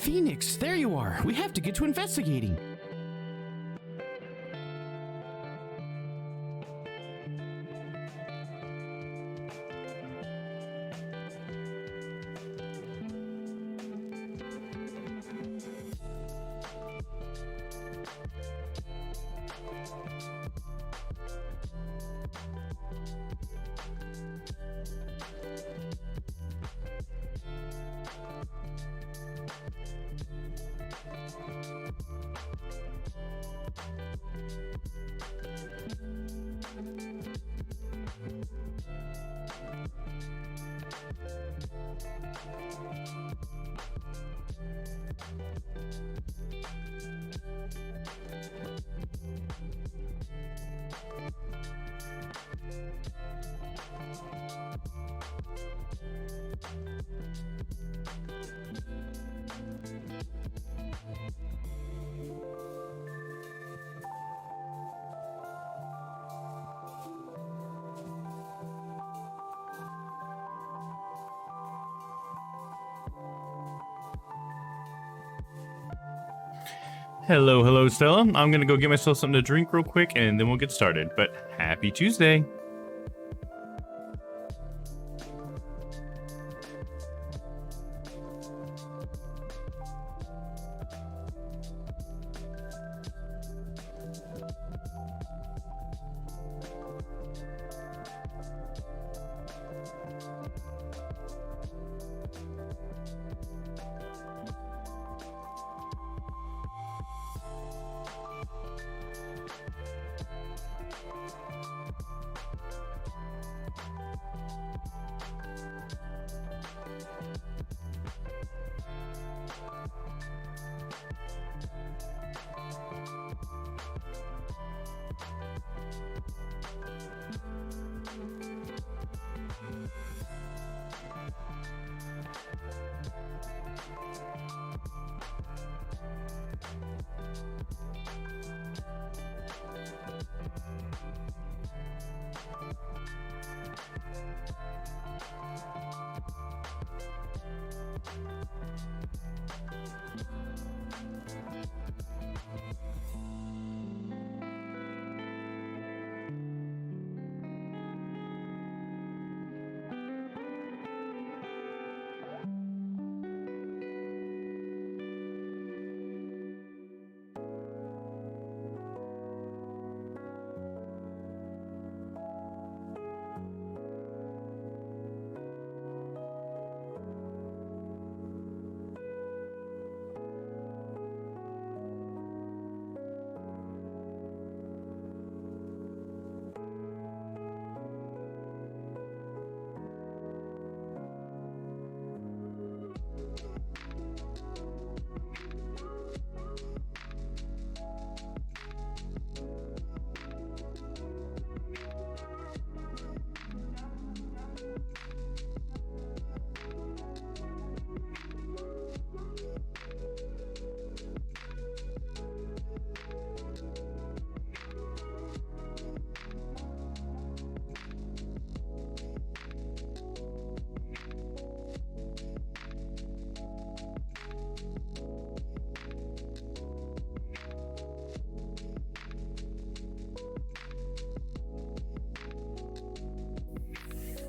Phoenix, there you are. We have to get to investigating. Hello, Stella. I'm gonna go get myself something to drink real quick and then we'll get started. But happy Tuesday.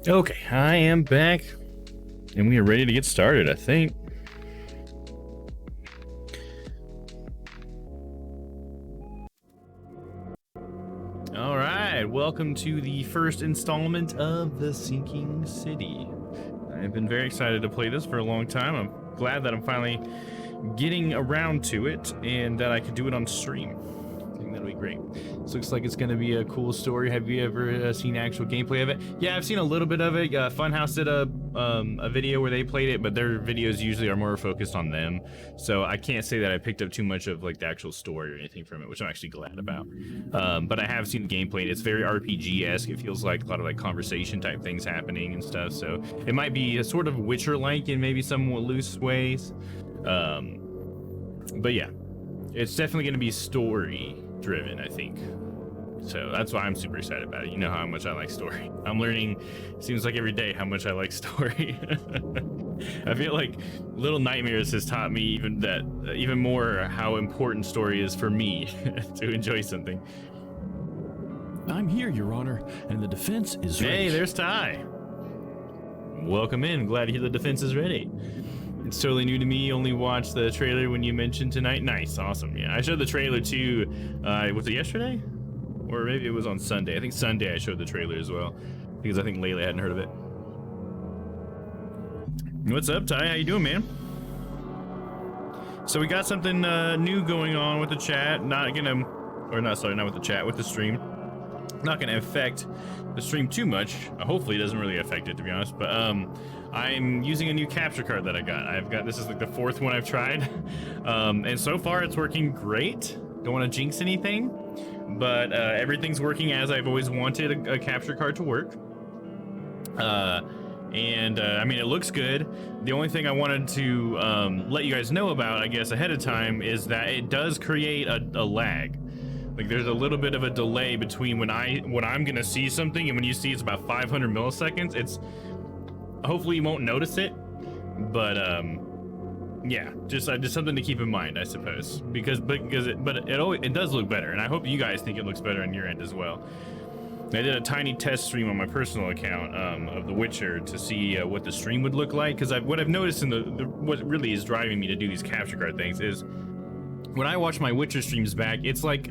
Okay, I am back, and we are ready to get started, I think. All right, welcome to the first installment of The Sinking City. I've been very excited to play this for a long time. I'm glad that I'm finally getting around to it, and that I could do it on stream. I think that'll be great. This looks like it's going to be a cool story. Have you ever seen actual gameplay of it? Yeah, I've seen a little bit of it. Funhouse did a video where they played it, but their videos usually are more focused on them. So I can't say that I picked up too much of like the actual story or anything from it, which I'm actually glad about. But I have seen gameplay, and it's very RPG-esque. It feels like a lot of like conversation type things happening and stuff. So it might be a sort of Witcher-like in maybe some loose ways. But yeah, it's definitely going to be story driven, I think. So that's why I'm super excited about it. You know how much I like story. I'm learning, seems like every day, how much I like story. I feel like Little Nightmares has taught me even more how important story is for me to enjoy something. I'm here, Your Honor, and the defense is ready. Hey, there's Ty. Welcome in. Glad to hear the defense is ready. It's totally new to me. Only watched the trailer when you mentioned tonight. Nice, awesome. Yeah, I showed the trailer too. Was it yesterday? Or maybe it was on Sunday. I think Sunday I showed the trailer as well, because I think Layla hadn't heard of it. What's up, Ty? How you doing, man? So we got something new going on with the chat. Not with the chat, with the stream. Not gonna affect the stream too much. Hopefully it doesn't really affect it, to be honest. But I'm using a new capture card that I got. This is like the 4th one I've tried, and so far it's working great. Don't want to jinx anything, but everything's working as I've always wanted a capture card to work. I mean, it looks good. The only thing I wanted to let you guys know about, I guess, ahead of time is that it does create a lag. Like, there's a little bit of a delay between when I'm gonna see something and when you see it's about 500 milliseconds. It's hopefully you won't notice it, but yeah, just something to keep in mind, I suppose, because it does look better, and I hope you guys think it looks better on your end as well. I did a tiny test stream on my personal account of The Witcher to see what the stream would look like, because what I've noticed in what really is driving me to do these capture card things is when I watch my Witcher streams back, it's like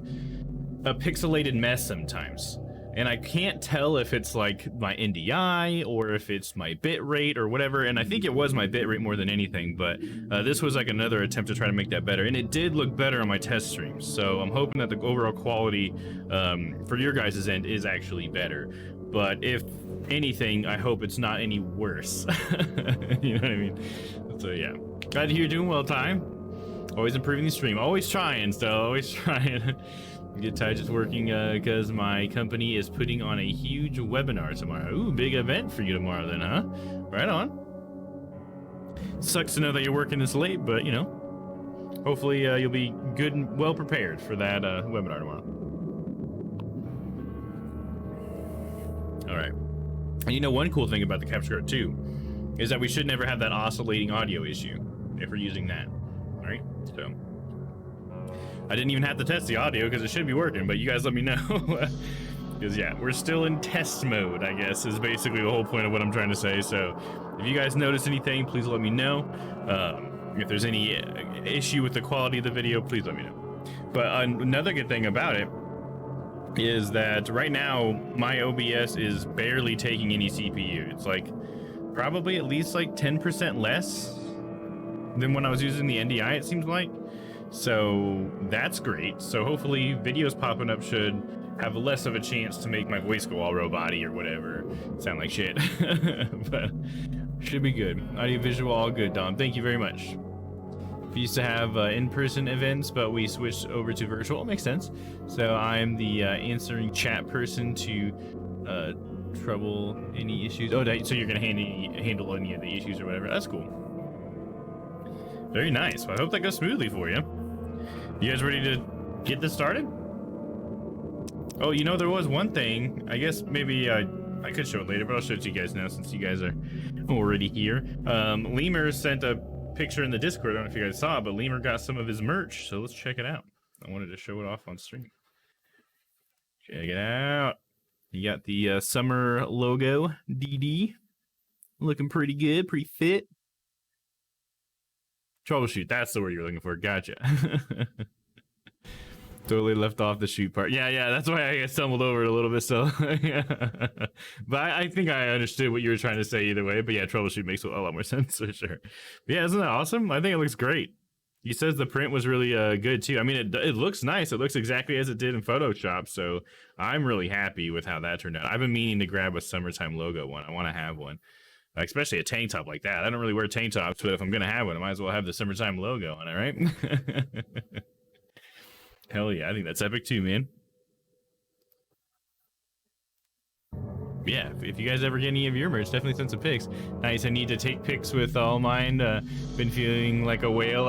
a pixelated mess sometimes, and I can't tell if it's like my NDI or if it's my bit rate or whatever, and I think it was my bit rate more than anything, but this was like another attempt to try to make that better, and it did look better on my test streams, so I'm hoping that the overall quality for your guys' end is actually better. But if anything, I hope it's not any worse. You know what I mean? So yeah, glad to hear you're doing well, Ty. Always improving the stream, always trying, so always trying. Get Ty just working because my company is putting on a huge webinar tomorrow. Ooh, big event for you tomorrow then, huh? Right on. Sucks to know that you're working this late, but you know, hopefully you'll be good and well prepared for that webinar tomorrow. All right. And you know, one cool thing about the capture card too is that we should never have that oscillating audio issue if we're using that. All right, so I didn't even have to test the audio because it should be working, but you guys let me know. Because yeah, we're still in test mode, I guess, is basically the whole point of what I'm trying to say. So if you guys notice anything, please let me know. If there's any issue with the quality of the video, please let me know. But another good thing about it is that right now my OBS is barely taking any CPU. It's like probably at least like 10% less than when I was using the NDI, it seems like. So that's great. So hopefully videos popping up should have less of a chance to make my voice go all robot-y or whatever, sound like shit. But should be good. Audio visual all good, Dom. Thank you very much. We used to have in-person events, but we switched over to virtual. Makes sense. So I'm the answering chat person to trouble any issues. Oh, so you're gonna handle any of the issues or whatever. That's cool. Very nice. Well, I hope that goes smoothly for you. You guys ready to get this started? Oh, you know, there was one thing. I guess maybe I could show it later, but I'll show it to you guys now since you guys are already here. Lemur sent a picture in the Discord. I don't know if you guys saw it, but Lemur got some of his merch, so let's check it out. I wanted to show it off on stream. Check it out. You got the summer logo, DD. Looking pretty good, pretty fit. Troubleshoot, that's the word you're looking for. Gotcha. Totally left off the shoot part. Yeah, that's why I stumbled over it a little bit. So, yeah. But I think I understood what you were trying to say either way. But yeah, troubleshoot makes a lot more sense for sure. But yeah, isn't that awesome? I think it looks great. He says the print was really good too. I mean, it looks nice. It looks exactly as it did in Photoshop. So I'm really happy with how that turned out. I've been meaning to grab a summertime logo one. I want to have one. Especially a tank top like that. I don't really wear tank tops, but if I'm gonna have one, I might as well have the summertime logo on it, right? Hell yeah, I think that's epic too, man. Yeah, if you guys ever get any of your merch, definitely send some pics. Nice, I need to take pics with all mine. Been feeling like a whale.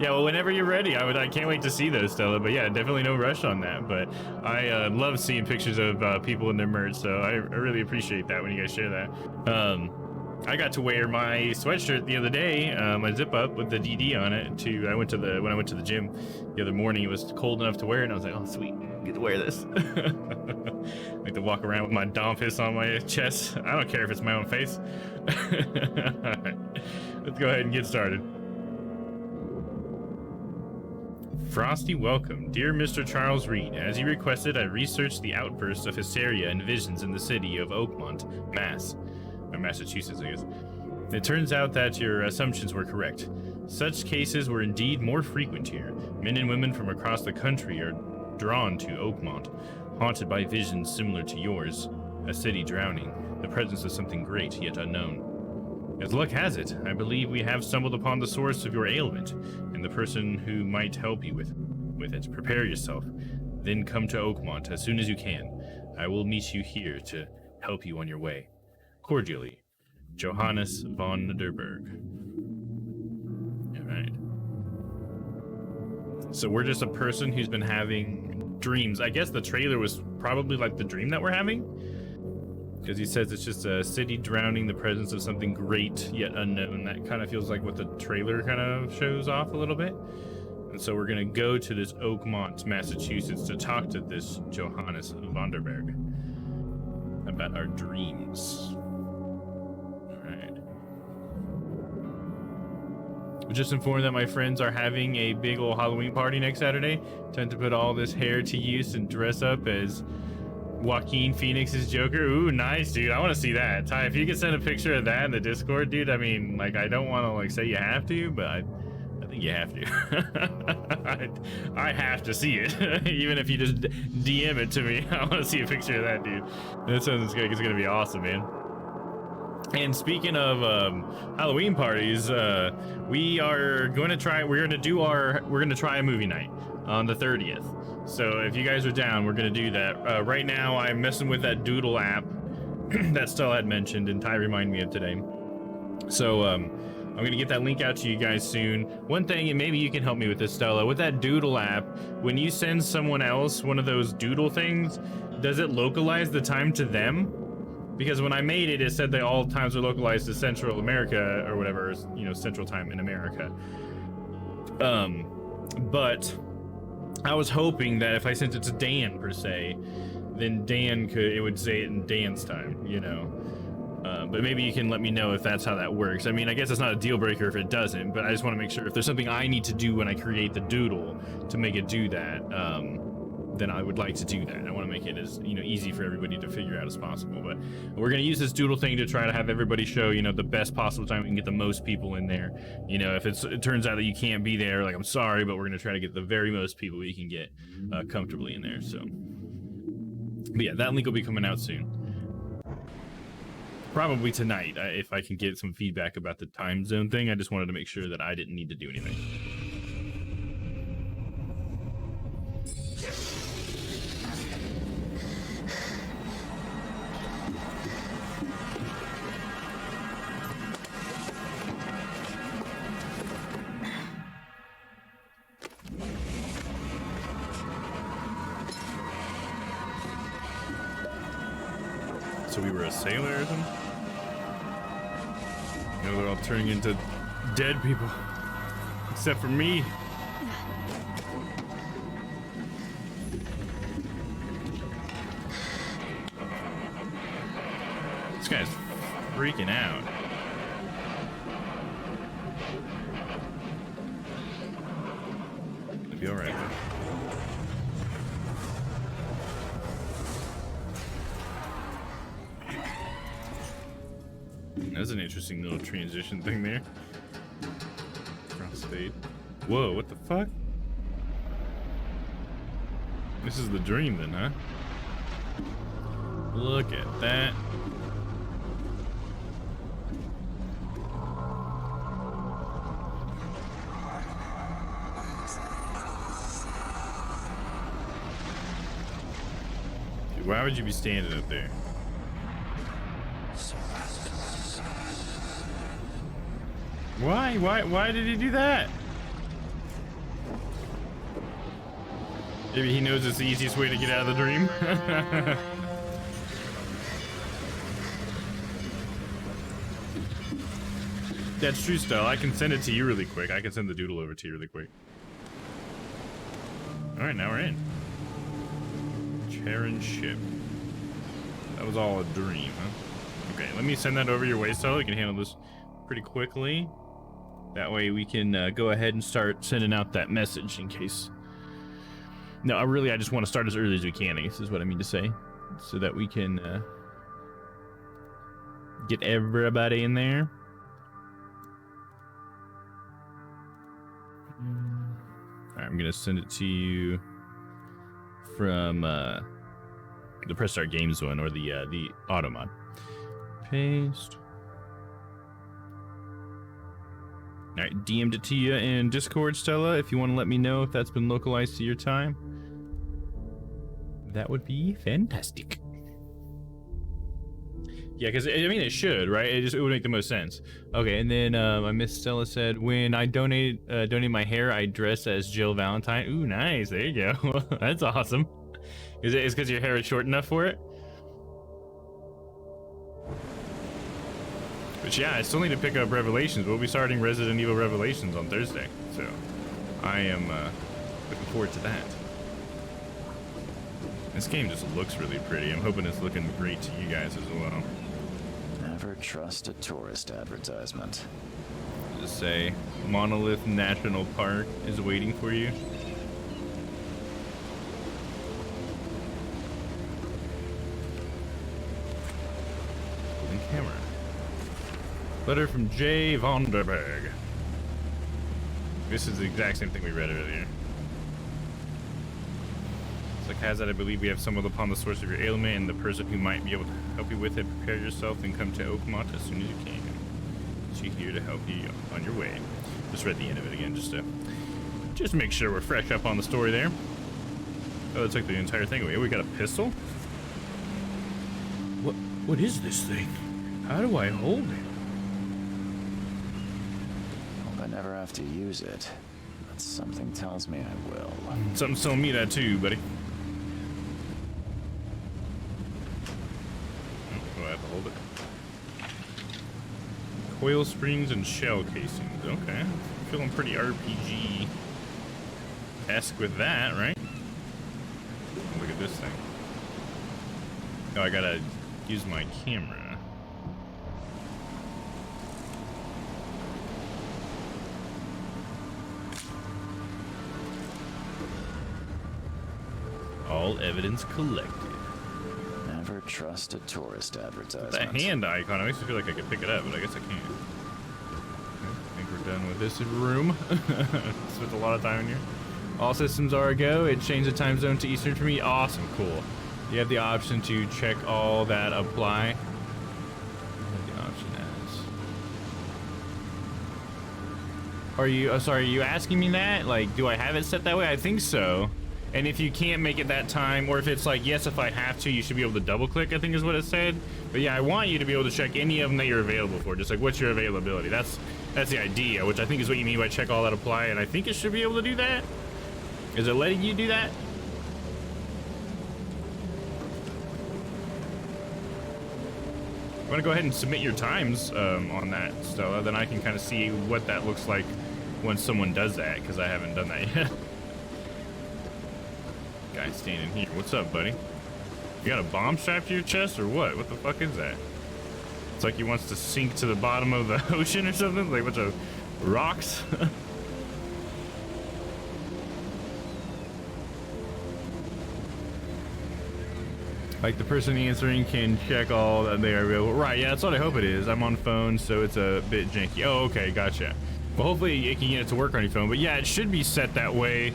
Yeah, well, whenever you're ready, I can't wait to see those, Stella. But yeah, definitely no rush on that. But I love seeing pictures of people in their merch, so I really appreciate that when you guys share that. I got to wear my sweatshirt the other day, my zip up with the DD on it. When I went to the gym the other morning, it was cold enough to wear it, and I was like, oh sweet, I get to wear this. I like to walk around with my Domm on my chest. I don't care if it's my own face. Alright, let's go ahead and get started. Frosty welcome. Dear Mr. Charles Reed, as you requested, I researched the outbursts of hysteria and visions in the city of Oakmont, Massachusetts, I guess. It turns out that your assumptions were correct. Such cases were indeed more frequent here. Men and women from across the country are drawn to Oakmont, haunted by visions similar to yours. A city drowning, the presence of something great yet unknown. As luck has it, I believe we have stumbled upon the source of your ailment, and the person who might help you with it. Prepare yourself, then come to Oakmont as soon as you can. I will meet you here to help you on your way. Cordially, Johannes von Derberg. Alright. So we're just a person who's been having dreams. I guess the trailer was probably like the dream that we're having. Because he says it's just a city drowning, the presence of something great yet unknown. That kind of feels like what the trailer kind of shows off a little bit. And so we're going to go to this Oakmont, Massachusetts to talk to this Johannes von Derberg about our dreams. Alright. I'm just informed that my friends are having a big old Halloween party next Saturday. Tend to put all this hair to use and dress up as Joaquin Phoenix's Joker. Ooh, nice, dude. I want to see that. Ty, if you could send a picture of that in the Discord, dude. I mean, like, I don't want to like say you have to, but I think you have to. I have to see it. Even if you just DM it to me, I want to see a picture of that, dude. That sounds like it's gonna be awesome, man. And speaking of Halloween parties, we're gonna try a movie night on the 30th. So if you guys are down, we're gonna do that. Right now, I'm messing with that Doodle app that Stella had mentioned, and Ty reminded me of today. So I'm gonna get that link out to you guys soon. One thing, and maybe you can help me with this, Stella, with that Doodle app, when you send someone else one of those Doodle things, does it localize the time to them? Because when I made it, it said that all times are localized to Central America or whatever, you know, Central Time in America. But I was hoping that if I sent it to Dan per se, then it would say it in Dan's time, you know. But maybe you can let me know if that's how that works. I mean, I guess it's not a deal breaker if it doesn't, but I just want to make sure if there's something I need to do when I create the doodle to make it do that, then I would like to do that. I want to make it as, you know, easy for everybody to figure out as possible. But we're going to use this doodle thing to try to have everybody show, you know, the best possible time we can get the most people in there. You know, if it turns out that you can't be there, like, I'm sorry, but we're going to try to get the very most people we can get comfortably in there. So, but yeah, that link will be coming out soon. Probably tonight, if I can get some feedback about the time zone thing. I just wanted to make sure that I didn't need to do anything. So we were a sailor or something? You know, they're all turning into dead people. Except for me. This guy's freaking out. It'll be alright though. That's an interesting little transition thing there. Cross fade. Whoa, what the fuck? This is the dream then, huh? Look at that. Dude, why would you be standing up there? Why did he do that? Maybe he knows it's the easiest way to get out of the dream. That's true, Stella. I can send it to you really quick. I can send the doodle over to you really quick. All right, now we're in. Charon ship. That was all a dream, huh? Okay, let me send that over your way, Stella. We can handle this pretty quickly. That way we can go ahead and start sending out that message in case. No, I just want to start as early as we can, I guess is what I mean to say. So that we can get everybody in there. Alright, I'm gonna send it to you from the Press Start Games one or the auto mod. Paste. Alright, DM'd it to you in Discord, Stella, if you want to let me know if that's been localized to your time. That would be fantastic. Yeah, because I mean it should, right? It would make the most sense. Okay, and then my Miss Stella said, when I donate my hair, I dress as Jill Valentine. Ooh, nice. There you go. That's awesome. Is it because your hair is short enough for it? But yeah, I still need to pick up Revelations. We'll be starting Resident Evil Revelations on Thursday, so I am looking forward to that. This game just looks really pretty. I'm hoping it's looking great to you guys as well. Never trust a tourist advertisement. Just say Monolith National Park is waiting for you. Holding camera. Letter from J. Vonderberg. This is the exact same thing we read earlier. It's like, Hazard, I believe we have stumbled upon the source of your ailment and the person who might be able to help you with it. Prepare yourself and come to Oakmont as soon as you can. She's here to help you on your way. Just read the end of it again, just to make sure we're fresh up on the story there. Oh, it took the entire thing away. We got a pistol? What is this thing? How do I hold it? Hope I never have to use it, but something tells me I will. Something's telling me that too, buddy. Oh, I have to hold it. Coil springs and shell casings. Okay. Feeling pretty RPG-esque with that, right? Look at this thing. Oh, I gotta use my camera. All evidence collected. Never trust a tourist advertisement. That hand icon, it makes me feel like I could pick it up, but I guess I can't. I think we're done with this room. Spent a lot of time in here. All systems are a go. It changed the time zone to Eastern for me. Awesome, cool. You have the option to check all that apply. You have the option as. Are you, sorry, are you asking me that? Like, do I have it set that way? I think so. And if you can't make it that time, or if it's like, yes, if I have to, you should be able to double click, I think is what it said. But yeah, I want you to be able to check any of them that you're available for. Just like, what's your availability? That's the idea, which I think is what you mean by check all that apply. And I think it should be able to do that. Is it letting you do that? I'm gonna go ahead and submit your times on that, Stella. Then I can kind of see what that looks like when someone does that, because I haven't done that yet. Guy standing here. What's up, buddy? You got a bomb strapped to your chest or what? What the fuck is that? It's like he wants to sink to the bottom of the ocean or something? Like a bunch of rocks? Like the person answering can check all that they are available. Right, yeah, that's what I hope it is. I'm on phone, so it's a bit janky. Oh, okay, gotcha. Well, hopefully you can get it to work on your phone. But yeah, it should be set that way.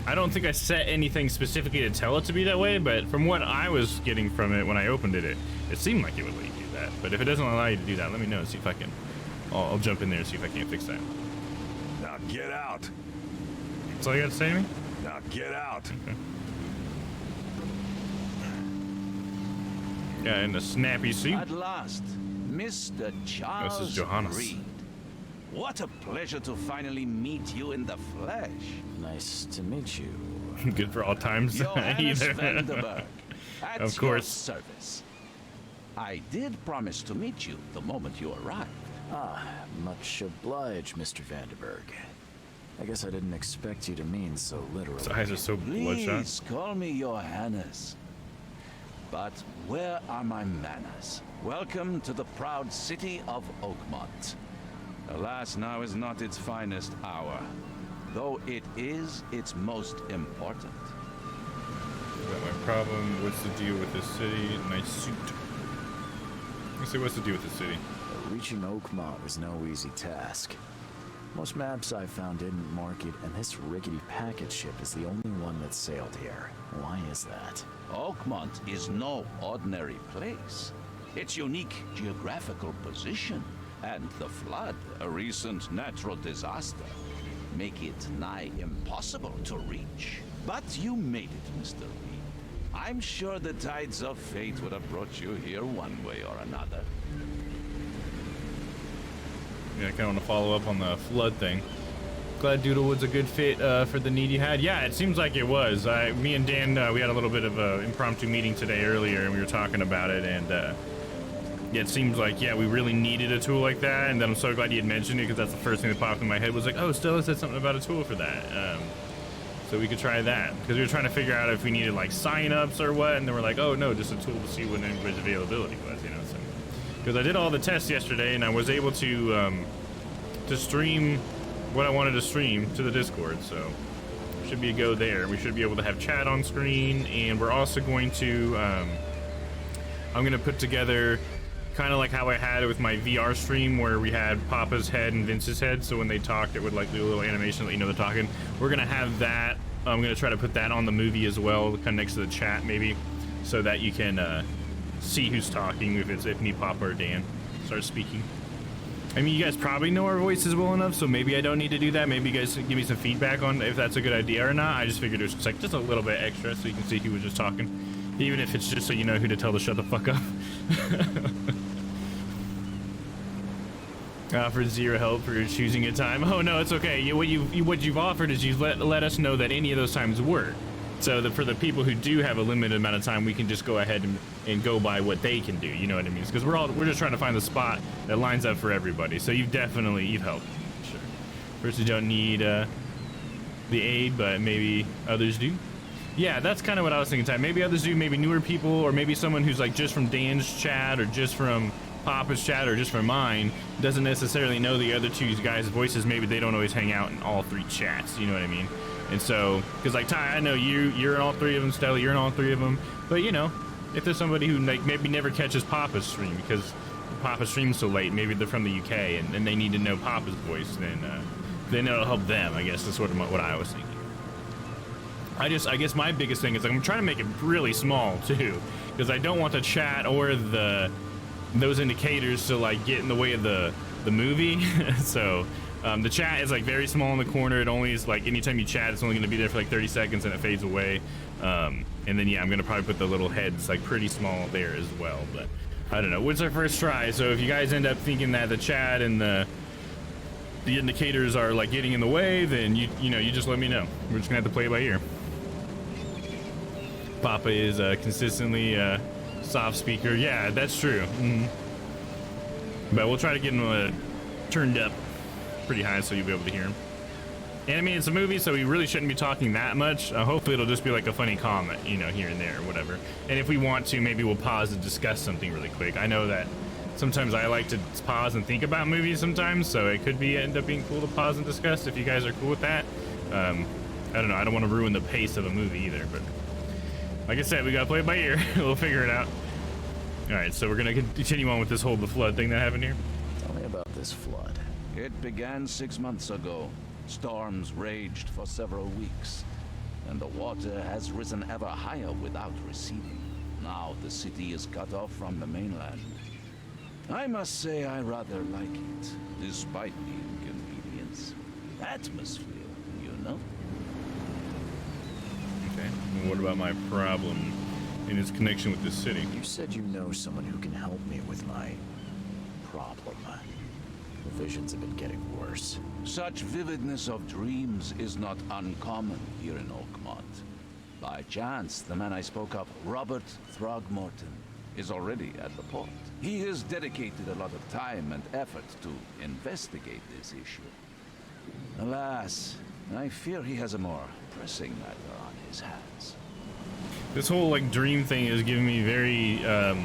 I don't think I set anything specifically to tell it to be that way, but from what I was getting from it when I opened it, it seemed like it would let you do that. But if it doesn't allow you to do that, let me know and see if I can. I'll jump in there and see if I can't fix that. Now get out. That's all you got to say to me? Now get out. Okay. Yeah, in a snappy suit. At last, Mr. Charles This is Johannes. Reed. What a pleasure to finally meet you in the flesh. Nice to meet you. Good for all times. Johannes Either. Vanderberg, at Of your course. service. I did promise to meet you the moment you arrived. Much obliged, Mr. Vanderberg. I guess I didn't expect you to mean so literally. His eyes are so bloodshot. Please call me your highness. But where are my manners? Welcome to the proud city of Oakmont. Alas, now is not its finest hour, though it is its most important. Got my problem. What's the deal with this city? Nice suit. Let's see, what's the deal with the city? Reaching Oakmont was no easy task. Most maps I found didn't mark it, and this rickety packet ship is the only one that sailed here. Why is that? Oakmont is no ordinary place. Its unique geographical position and the flood, a recent natural disaster, make it nigh impossible to reach. But you made it, Mr. Reed. I'm sure the tides of fate would have brought you here one way or another. Yeah, I kind of want to follow up on the flood thing. Glad Doodlewood's a good fit for the need you had. Yeah, it seems like it was. Me and Dan, we had a little bit of an impromptu meeting today earlier, and we were talking about it, and yeah, it seems like, yeah, we really needed a tool like that, and then I'm so glad you had mentioned it, because that's the first thing that popped in my head was like, oh, Stella said something about a tool for that. So we could try that, because we were trying to figure out if we needed, like, sign-ups or what, and then we're like, oh, no, just a tool to see what anybody's availability was, you know, so. Because I did all the tests yesterday, and I was able to stream what I wanted to stream to the Discord, so should be a go there. We should be able to have chat on screen, and we're also going to, I'm going to put together kind of like how I had it with my VR stream, where we had Papa's head and Vince's head, so when they talked, it would like do a little animation that you know they're talking. We're going to have that. I'm going to try to put that on the movie as well, kind of next to the chat maybe, so that you can see who's talking, if me, Papa, or Dan start speaking. I mean, you guys probably know our voices well enough, so maybe I don't need to do that. Maybe you guys give me some feedback on if that's a good idea or not. I just figured it was just, like, just a little bit extra so you can see who was just talking, even if it's just so you know who to tell to shut the fuck up. Offered zero help for choosing a time. Oh no, it's okay. What you've offered is you've let us know that any of those times work. So that for the people who do have a limited amount of time, we can just go ahead and go by what they can do. You know what I mean? Because we're just trying to find the spot that lines up for everybody. So you've helped. Sure. First, you don't need the aid, but maybe others do. Yeah, that's kind of what I was thinking. Ty. Maybe others do. Maybe newer people, or maybe someone who's like just from Dan's chat, or just from Papa's chat, or just from mine, doesn't necessarily know the other two guys' voices. Maybe they don't always hang out in all three chats. You know what I mean? And so, because like Ty, I know you're in all three of them. Stella, you're in all three of them. But you know, if there's somebody who like maybe never catches Papa's stream because Papa streams so late, maybe they're from the UK and they need to know Papa's voice, then it'll help them. I guess that's sort of what I was thinking. I guess my biggest thing is like, I'm trying to make it really small too, because I don't want the chat or those indicators to like get in the way of the movie. So. The chat is like very small in the corner. It only is like anytime you chat, it's only going to be there for like 30 seconds and it fades away. And then yeah, I'm going to probably put the little heads like pretty small there as well. But I don't know. It's our first try. So if you guys end up thinking that the chat and the indicators are like getting in the way, then you just let me know. We're just gonna have to play it by ear. Papa is consistently soft speaker. Yeah, that's true. But we'll try to get him turned up pretty high so you'll be able to hear him. And I mean, it's a movie, so we really shouldn't be talking that much. Hopefully it'll just be like a funny comment, you know, here and there or whatever. And if we want to, maybe we'll pause and discuss something really quick. I know that sometimes I like to pause and think about movies sometimes, so it could end up being cool to pause and discuss if you guys are cool with that. I don't know, I don't want to ruin the pace of a movie either, but like I said, we gotta play it by ear. We'll figure it out. Alright, so we're gonna continue on with this whole the flood thing that happened here. Tell me about this flood. It began 6 months ago. Storms raged for several weeks, and the water has risen ever higher without receding. Now the city is cut off from the mainland. I must say I rather like it, despite the inconvenience. Atmosphere, you know? Okay, and what about my problem in its connection with this city? You said you know someone who can help me with my problem. The visions have been getting worse. Such vividness of dreams is not uncommon here in Oakmont. By chance, the man I spoke of, Robert Throgmorton, is already at the port. He has dedicated a lot of time and effort to investigate this issue. Alas, I fear he has a more pressing matter on his hands. This whole like dream thing is giving me very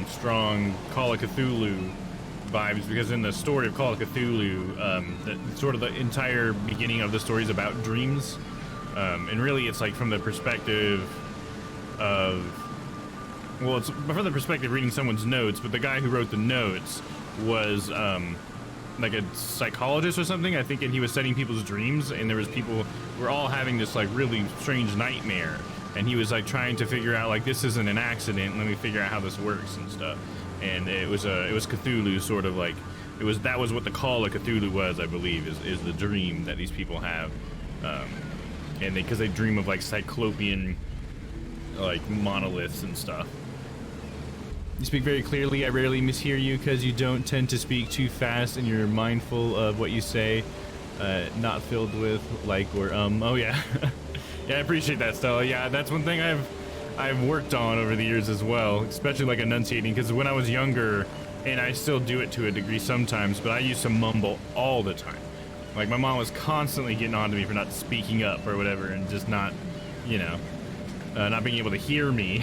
strong Call of Cthulhu vibes, because in the story of Call of Cthulhu, sort of the entire beginning of the story is about dreams, and really it's like from the perspective of, well, it's from the perspective of reading someone's notes, but the guy who wrote the notes was like a psychologist or something, I think, and he was studying people's dreams, and there was people who were all having this like really strange nightmare, and he was like trying to figure out like, this isn't an accident, let me figure out how this works and stuff. And it was Cthulhu, sort of like, that was what the Call of Cthulhu was, I believe, is the dream that these people have, and because they dream of like cyclopean like monoliths and stuff. You speak very clearly. I rarely mishear you because you don't tend to speak too fast, and you're mindful of what you say, not filled with like or oh yeah. Yeah, I appreciate that, Stella. Yeah, that's one thing I've worked on over the years as well, especially like enunciating, because when I was younger, and I still do it to a degree sometimes, but I used to mumble all the time. Like my mom was constantly getting on to me for not speaking up or whatever, and just not, you know, not being able to hear me.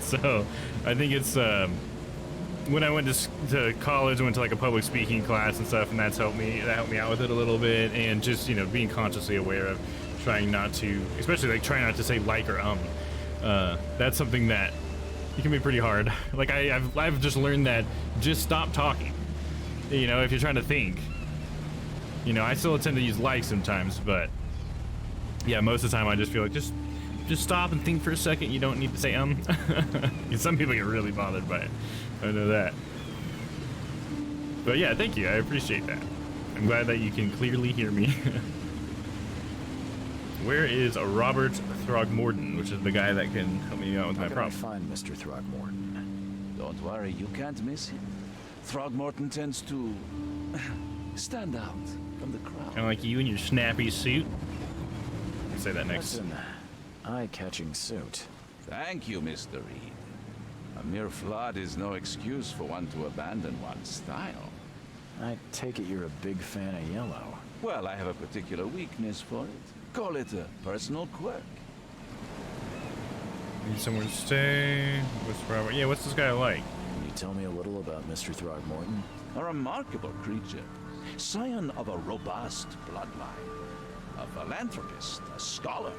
So I think it's when I went to college, I went to like a public speaking class and stuff, and that helped me out with it a little bit, and just, you know, being consciously aware of trying not to, especially like trying not to say like or that's something that it can be pretty hard. Like I've just learned that just stop talking, you know, if you're trying to think. You know, I still tend to use like sometimes, but yeah, most of the time I just feel like just stop and think for a second. You don't need to say Some people get really bothered by it, I know that. But yeah, thank you, I appreciate that. I'm glad that you can clearly hear me. Where is Robert Throgmorton, which is the guy that can help me out with my problem? How can I find Mr. Throgmorton? Don't worry, you can't miss him. Throgmorton tends to stand out from the crowd. Kind of like you in your snappy suit. I'll say that next. That's an eye-catching suit. Thank you, Mr. Reed. A mere flood is no excuse for one to abandon one's style. I take it you're a big fan of yellow. Well, I have a particular weakness for it. Call it a personal quirk. Need somewhere to stay. What's Robert? Yeah, what's this guy like? Can you tell me a little about Mr. Throgmorton? A remarkable creature. Scion of a robust bloodline. A philanthropist, a scholar,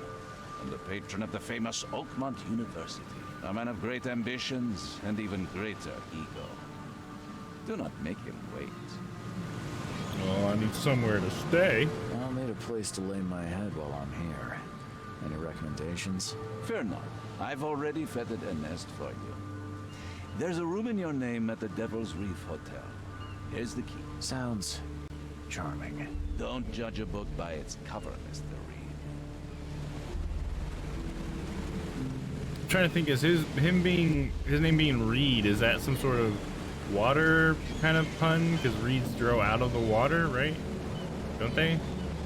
and the patron of the famous Oakmont University. A man of great ambitions and even greater ego. Do not make him wait. Well, I need somewhere to stay. I'll need a place to lay my head while I'm here. Any recommendations? Fear not. I've already fettered a nest for you. There's a room in your name at the Devil's Reef Hotel. Here's the key. Sounds charming. Don't judge a book by its cover, Mr. Reed. I'm trying to think, is his name being Reed, is that some sort of water kind of pun? Because reeds grow out of the water, right? Don't they?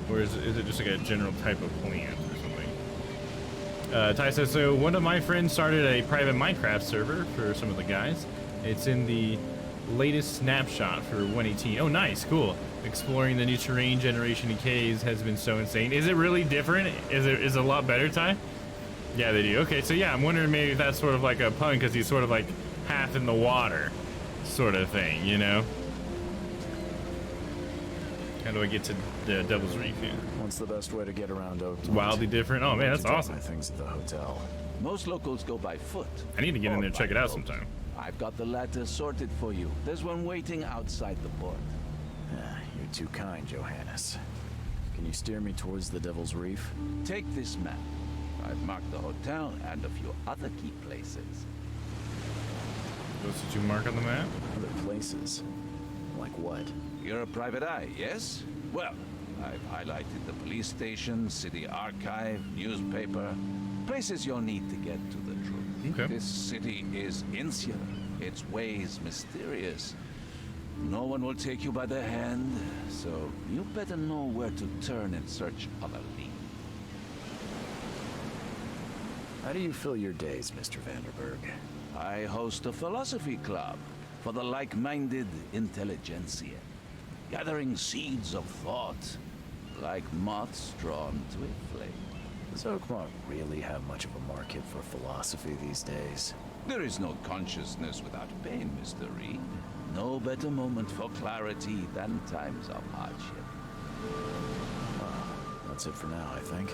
Or is it just like a general type of plant or something? Ty says, so one of my friends started a private Minecraft server for some of the guys. It's in the latest snapshot for 118. Oh, nice, cool. Exploring the new terrain, generation decays has been so insane. Is it really different? Is it a lot better, Ty? Yeah, they do. Okay, so yeah, I'm wondering maybe if that's sort of like a pun because he's sort of like half in the water sort of thing, you know? How do I get to the Devil's Reef here? What's the best way to get around Oakmont? It's wildly different. Oh man, that's awesome. My things at the hotel. Most locals go by foot. I need to get in there and check it out boat. sometime. I've got the latter sorted for you. There's one waiting outside the port. You're too kind, Johannes. Can you steer me towards the Devil's Reef? Take this map. I've marked the hotel and a few other key places. Those did you mark on the map? Other places? Like what? You're a private eye, yes? Well, I've highlighted the police station, city archive, newspaper, places you'll need to get to the truth. Okay. This city is insular, its ways mysterious. No one will take you by the hand, so you better know where to turn in search of a lead. How do you fill your days, Mr. Vanderberg? I host a philosophy club for the like-minded intelligentsia, gathering seeds of thought like moths drawn to a flame. Does Oakmont really have much of a market for philosophy these days? There is no consciousness without pain, Mr. Reed. No better moment for clarity than times of hardship. That's it for now, I think.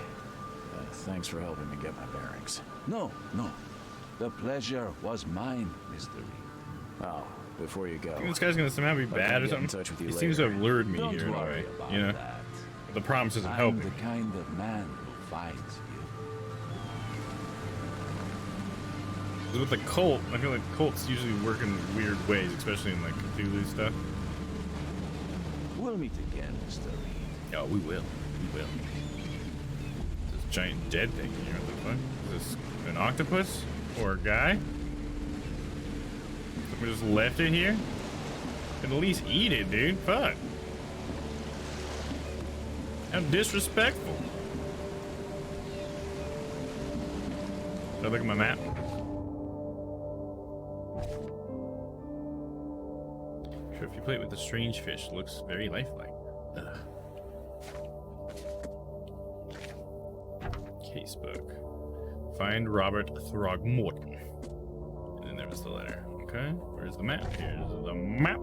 Thanks for helping me get my bearings. No. The pleasure was mine, Mr. Reed. Oh, before you go, I think this guy's gonna somehow be bad or get in something. touch with you He seems to later. have lured me Don't here in a worry way, about you know. that. The promise isn't I'm helping. the kind of man who finds you. With the cult, I feel like cults usually work in weird ways, especially in like Cthulhu stuff. We'll meet again, Mr. Reed. Oh, we will. We will. This giant dead thing here. What the fuck? Is this an octopus or a guy? We just left it here? Could at least eat it, dude. Fuck. How disrespectful. Should I look at my map? Sure, if you play it with the strange fish, it looks very lifelike. Ugh. Casebook. Find Robert Throgmorton. And then there was the letter. Okay, where's the map? Here's the map.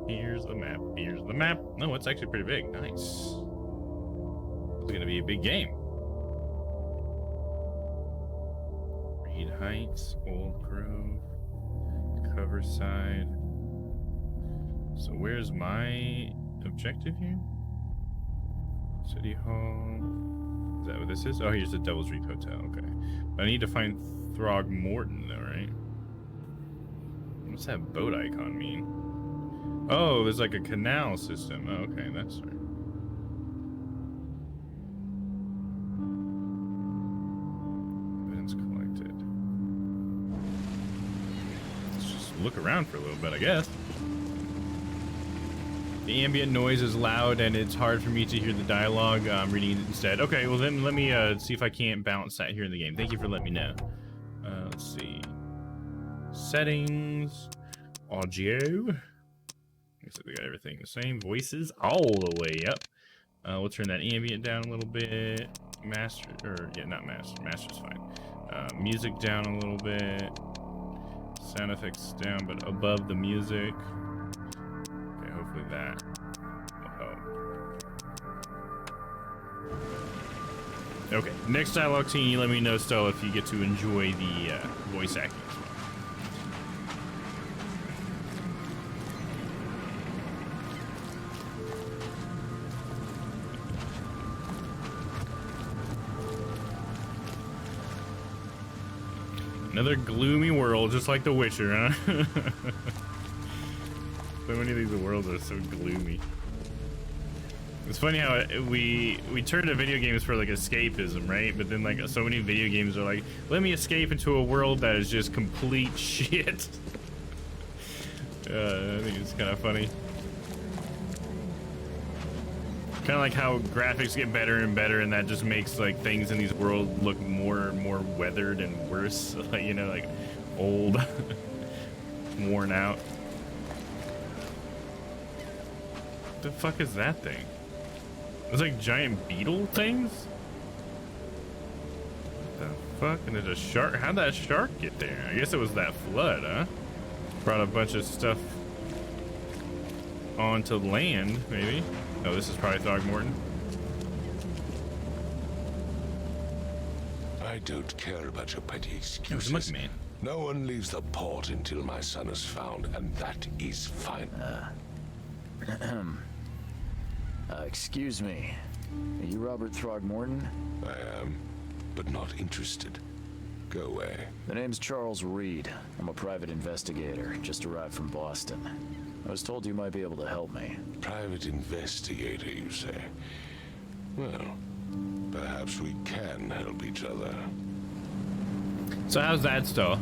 Here's the map. Here's the map. No, it's actually pretty big. Nice. It's gonna be a big game. Reed Heights, Old Grove, Coverside. So where's my objective here? City Hall. Is that what this is? Oh, here's the Devil's Reef Hotel. Okay. But I need to find Throgmorton though, right? What's that boat icon mean? Oh, there's like a canal system. Oh, okay, that's right. Evidence collected. Let's just look around for a little bit, I guess. The ambient noise is loud and it's hard for me to hear the dialogue. I'm reading it instead. Okay, well then let me see if I can't balance that here in the game. Thank you for letting me know. Let's see. Settings. Audio. Looks like we got everything the same. Voices all the way up. We'll turn that ambient down a little bit. Master, or yeah, not master. Master's fine. Music down a little bit. Sound effects down, but above the music. Okay, hopefully that will help. Okay, next dialogue scene, you let me know, Stella, if you get to enjoy the voice acting. Another gloomy world, just like The Witcher, huh? So many of these worlds are so gloomy. It's funny how we turn to video games for like escapism, right? But then like so many video games are like, let me escape into a world that is just complete shit. I think it's kind of funny. Kind of like how graphics get better and better, and that just makes like things in these worlds look more and more weathered and worse. Like, you know, like old, worn out. What the fuck is that thing? It's like giant beetle things? What the fuck? And there's a shark. How'd that shark get there? I guess it was that flood, huh? Brought a bunch of stuff onto land, maybe. Oh, this is probably Throgmorton. I don't care about your petty Oh, it's excuses. Monkey Man. No one leaves the port until my son is found, and that is fine. Excuse me. Are you Robert Throgmorton? I am, but not interested. Go away. The name's Charles Reed. I'm a private investigator, just arrived from Boston. I was told you might be able to help me. Private investigator, you say? Well, perhaps we can help each other. So how's that still?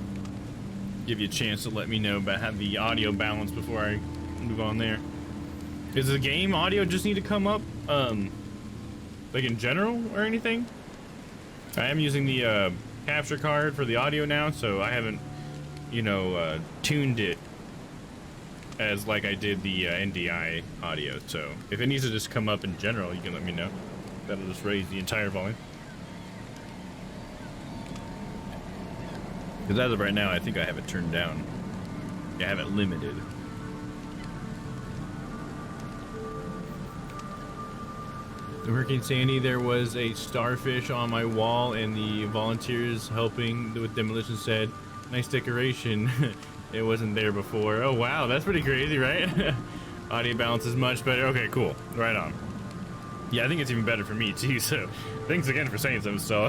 Give you a chance to let me know about how the audio balance before I move on there. Does the game audio just need to come up, like in general or anything? I am using the capture card for the audio now, so I haven't you know, tuned it as like I did the NDI audio. So if it needs to just come up in general, you can let me know. That'll just raise the entire volume. Because as of right now, I think I have it turned down. I have it limited. Hurricane Sandy, there was a starfish on my wall, and the volunteers helping with demolition said, "Nice decoration." It wasn't there before. Oh wow, that's pretty crazy, right? Audio balance is much better. Okay, cool. Right on. Yeah, I think it's even better for me too. So, thanks again for saying something. So,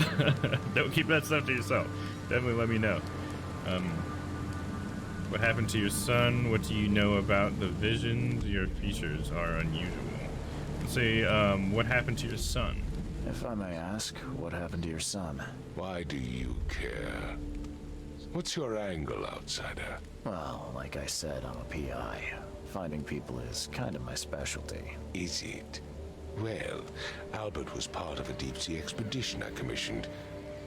don't keep that stuff to yourself. Definitely let me know. What happened to your son? What do you know about the visions? Your features are unusual. Let's say, what happened to your son? If I may ask, what happened to your son? Why do you care? What's your angle, outsider? Well, like I said, I'm a PI. Finding people is kind of my specialty. Is it? Well, Albert was part of a deep-sea expedition I commissioned.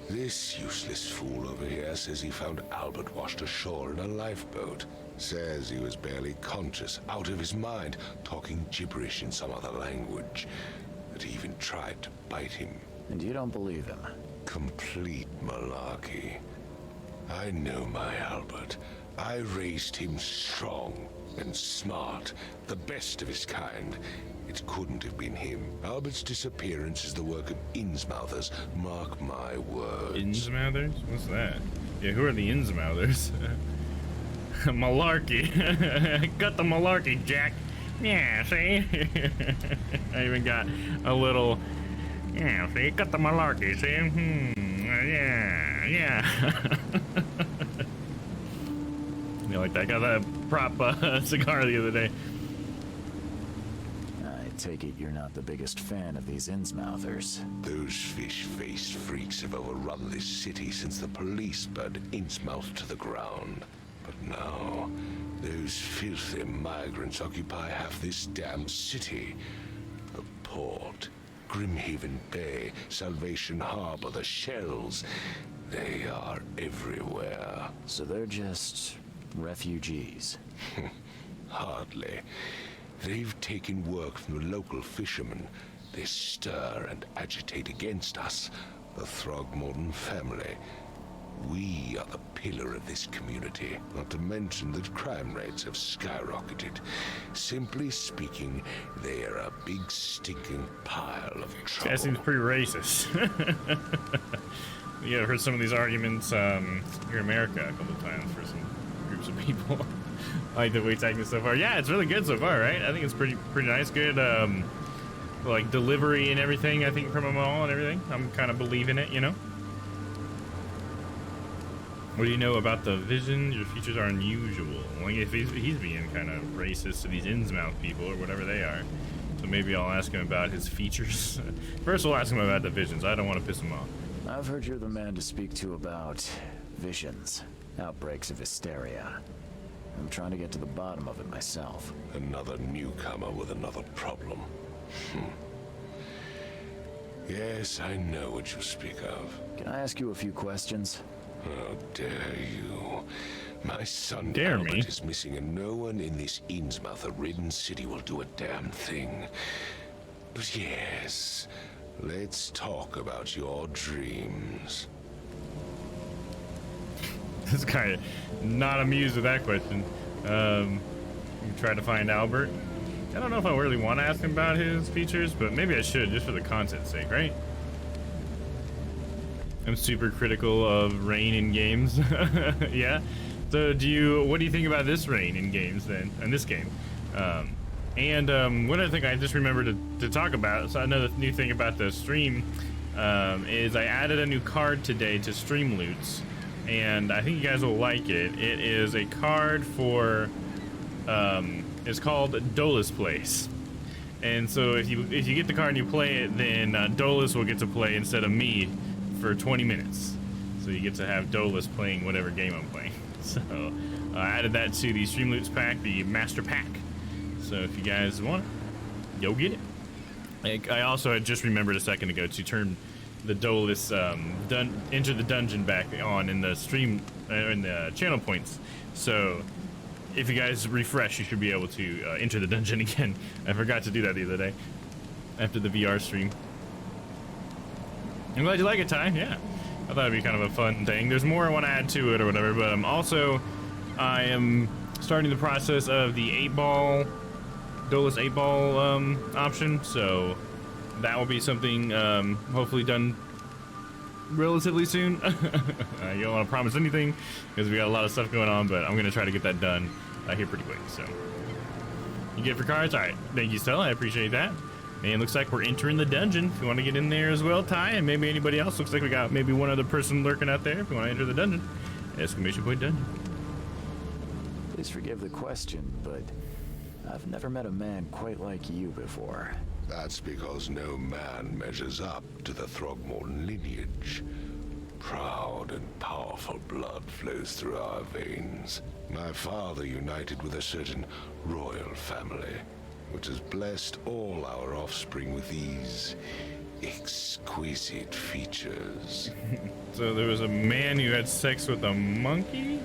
This useless fool over here says he found Albert washed ashore in a lifeboat. Says he was barely conscious, out of his mind, talking gibberish in some other language. That he even tried to bite him. And you don't believe him? Complete malarkey. I know my Albert. I raised him strong and smart, the best of his kind. It couldn't have been him. Albert's disappearance is the work of Innsmouthers. Mark my words. Innsmouthers? What's that? Yeah, who are the Innsmouthers? Malarkey. Got the malarkey, Jack. Yeah, see? I even got a little... Yeah, see? Got the malarkey, see? Yeah. You like that? I got that prop cigar the other day. I take it you're not the biggest fan of these Innsmouthers. Those fish-faced freaks have overrun this city since the police burned Innsmouth to the ground. But now, those filthy migrants occupy half this damn city. The port, Grimhaven Bay, Salvation Harbor, the shells. They are everywhere. So they're just refugees? Hardly. They've taken work from the local fishermen. They stir and agitate against us, the Throgmorton family. We are the pillar of this community, not to mention that crime rates have skyrocketed. Simply speaking, they are a big stinking pile of trouble. That seems pretty racist. Yeah, I've heard some of these arguments here in America a couple of times for some groups of people. I like the way it's acting so far. Yeah, it's really good so far, right? I think it's pretty nice. Good, like delivery and everything. I think from them all and everything. I'm kind of believing it, you know. What do you know about the vision? Your features are unusual. Like if he's being kind of racist to these Innsmouth people or whatever they are. So maybe I'll ask him about his features. First, we'll ask him about the visions. I don't want to piss him off. I've heard you're the man to speak to about visions, outbreaks of hysteria. I'm trying to get to the bottom of it myself. Another newcomer with another problem. Yes, I know what you speak of. Can I ask you a few questions? How dare you? My son Dare Albert me? is missing, and no one in this Innsmouth-ridden city will do a damn thing. But yes, let's talk about your dreams. This guy not amused with that question. You try to find Albert. I don't know if I really want to ask him about his features, but maybe I should just for the content's sake, right? I'm super critical of rain in games. Yeah. So what do you think about this rain in games then, in this game? What I think I just remembered to talk about, so another new thing about the stream is I added a new card today to Stream Loots, and I think you guys will like it. It is a card for, it's called Dolus Place. And so if you get the card and you play it, then Dolus will get to play instead of me for 20 minutes. So you get to have Dolus playing whatever game I'm playing. So I added that to the Stream Loots pack, the Master Pack. So if you guys want it, go get it. I also had just remembered a second ago to turn the Dolus enter the dungeon back on in the stream in the channel points. So if you guys refresh, you should be able to enter the dungeon again. I forgot to do that the other day after the VR stream. I'm glad you like it, Ty. Yeah, I thought it'd be kind of a fun thing. There's more I want to add to it or whatever, but I am starting the process of the 8-ball Dolus 8-ball option, so that will be something hopefully done relatively soon. I don't want to promise anything because we got a lot of stuff going on, but I'm gonna try to get that done here pretty quick. So you get it for cards. All right, thank you, Stella. I appreciate that. And it looks like we're entering the dungeon. If you want to get in there as well, Ty, and maybe anybody else, looks like we got maybe one other person lurking out there. If you want to enter the dungeon, exclamation point dungeon. Please forgive the question, but I've never met a man quite like you before. That's because no man measures up to the Throgmorton lineage. Proud and powerful blood flows through our veins. My father united with a certain royal family, which has blessed all our offspring with these exquisite features. So there was a man who had sex with a monkey?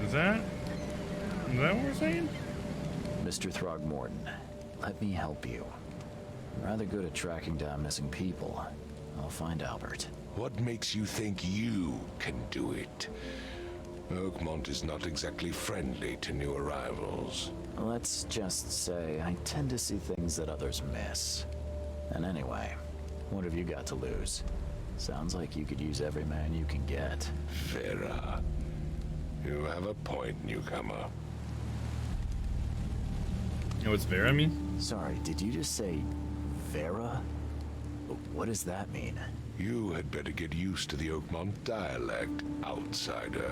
Is that what we're saying? Mr. Throgmorton, let me help you. I'm rather good at tracking down missing people. I'll find Albert. What makes you think you can do it? Oakmont is not exactly friendly to new arrivals. Let's just say I tend to see things that others miss. And anyway, what have you got to lose? Sounds like you could use every man you can get. Vera, you have a point, newcomer. Oh, what's Vera mean? Sorry, did you just say Vera? What does that mean? You had better get used to the Oakmont dialect, outsider.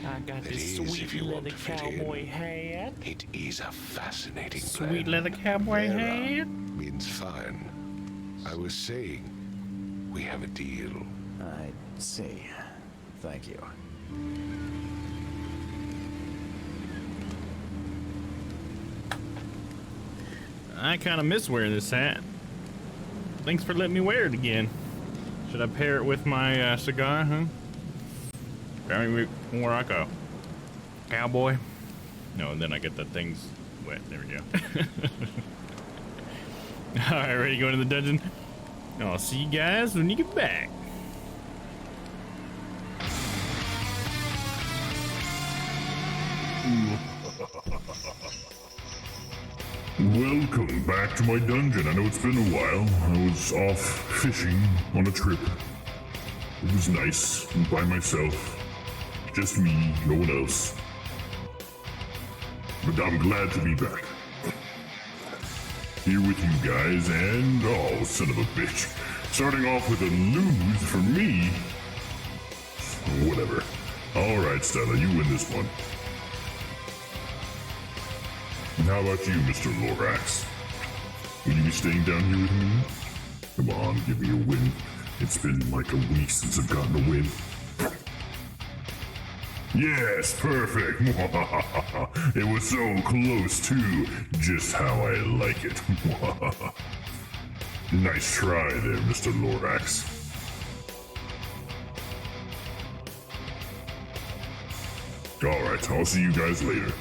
I got That this is, sweet if you want leather to fit cowboy in. hat. It is a fascinating Sweet blend. leather cowboy Vera hat. means fine. I was saying, we have a deal. I see. Thank you. I kind of miss wearing this hat. Thanks for letting me wear it again. Should I pair it with my cigar, huh? Got me more like a cowboy. No, and then I get the things wet. There we go. All right, ready to go into the dungeon? I'll see you guys when you get back. Welcome back to my dungeon. I know it's been a while. I was off fishing on a trip. It was nice, by myself. Just me, no one else. But I'm glad to be back. Here with you guys, and oh, son of a bitch. Starting off with a lose for me. Whatever. Alright, Stella, you win this one. And how about you, Mr. Lorax? Will you be staying down here with me? Come on, give me a win. It's been like a week since I've gotten a win. Yes, perfect. It was so close too. Just how I like it. Nice try there, Mr. Lorax. Alright, I'll see you guys later.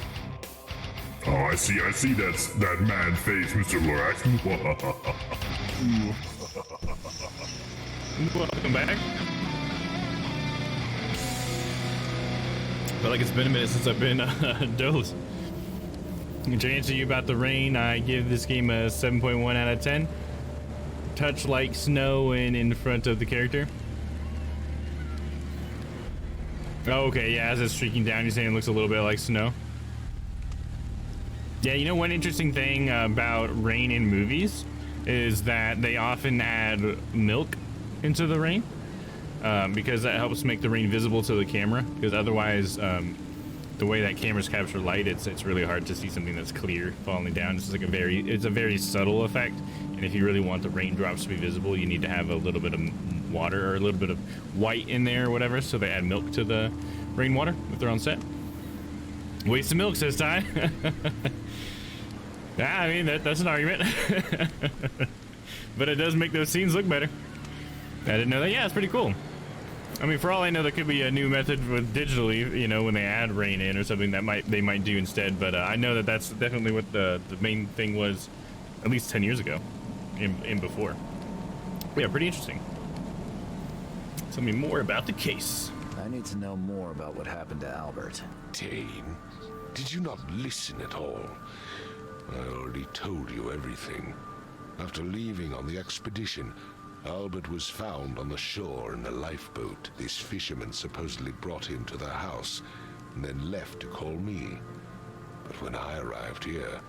Oh, I see that mad face, Mr. Lorax. Welcome back. Feel like it's been a minute since I've been dosed. To answer you about the rain, I give this game a 7.1 out of 10. Touch like snow and in front of the character. Oh, okay, yeah, as it's streaking down, you're saying it looks a little bit like snow. Yeah, you know, one interesting thing about rain in movies is that they often add milk into the rain because that helps make the rain visible to the camera, because otherwise the way that cameras capture light, it's really hard to see something that's clear falling down. It's like it's a very subtle effect, and if you really want the raindrops to be visible, you need to have a little bit of water or a little bit of white in there or whatever, so they add milk to the rainwater if they're on set. Waste of milk, says Ty. Yeah, I mean, that's an argument. But it does make those scenes look better. I didn't know that. Yeah, it's pretty cool. I mean, for all I know, there could be a new method with digitally, you know, when they add rain in or something that they might do instead. But I know that that's definitely what the main thing was, at least 10 years ago, in before. Yeah, pretty interesting. Tell me more about the case. I need to know more about what happened to Albert. Dane, did you not listen at all? I already told you everything. After leaving on the expedition, Albert was found on the shore in a lifeboat. This fisherman supposedly brought him to their house and then left to call me. But when I arrived here,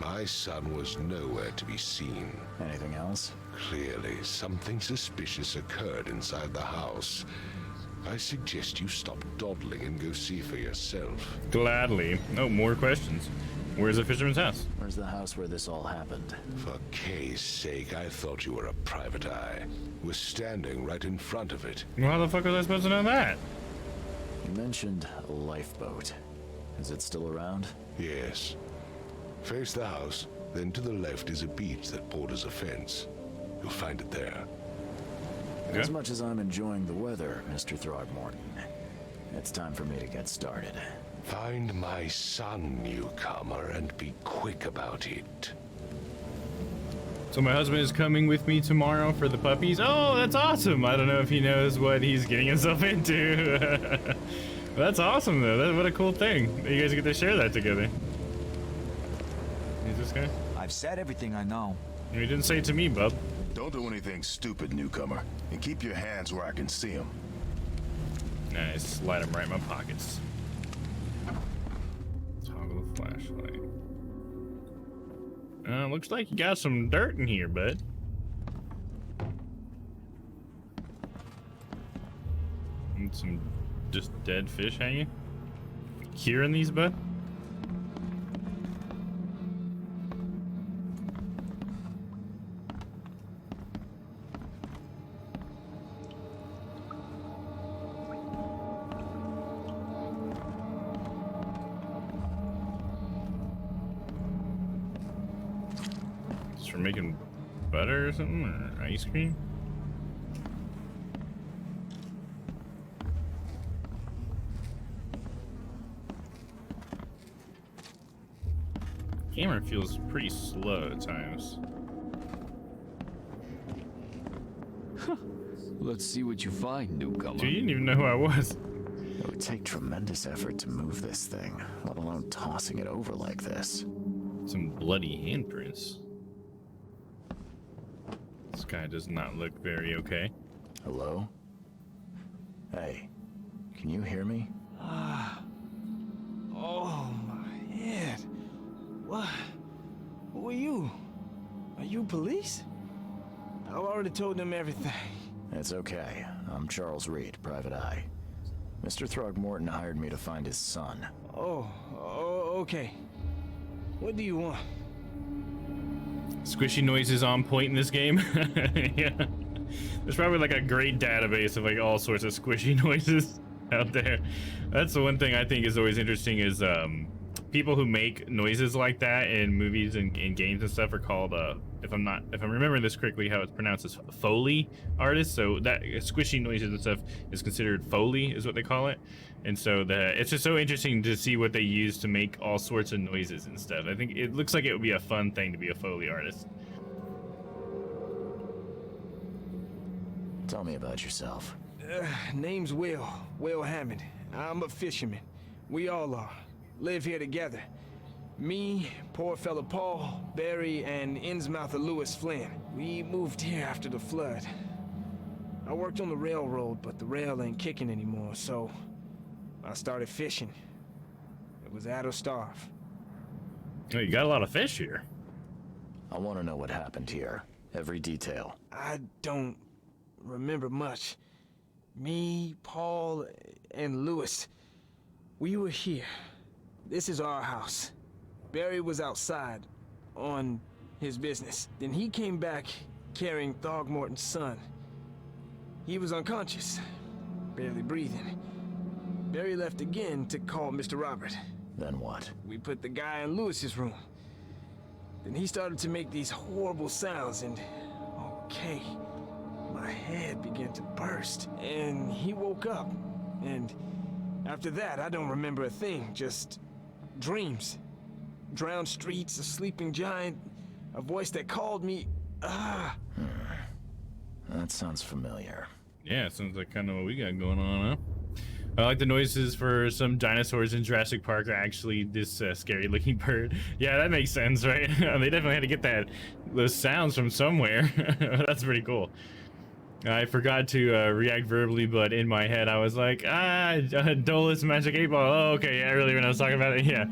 my son was nowhere to be seen. Anything else? Clearly, something suspicious occurred inside the house. I suggest you stop dawdling and go see for yourself. Gladly. Oh, more questions. Where's the fisherman's house? Where's the house where this all happened? For Kay's sake, I thought you were a private eye. We're standing right in front of it. Well, how the fuck was I supposed to know that? You mentioned a lifeboat. Is it still around? Yes. Face the house, then to the left is a beach that borders a fence. You'll find it there. Okay. As much as I'm enjoying the weather, Mr. Throgmorton, it's time for me to get started. Find my son, newcomer, and be quick about it. So my husband is coming with me tomorrow for the puppies. Oh, that's awesome. I don't know if he knows what he's getting himself into. That's awesome, though. What a cool thing. You guys get to share that together. Who's this guy? I've said everything I know. You didn't say it to me, bub. Don't do anything stupid, newcomer. And keep your hands where I can see them. Nice. Slide them right in my pockets. Toggle the flashlight. Looks like you got some dirt in here, bud. And some just dead fish hanging. Curing these, bud? For making butter or something, or ice cream. Camera feels pretty slow at times. Let's see what you find, newcomer. Dude, you didn't even know who I was. It would take tremendous effort to move this thing, let alone tossing it over like this. Some bloody handprints. This guy does not look very okay. Hello? Hey, can you hear me? Oh my head. What? Who are you? Are you police? I've already told them everything. It's okay. I'm Charles Reed, Private Eye. Mr. Throgmorton hired me to find his son. Oh, okay. What do you want? Squishy noises on point in this game. Yeah. There's probably like a great database of like all sorts of squishy noises out there. That's the one thing I think is always interesting is people who make noises like that in movies and games and stuff are called if I'm remembering this correctly, how it's pronounced as Foley artists. So that squishy noises and stuff is considered Foley, is what they call it. And so it's just so interesting to see what they use to make all sorts of noises and stuff. I think it looks like it would be a fun thing to be a Foley artist. Tell me about yourself. Name's Will Hammond. I'm a fisherman. We all are. Live here together. Me, poor fella Paul, Barry, and Innsmouther Lewis Flynn. We moved here after the flood. I worked on the railroad, but the rail ain't kicking anymore, so I started fishing. It was add or starve. Oh, you got a lot of fish here. I want to know what happened here. Every detail. I don't remember much. Me, Paul, and Lewis, we were here. This is our house. Barry was outside on his business. Then he came back carrying Throgmorton's son. He was unconscious, barely breathing. Barry left again to call Mr. Robert. Then what? We put the guy in Lewis's room. Then he started to make these horrible sounds and... okay. My my head began to burst, and he woke up. And after that, I don't remember a thing, just dreams. Drowned streets, a sleeping giant, a voice that called me. That sounds familiar. Yeah, sounds like kind of what we got going on, huh? I like the noises for some dinosaurs in Jurassic Park are actually this scary looking bird. Yeah, that makes sense, right? They definitely had to get those sounds from somewhere. That's pretty cool. I forgot to react verbally, but in my head I was like, Dolus Magic 8 Ball. Oh, okay, yeah, earlier when I was talking about it, yeah.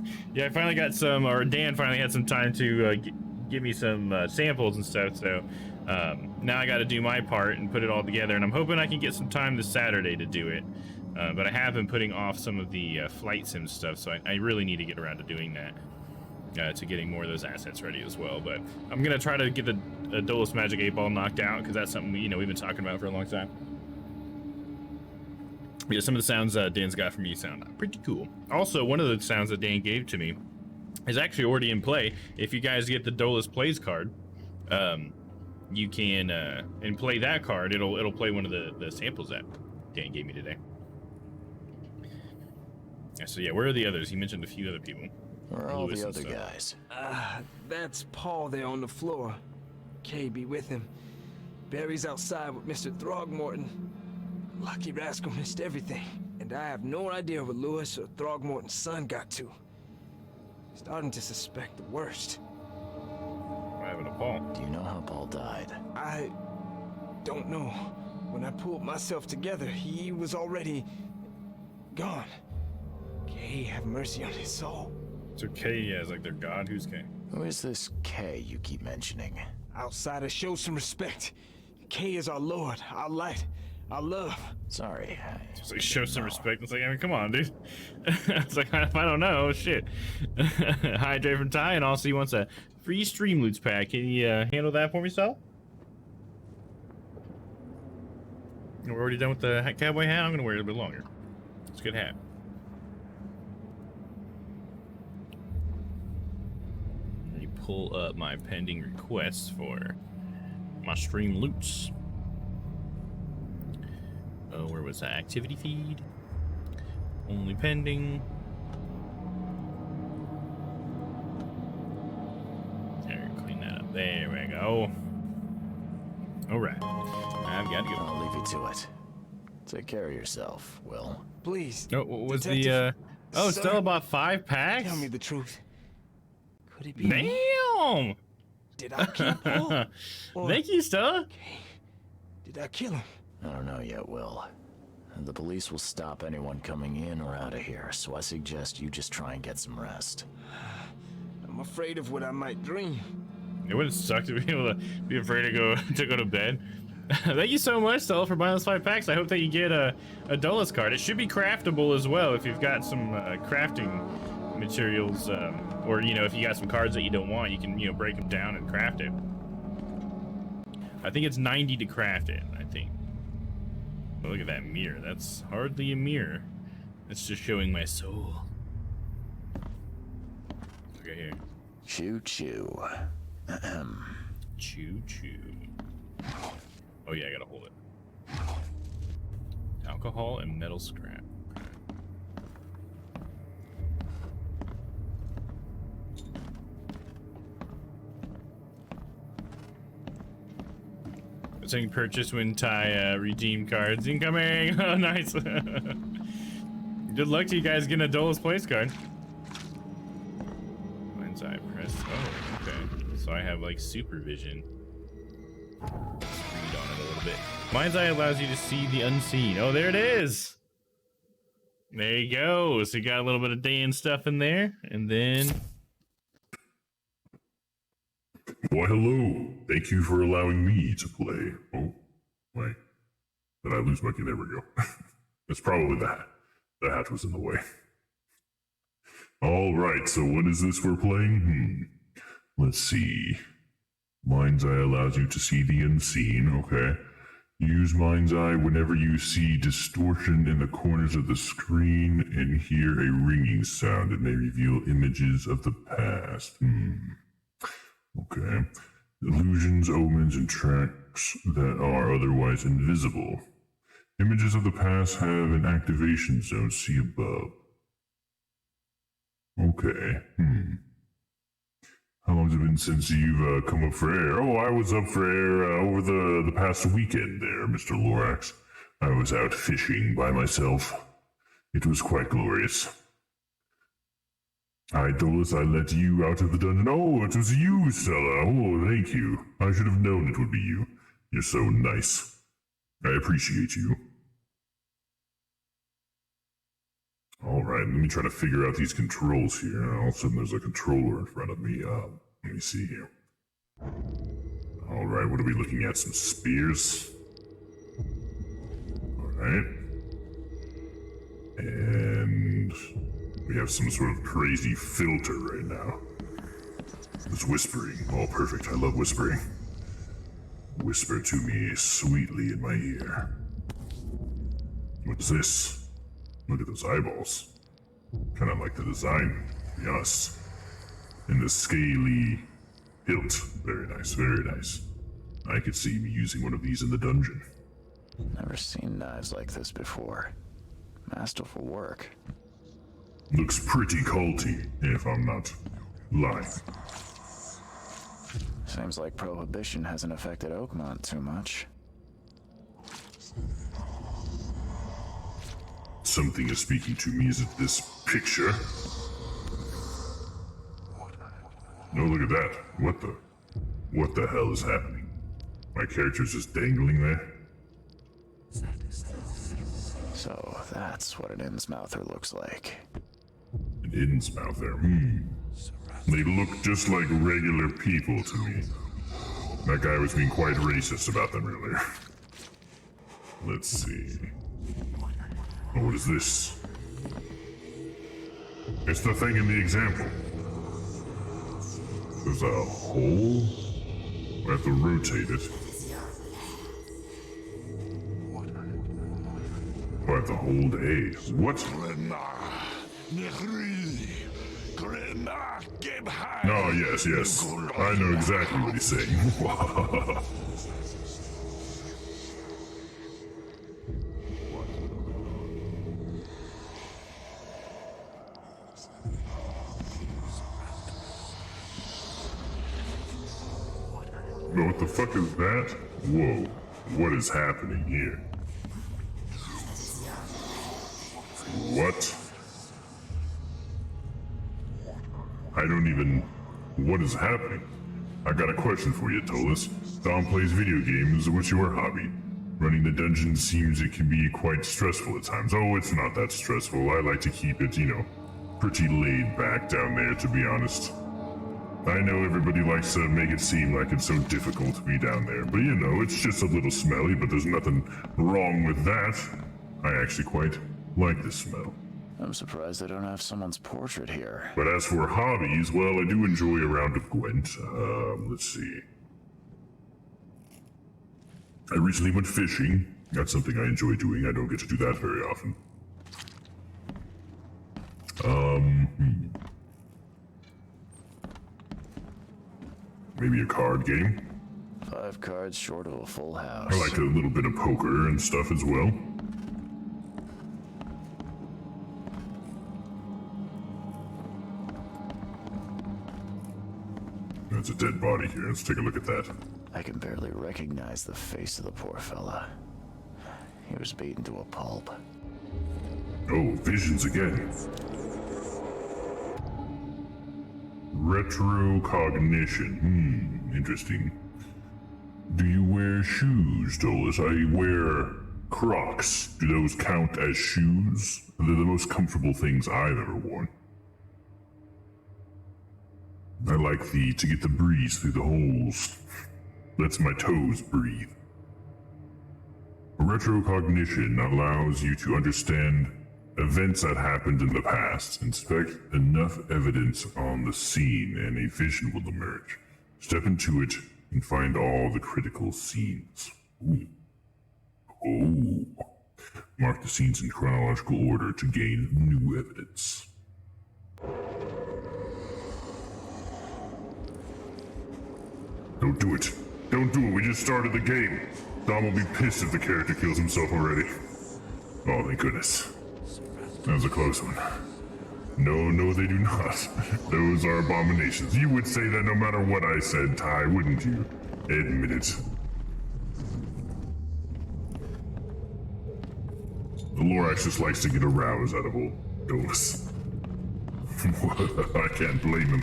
I finally got some, or Dan finally had some time to give me some samples and stuff, so now I got to do my part and put it all together, and I'm hoping I can get some time this Saturday to do it. But I have been putting off some of the flight sim stuff, so I really need to get around to doing that, to getting more of those assets ready as well. But I'm gonna try to get the Dolus Magic 8 Ball knocked out, because that's something we've been talking about for a long time. Yeah, some of the sounds Dan's got from me sound pretty cool. Also, one of the sounds that Dan gave to me is actually already in play. If you guys get the Dolus Plays card, you can and play that card. It'll play one of the samples that Dan gave me today. Yeah, so yeah, where are the others? He mentioned a few other people. Where are all the other guys? That's Paul there on the floor. Kay be with him. Barry's outside with Mr. Throgmorton. Lucky rascal missed everything. And I have no idea what Lewis or Throgmorton's son got to. Starting to suspect the worst. What happened to Paul? Do you know how Paul died? I don't know. When I pulled myself together, he was already gone. Kay have mercy on his soul. So Kay, yeah, is like their god? Who's Kay? Who is this Kay you keep mentioning? Outsiders, show some respect. Kay is our lord, our light, our love. Sorry. It's like, show some respect. It's like, I mean, come on, dude. It's like, if I don't know, shit. Hi, Dre from Ty, and also he wants a free stream loots pack. Can you handle that for me, Sal? We're already done with the cowboy hat. I'm gonna wear it a bit longer. It's a good hat. Let me pull up my pending requests for my stream loots. Oh, where was that? Activity feed? Only pending. There, clean that up. There we go. Alright. I've got to go. I'll leave you to it. Take care of yourself, Will. Please. No, what was Detective, the oh, sir, still about 5 packs? Tell me the truth. Could it be me? Damn! Did I kill Paul? Or Thank you, Stella. did I kill him? I don't know yet, Will. The police will stop anyone coming in or out of here, so I suggest you just try and get some rest. I'm afraid of what I might dream. It would have sucked to be able to be afraid to go to bed. Thank you so much, Stella, for buying those 5 packs. I hope that you get a Dolus card. It should be craftable as well if you've got some crafting materials, or if you got some cards that you don't want, you can break them down and craft it. I think it's 90 to craft it. I think. Oh, look at that mirror. That's hardly a mirror. It's just showing my soul. Okay, here. Choo choo. Choo choo. Oh yeah, I gotta hold it. Alcohol and metal scrap. Saying purchase when Ty redeem cards incoming. Oh, nice. Good luck to you guys getting a Dolus Place card. Mind's eye press. Oh, okay. So I have like supervision. Let's read on it a little bit. Mind's eye allows you to see the unseen. Oh, there it is. There you go. So you got a little bit of Dan stuff in there, and then. Why, hello. Thank you for allowing me to play. Oh, wait. Did I lose my key? There we go. It's probably the hat. The hat was in the way. All right, so what is this we're playing? Let's see. Mind's Eye allows you to see the unseen, okay. Use Mind's Eye whenever you see distortion in the corners of the screen and hear a ringing sound that may reveal images of the past. Okay. Illusions, omens, and tracks that are otherwise invisible. Images of the past have an activation zone. See above. Okay. How long has it been since you've come up for air? Oh, I was up for air over the past weekend there, Mr. Lorax. I was out fishing by myself. It was quite glorious. Dolus, I let you out of the dungeon. Oh, it was you, Stella. Oh, thank you. I should have known it would be you. You're so nice. I appreciate you. Alright, let me try to figure out these controls here. All of a sudden there's a controller in front of me. Let me see here. Alright, what are we looking at? Some spears. Alright. And we have some sort of crazy filter right now. It's whispering. Oh, perfect. I love whispering. Whisper to me sweetly in my ear. What's this? Look at those eyeballs. Kind of like the design, to be honest. And the scaly hilt. Very nice, very nice. I could see me using one of these in the dungeon. Never seen knives like this before. Masterful work. Looks pretty culty, if I'm not lying. Seems like Prohibition hasn't affected Oakmont too much. Something is speaking to me. Is it this picture? No, look at that. What the hell is happening? My character's just dangling there? So that's what an Innsmouther looks like. An Innsmouther, They look just like regular people to me. That guy was being quite racist about them earlier. Let's see. Oh, what is this? It's the thing in the example. There's a hole? I have to rotate it. Oh, I have to hold A. What? Oh, yes, yes. I know exactly what he's saying. What the fuck is that? Whoa, what is happening here? What? I don't even... What is happening? I got a question for you, Dolus. Domm plays video games. What's your hobby? Running the dungeon seems it can be quite stressful at times. Oh, it's not that stressful. I like to keep it, pretty laid back down there, to be honest. I know everybody likes to make it seem like it's so difficult to be down there, but it's just a little smelly, but there's nothing wrong with that. I actually quite like the smell. I'm surprised they don't have someone's portrait here. But as for hobbies, well, I do enjoy a round of Gwent. Let's see. I recently went fishing. That's something I enjoy doing. I don't get to do that very often. Maybe a card game? 5 cards short of a full house. I like a little bit of poker and stuff as well. There's a dead body here. Let's take a look at that. I can barely recognize the face of the poor fella. He was beaten to a pulp. Oh, visions again. Retrocognition. Interesting. Do you wear shoes, Dolus? I wear Crocs. Do those count as shoes? They're the most comfortable things I've ever worn. I like to get the breeze through the holes. Lets my toes breathe. Retrocognition allows you to understand events that happened in the past. Inspect enough evidence on the scene and a vision will emerge. Step into it and find all the critical scenes. Ooh. Oh. Mark the scenes in chronological order to gain new evidence. Don't do it. Don't do it. We just started the game. Domm will be pissed if the character kills himself already. Oh, thank goodness. That was a close one. No, they do not. Those are abominations. You would say that no matter what I said, Ty, wouldn't you? Admit it. The Lorax just likes to get a rouse out of old Dolus. I can't blame him.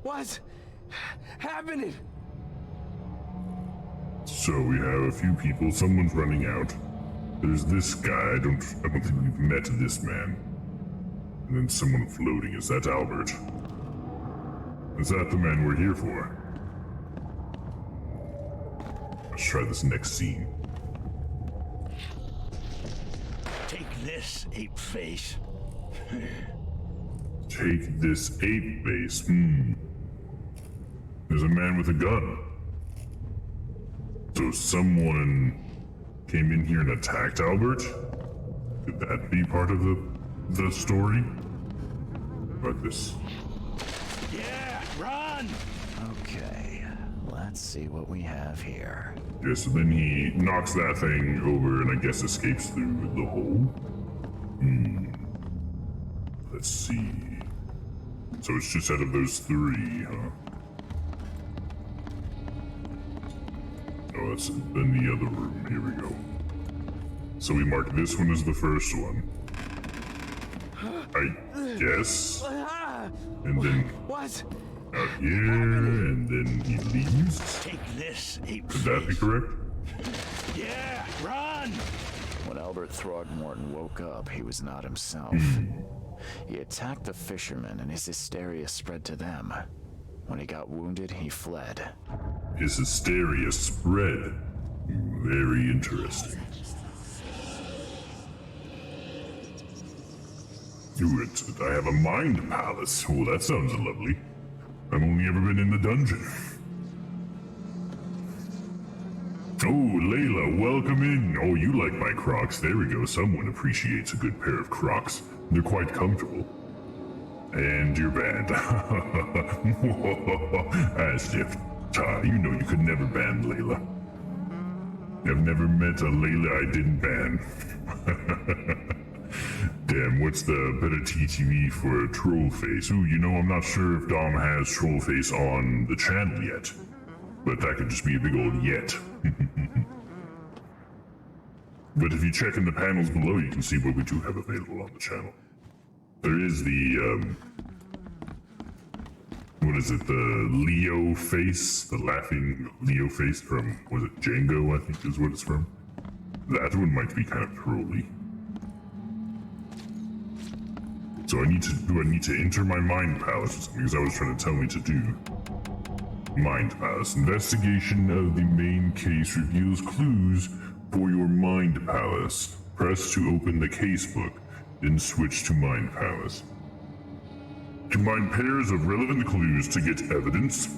What's happening? So we have a few people. Someone's running out. There's this guy. I don't think we've met this man. And then someone floating. Is that Albert? Is that the man we're here for? Let's try this next scene. Take this, ape face. Take this ape base. There's a man with a gun. So someone came in here and attacked Albert? Could that be part of the story? Like this. Yeah, run! Okay, let's see what we have here. Yeah, so then he knocks that thing over and I guess escapes through the hole. Let's see. So it's just out of those three, huh? Oh, it's in the other room. Here we go. So we mark this one as the first one. I guess. And then What? out here, and then he leaves. Take this, ape Could that be correct? Yeah, run! When Albert Throgmorton woke up, he was not himself. He attacked the fishermen and his hysteria spread to them. When he got wounded, he fled. His hysteria spread. Very interesting. Ooh, I have a mind palace. Oh, that sounds lovely. I've only ever been in the dungeon. Oh, Layla, welcome in. Oh, you like my Crocs. There we go. Someone appreciates a good pair of Crocs. They're quite comfortable. And you're banned. As if, Ty, you know you could never ban Layla. I've never met a Layla I didn't ban. Damn, what's the better TTV for a troll face? Ooh, you know, I'm not sure if Domm has troll face on the channel yet. But that could just be a big old yet. But if you check in the panels below, you can see what we do have available on the channel. There is the, what is it, the Leo face? The laughing Leo face from, was it Django, I think is what it's from? That one might be kind of trolly. So do I need to enter my mind palace or something? Because that was trying to tell me to do. Mind palace. Investigation of the main case reveals clues for your mind palace. Press to open the casebook, then switch to mind palace. Combine pairs of relevant clues to get evidence.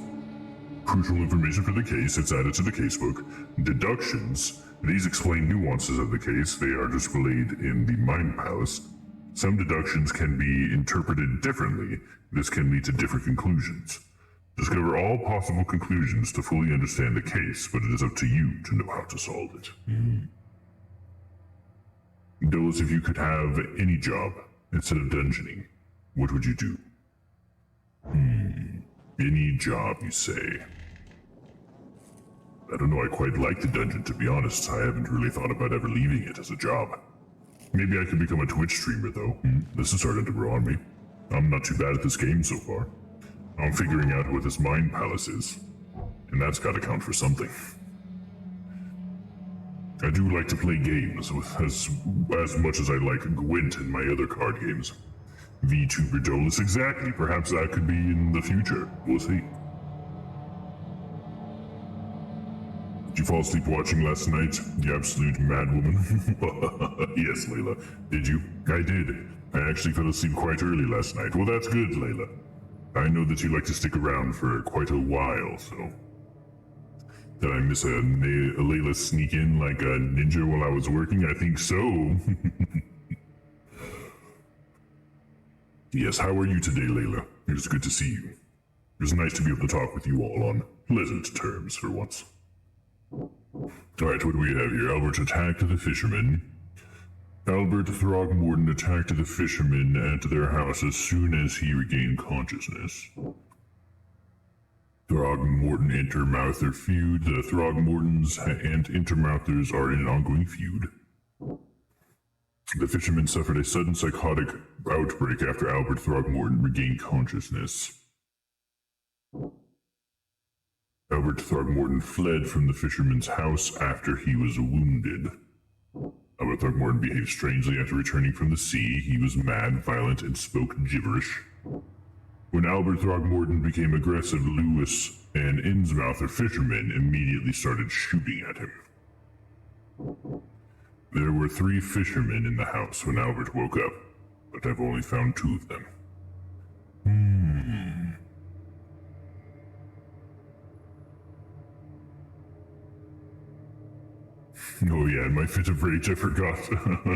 Crucial information for the case, it's added to the casebook. Deductions. These explain nuances of the case. They are displayed in the mind palace. Some deductions can be interpreted differently. This can lead to different conclusions. Discover all possible conclusions to fully understand the case, but it is up to you to know how to solve it. Dolus, if you could have any job instead of dungeoning, what would you do? Any job, you say? I don't know, I quite like the dungeon, to be honest. I haven't really thought about ever leaving it as a job. Maybe I could become a Twitch streamer, though. This is starting to grow on me. I'm not too bad at this game so far. I'm figuring out what this mind palace is. And that's gotta count for something. I do like to play games, with as much as I like Gwent and my other card games. VTuber Dolus, exactly. Perhaps that could be in the future. We'll see. Did you fall asleep watching last night, you absolute madwoman? Yes, Layla. Did you? I did. I actually fell asleep quite early last night. Well, that's good, Layla. I know that you like to stick around for quite a while, so... Did I miss a Layla sneak in like a ninja while I was working? I think so. Yes, how are you today, Layla? It is good to see you. It was nice to be able to talk with you all on pleasant terms for once. Alright, what do we have here? Albert attacked the fishermen. Albert Throgmorton attacked the fishermen at their house as soon as he regained consciousness. Throgmorton Intermouther feud. The Throgmortons and Intermouthers are in an ongoing feud. The fishermen suffered a sudden psychotic outbreak after Albert Throgmorton regained consciousness. Albert Throgmorton fled from the fisherman's house after he was wounded. Albert Throgmorton behaved strangely after returning from the sea. He was mad, violent, and spoke gibberish. When Albert Throgmorton became aggressive, Lewis and Innsmouther fishermen immediately started shooting at him. There were 3 fishermen in the house when Albert woke up, but I've only found 2 of them. Oh yeah, in my fit of rage I forgot.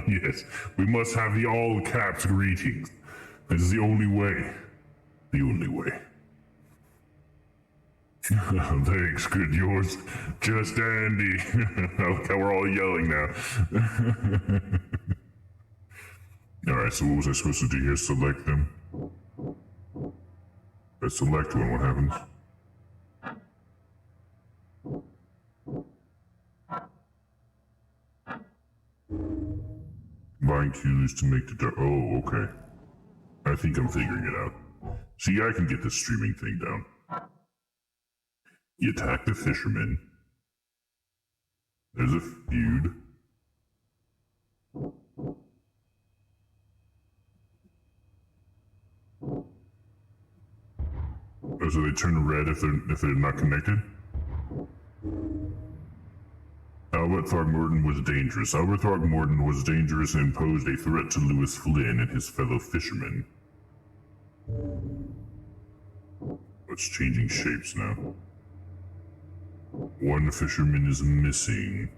Yes, we must have the all-caps greetings. This is the only way. The only way. Thanks, good yours. Just Andy. I like how we're all yelling now. Alright, so what was I supposed to do here? Select them. If I select one, what happens? Bind cues to make the dark. Oh, okay. I think I'm figuring it out. See, I can get this streaming thing down. You attack the fisherman. There's a feud. Oh, so they turn red if they're not connected? Albert Throgmorton was dangerous. Albert Throgmorton was dangerous and posed a threat to Lewis Flynn and his fellow fishermen. It's changing shapes now. One fisherman is missing.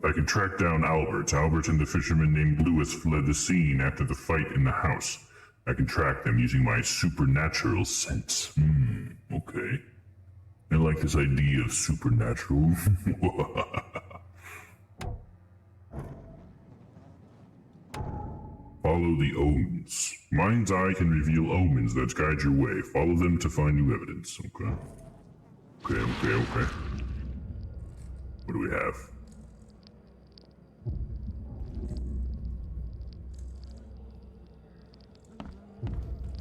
I can track down Albert. Albert and the fisherman named Lewis fled the scene after the fight in the house. I can track them using my supernatural sense. Okay. I like this idea of supernatural. Follow the omens. Mind's eye can reveal omens that guide your way. Follow them to find new evidence. Okay. Okay. What do we have?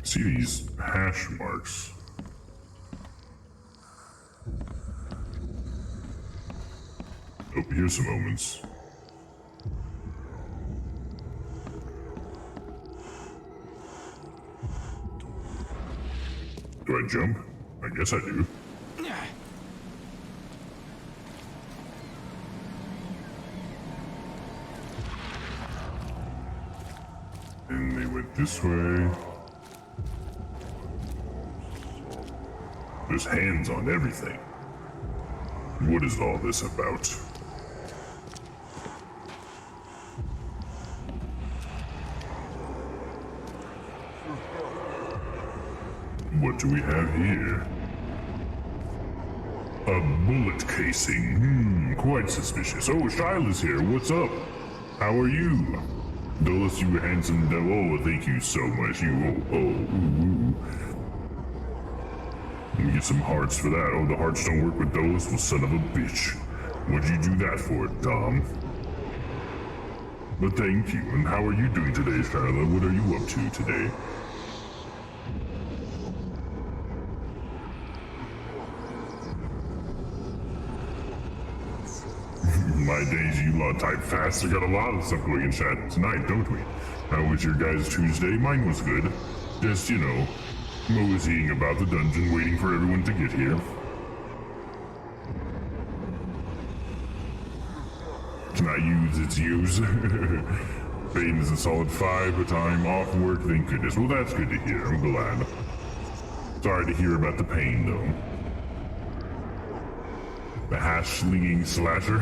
See these hash marks. Oh, here's some omens. Do I jump? I guess I do. And they went this way. There's hands on everything. What is all this about? What do we have here? A bullet casing. Quite suspicious. Oh, Shiloh's here. What's up? How are you? Dulles, you handsome devil. Oh, thank you so much. Ooh. Let me get some hearts for that. Oh, the hearts don't work with Dulles? Well, son of a bitch. What'd you do that for, Domm? But thank you. And how are you doing today, Shiloh? What are you up to today? My days, you lot type fast. We got a lot of stuff going in chat tonight, don't we? How was your guys' Tuesday? Mine was good. Just, you know, moseying about the dungeon, waiting for everyone to get here. Can I use its use? Pain is a solid 5, but I'm off work, thank goodness. Well, that's good to hear. I'm glad. Sorry to hear about the pain, though. The hash-slinging slasher.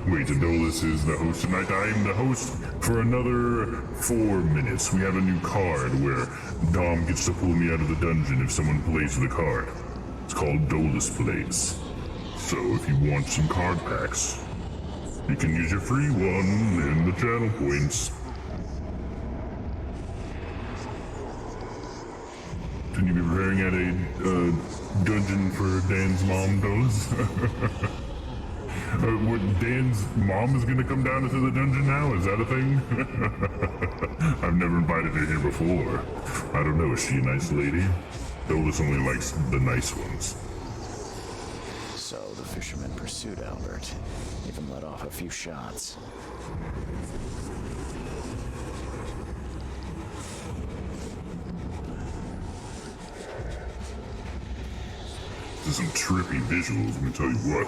Wait, Adolis is the host tonight. I am the host for another 4 minutes. We have a new card where Domm gets to pull me out of the dungeon if someone plays the card. It's called Dolus Plays. So if you want some card packs, you can use your free one and the channel points. Can you be preparing at a dungeon for Dan's mom, Dolus? What, Dan's mom is gonna come down into the dungeon now? Is that a thing? I've never invited her here before. I don't know, is she a nice lady? Dolus only likes the nice ones. So the fisherman pursued Albert, even let off a few shots. This is some trippy visuals, let me tell you what.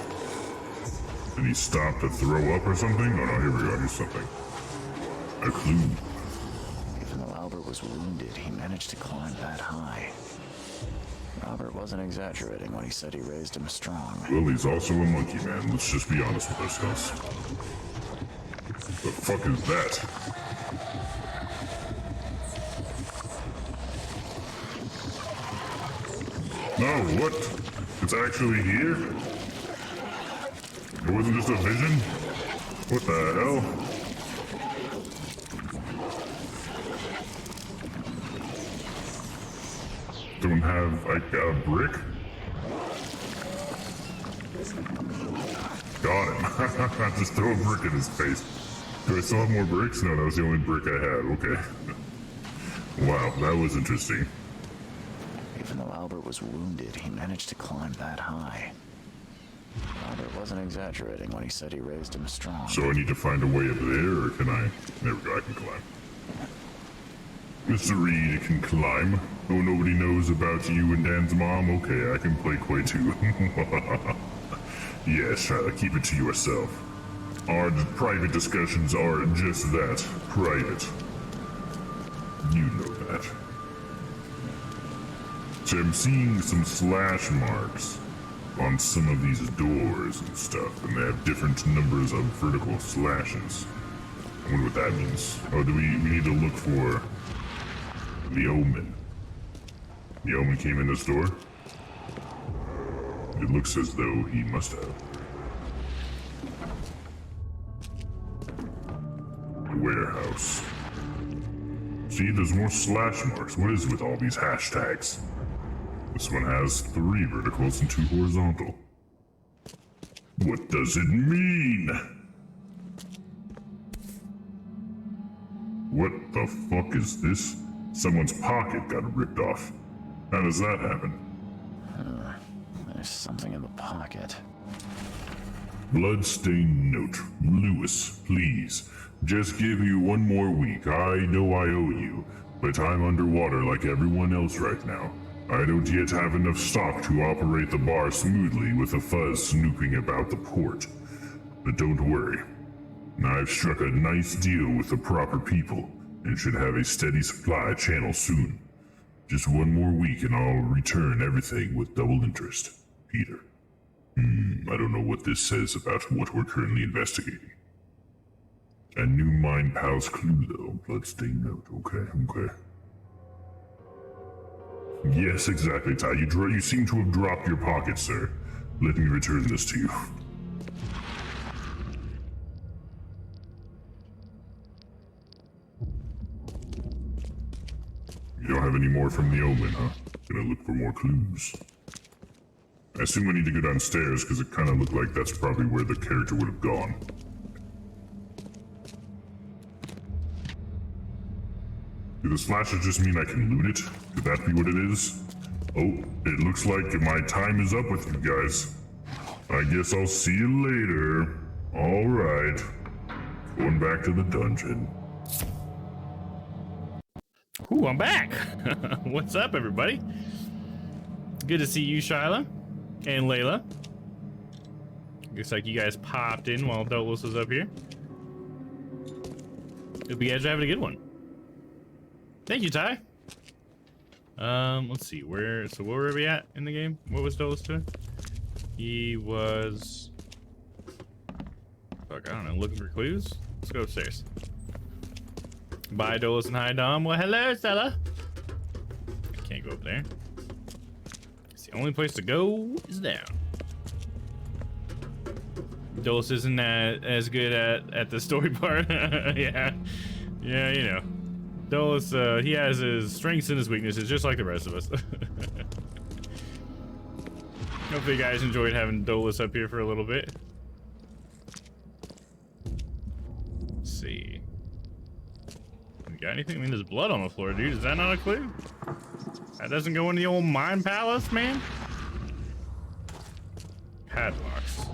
Did he stop to throw up or something? Oh no, here we go, here's something. A clue. Even though Albert was wounded, he managed to climb that high. Robert wasn't exaggerating when he said he raised him strong. Well, he's also a monkey man, let's just be honest with ourselves. The fuck is that? No, what? It's actually here? It wasn't just a vision? What the hell? Don't have, like, a brick? Got him. Just throw a brick in his face. Do I still have more bricks? No, that was the only brick I had. Okay. Wow, that was interesting. Even though Albert was wounded, he managed to climb that high. Albert wasn't exaggerating when he said he raised him strong. So I need to find a way up there, or can I? There we go, I can climb. Mr. Reed can climb. Oh, nobody knows about you and Dan's mom? Okay, I can play Quay too. Yes, keep it to yourself. Our private discussions are just that, private. You know that. So I'm seeing some slash marks on some of these doors and stuff, and they have different numbers of vertical slashes. I wonder what that means. Oh, we need to look for the Omen. The Omen came in this door? It looks as though he must have. The warehouse. See, there's more slash marks. What is it with all these hashtags? This one has 3 verticals and 2 horizontal. What does it mean? What the fuck is this? Someone's pocket got ripped off. How does that happen? There's something in the pocket. Bloodstained note. Lewis, please. Just give you 1 more week. I know I owe you, but I'm underwater like everyone else right now. I don't yet have enough stock to operate the bar smoothly with a fuzz snooping about the port. But don't worry. I've struck a nice deal with the proper people and should have a steady supply channel soon. Just 1 more week and I'll return everything with double interest. Peter. I don't know what this says about what we're currently investigating. A new Mind Pal's clue though. Bloodstained note. Okay. Yes, exactly, Ty. You seem to have dropped your pocket, sir. Let me return this to you. You don't have any more from the Omen, huh? Gonna look for more clues. I assume I need to go downstairs, because it kind of looked like that's probably where the character would have gone. Do the slashes just mean I can loot it? Could that be what it is? Oh, it looks like my time is up with you guys. I guess I'll see you later. Alright. Going back to the dungeon. Ooh, I'm back. What's up, everybody? Good to see you, Shyla and Layla. Looks like you guys popped in while Dolus was up here. Hope you guys are having a good one. Thank you, Ty. Let's see, where were we at in the game? What was Dolus doing? He was... Fuck, I don't know, looking for clues? Let's go upstairs. Bye, Dolus and hi, Domm. Well, hello, Stella. I can't go up there. It's the only place to go is down. Dolus isn't as good at the story part. Yeah, you know. Dolus, he has his strengths and his weaknesses, just like the rest of us. Hopefully you guys enjoyed having Dolus up here for a little bit. Let's see. We got anything? I mean, there's blood on the floor, dude. Is that not a clue? That doesn't go in the old mine palace, man? Padlocks.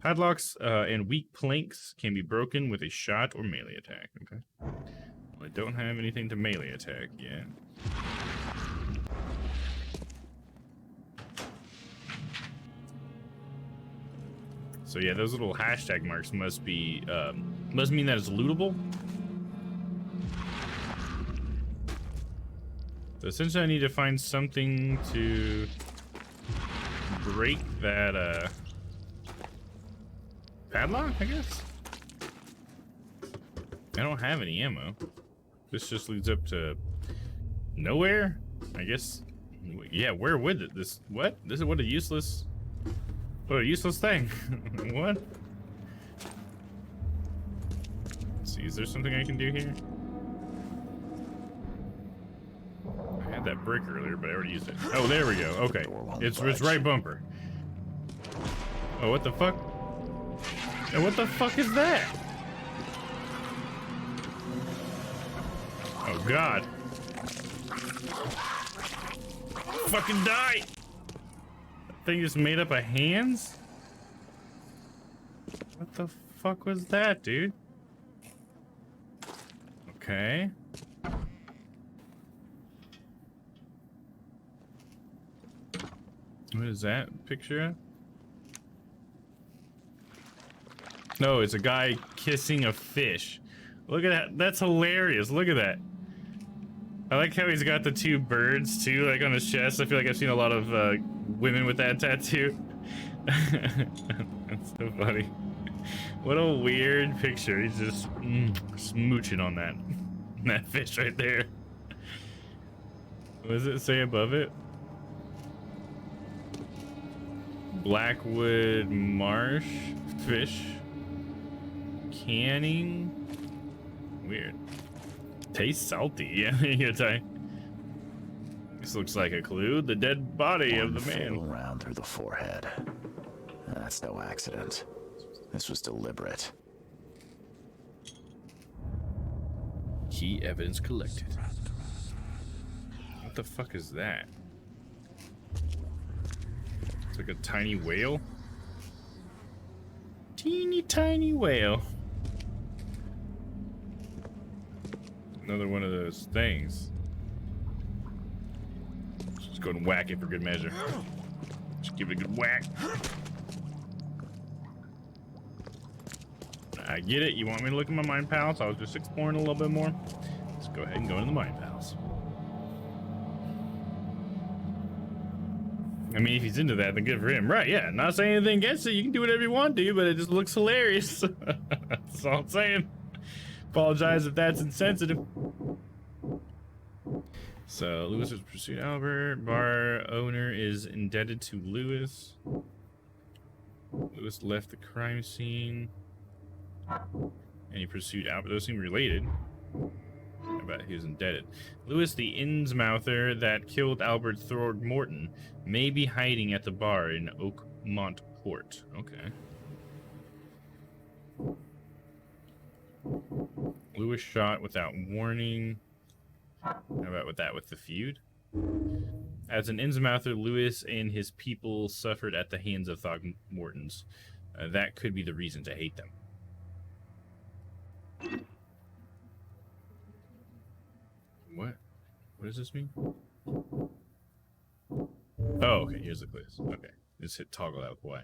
Padlocks and weak planks can be broken with a shot or melee attack. Okay. Well, I don't have anything to melee attack yet. So yeah, those little hashtag marks must be must mean that it's lootable. So essentially I need to find something to break that padlock, I guess? I don't have any ammo. This just leads up to nowhere? I guess. Yeah, where would it? This, what? This is what a useless thing. What? Let's see, is there something I can do here? I had that brick earlier, but I already used it. Oh, there we go. Okay. It's right bumper. Oh, what the fuck? Oh, what the fuck is that? Oh, God. Fucking die! That thing just made up of hands? What the fuck was that, dude? Okay. What is that picture of? No, it's a guy kissing a fish. Look at that. That's hilarious. Look at that. I like how he's got the two birds too, like on his chest. I feel like I've seen a lot of women with that tattoo. That's so funny. What a weird picture. He's just smooching on that fish right there. What does it say above it? Blackwood marsh fish canning. Weird. Tastes salty. Yeah, you try. This looks like a clue. The dead body of the man. Full round through the forehead. That's no accident. This was deliberate. Key evidence collected. What the fuck is that? It's like a tiny whale. Teeny tiny whale. Another one of those things. Just go and whack it for good measure. Just give it a good whack. I get it. You want me to look at my mine palace? I was just exploring a little bit more. Let's go ahead and go into the mine palace. I mean, if he's into that, then good for him. Right, yeah. Not saying anything against it. You can do whatever you want to, but it just looks hilarious. That's all I'm saying. Apologize if that's insensitive. So, Lewis has pursued Albert. Bar owner is indebted to Lewis. Lewis left the crime scene. And he pursued Albert. Those seem related. How about he was indebted? Lewis, the Innsmouther that killed Albert Throgmorton, may be hiding at the bar in Oakmont Court. Okay. Lewis shot without warning. How about with the feud? As an Innsmouther, Lewis and his people suffered at the hands of Throgmortons. That could be the reason to hate them. What? What does this mean? Oh, okay. Here's the quiz. Okay. Just hit toggle out with Y.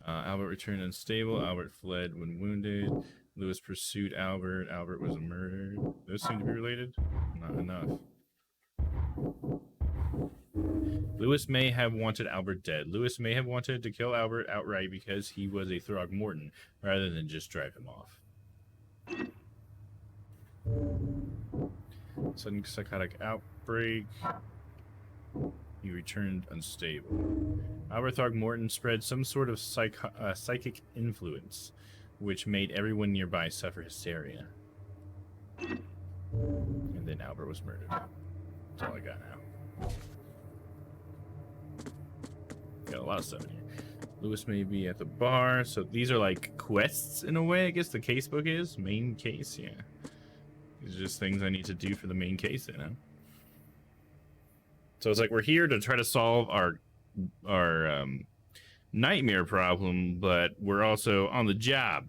Albert returned unstable. Albert fled when wounded. Lewis pursued Albert. Albert was murdered. Those seem to be related? Not enough. Lewis may have wanted Albert dead. Lewis may have wanted to kill Albert outright because he was a Throgmorton, rather than just drive him off. Sudden psychotic outbreak. He returned unstable. Albert Throgmorton spread some sort of psychic influence, which made everyone nearby suffer hysteria. And then Albert was murdered. That's all I got now. Got a lot of stuff in here. Lewis may be at the bar. So these are like quests in a way, I guess the casebook is. Main case, yeah. These are just things I need to do for the main case, you know? So it's like we're here to try to solve our nightmare problem, but we're also on the job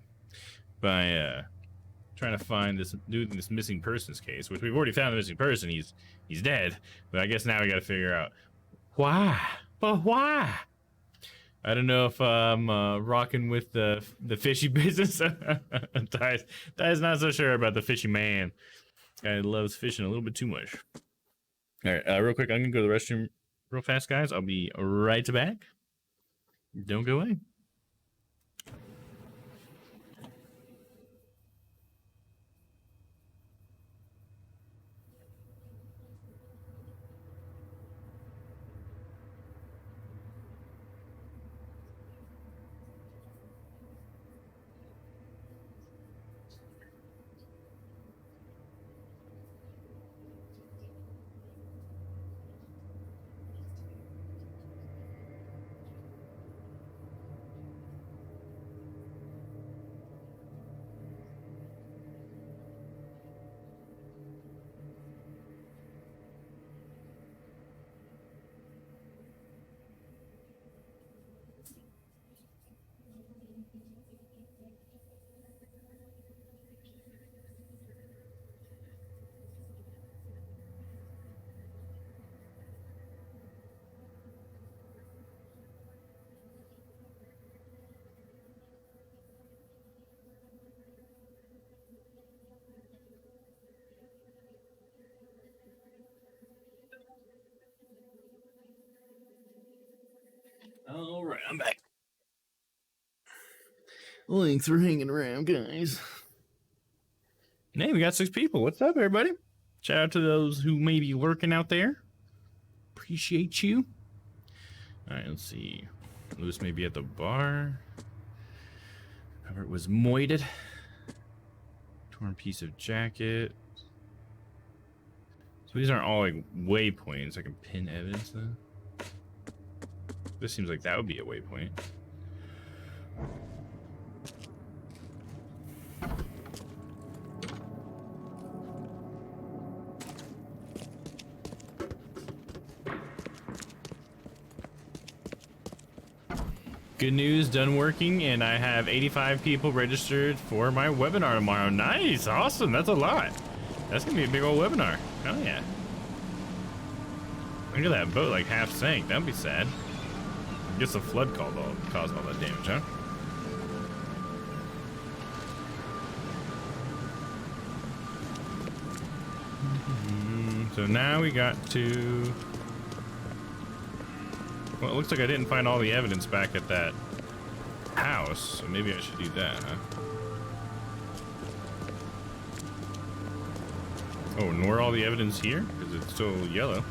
by trying to find this missing persons case, which we've already found the missing person. He's dead, but I guess now we got to figure out why. But why? I don't know if I'm rocking with the fishy business. Ty's not so sure about the fishy man. Guy loves fishing a little bit too much. All right, real quick, I'm gonna go to the restroom real fast, guys. I'll be right back. Don't go away. All right, I'm back. Thanks for hanging around, guys. Hey, we got 6 people. What's up, everybody? Shout out to those who may be lurking out there. Appreciate you. All right, let's see. Lewis may be at the bar. Robert was moited. Torn piece of jacket. So these aren't all like waypoints. I can pin evidence though. This seems like that would be a waypoint. Good news, done working, and I have 85 people registered for my webinar tomorrow. Nice, awesome, that's a lot. That's gonna be a big old webinar. Hell yeah. Look at that boat like half sank, that'd be sad. I guess the flood caused all that damage, huh? So now we got to... Well, it looks like I didn't find all the evidence back at that house, so maybe I should do that, huh? Oh, nor all the evidence here? Because it's still yellow.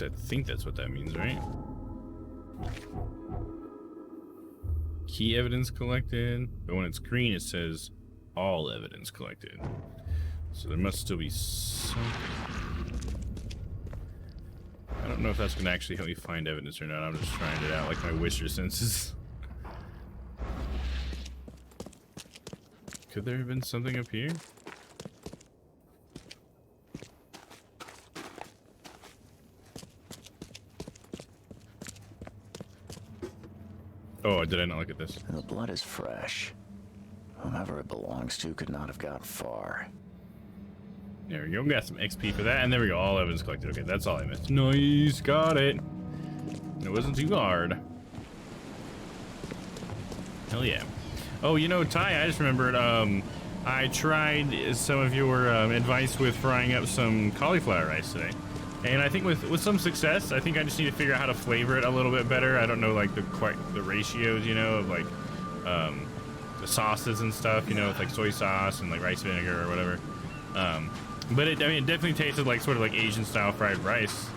I think that's what that means, right? Key evidence collected, but when it's green it says all evidence collected. So there must still be something. I don't know if that's gonna actually help me find evidence or not. I'm just trying it out like my wisher senses. Could there have been something up here? Oh, did I not look at this? The blood is fresh. Whomever it belongs to could not have got far. There we go. Got some XP for that, and there we go. All evidence collected. Okay, that's all I missed. Nice, got it. It wasn't too hard. Hell yeah. Oh, you know, Ty, I just remembered. I tried some of your advice with frying up some cauliflower rice today, and I think with some success. I think I just need to figure out how to flavor it a little bit better. I don't know like the ratios, you know, of like the sauces and stuff, you know, with like soy sauce and like rice vinegar or whatever. But it definitely tasted like sort of like Asian style fried rice,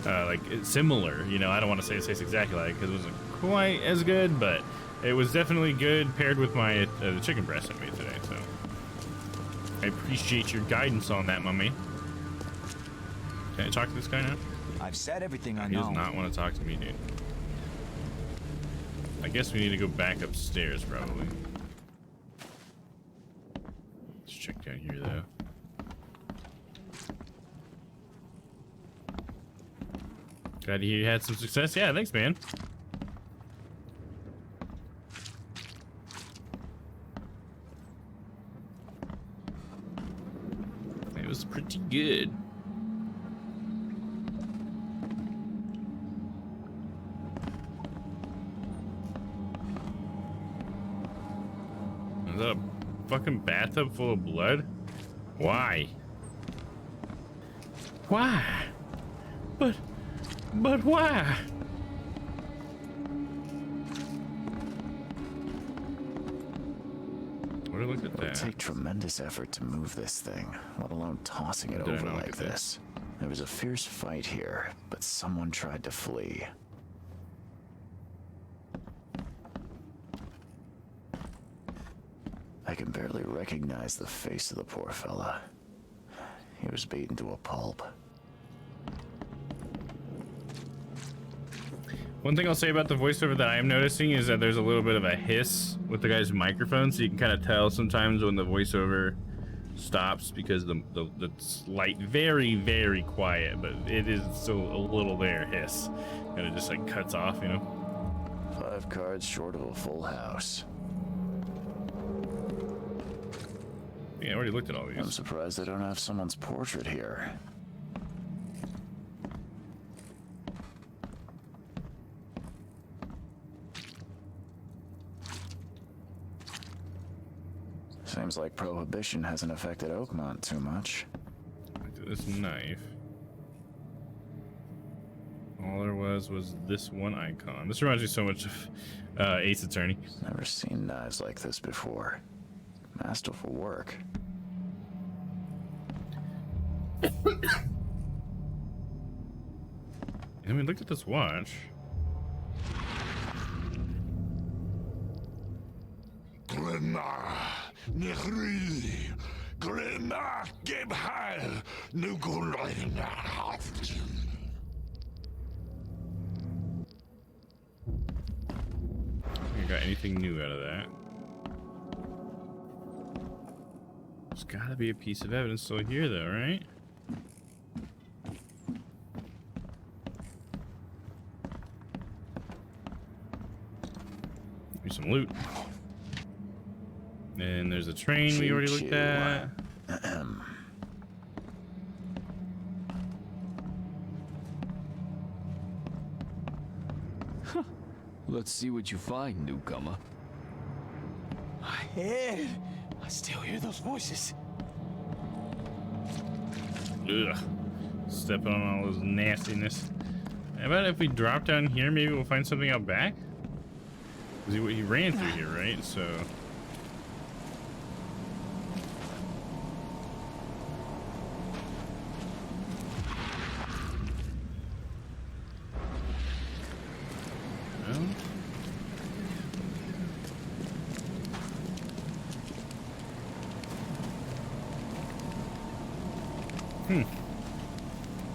like it's similar, you know. I don't want to say it tastes exactly like it because it wasn't quite as good, but it was definitely good paired with my the chicken breast I made today. So I appreciate your guidance on that, mummy. Can I talk to this guy now? I've said everything I He know. does not want to talk to me, dude. I guess we need to go back upstairs, probably. Let's check down here, though. Glad you had some success. Yeah, thanks, man. It was pretty good. Is that a fucking bathtub full of blood? Why? Why? But why? What do I look at It would that? take tremendous effort to move this thing, let alone tossing it Did I over not look like at that? this. There was a fierce fight here, but someone tried to flee. I can barely recognize the face of the poor fella. He was beaten to a pulp. One thing I'll say about the voiceover that I am noticing is that there's a little bit of a hiss with the guy's microphone, so you can kind of tell sometimes when the voiceover stops because it's like very, very quiet, but it is still a little there hiss, and it just like cuts off, you know. 5 cards short of a full house. Yeah, I already looked at all I'm these. surprised they don't have someone's portrait here. Seems like Prohibition hasn't affected Oakmont too much. Look at this knife. All there was this one icon. This reminds me so much of Ace Attorney. Never seen knives like this before. Masterful work. And we looked at this watch. I got anything new out of that. There's gotta be a piece of evidence still here though, right? Give me some loot. And there's a train we already looked at. Let's see what you find, newcomer. My head. I still hear those voices. Ugh. Stepping on all this nastiness. How about if we drop down here, maybe we'll find something out back? Because he ran through here, right? So...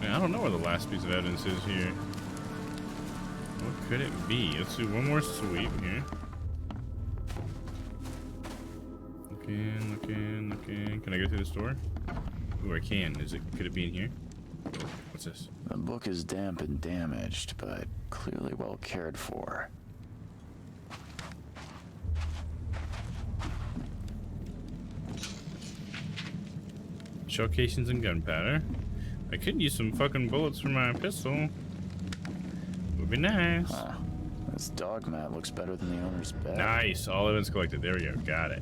I don't know where the last piece of evidence is here. What could it be? Let's do one more sweep here. Looking. Can I go through this door? Ooh, I can. Could it be in here? What's this? The book is damp and damaged, but clearly well cared for. Shell casings and gunpowder. I could use some fucking bullets for my pistol. Would be nice. Huh. This dog mat looks better than the owner's bed. Nice. All evidence collected. There we go. Got it.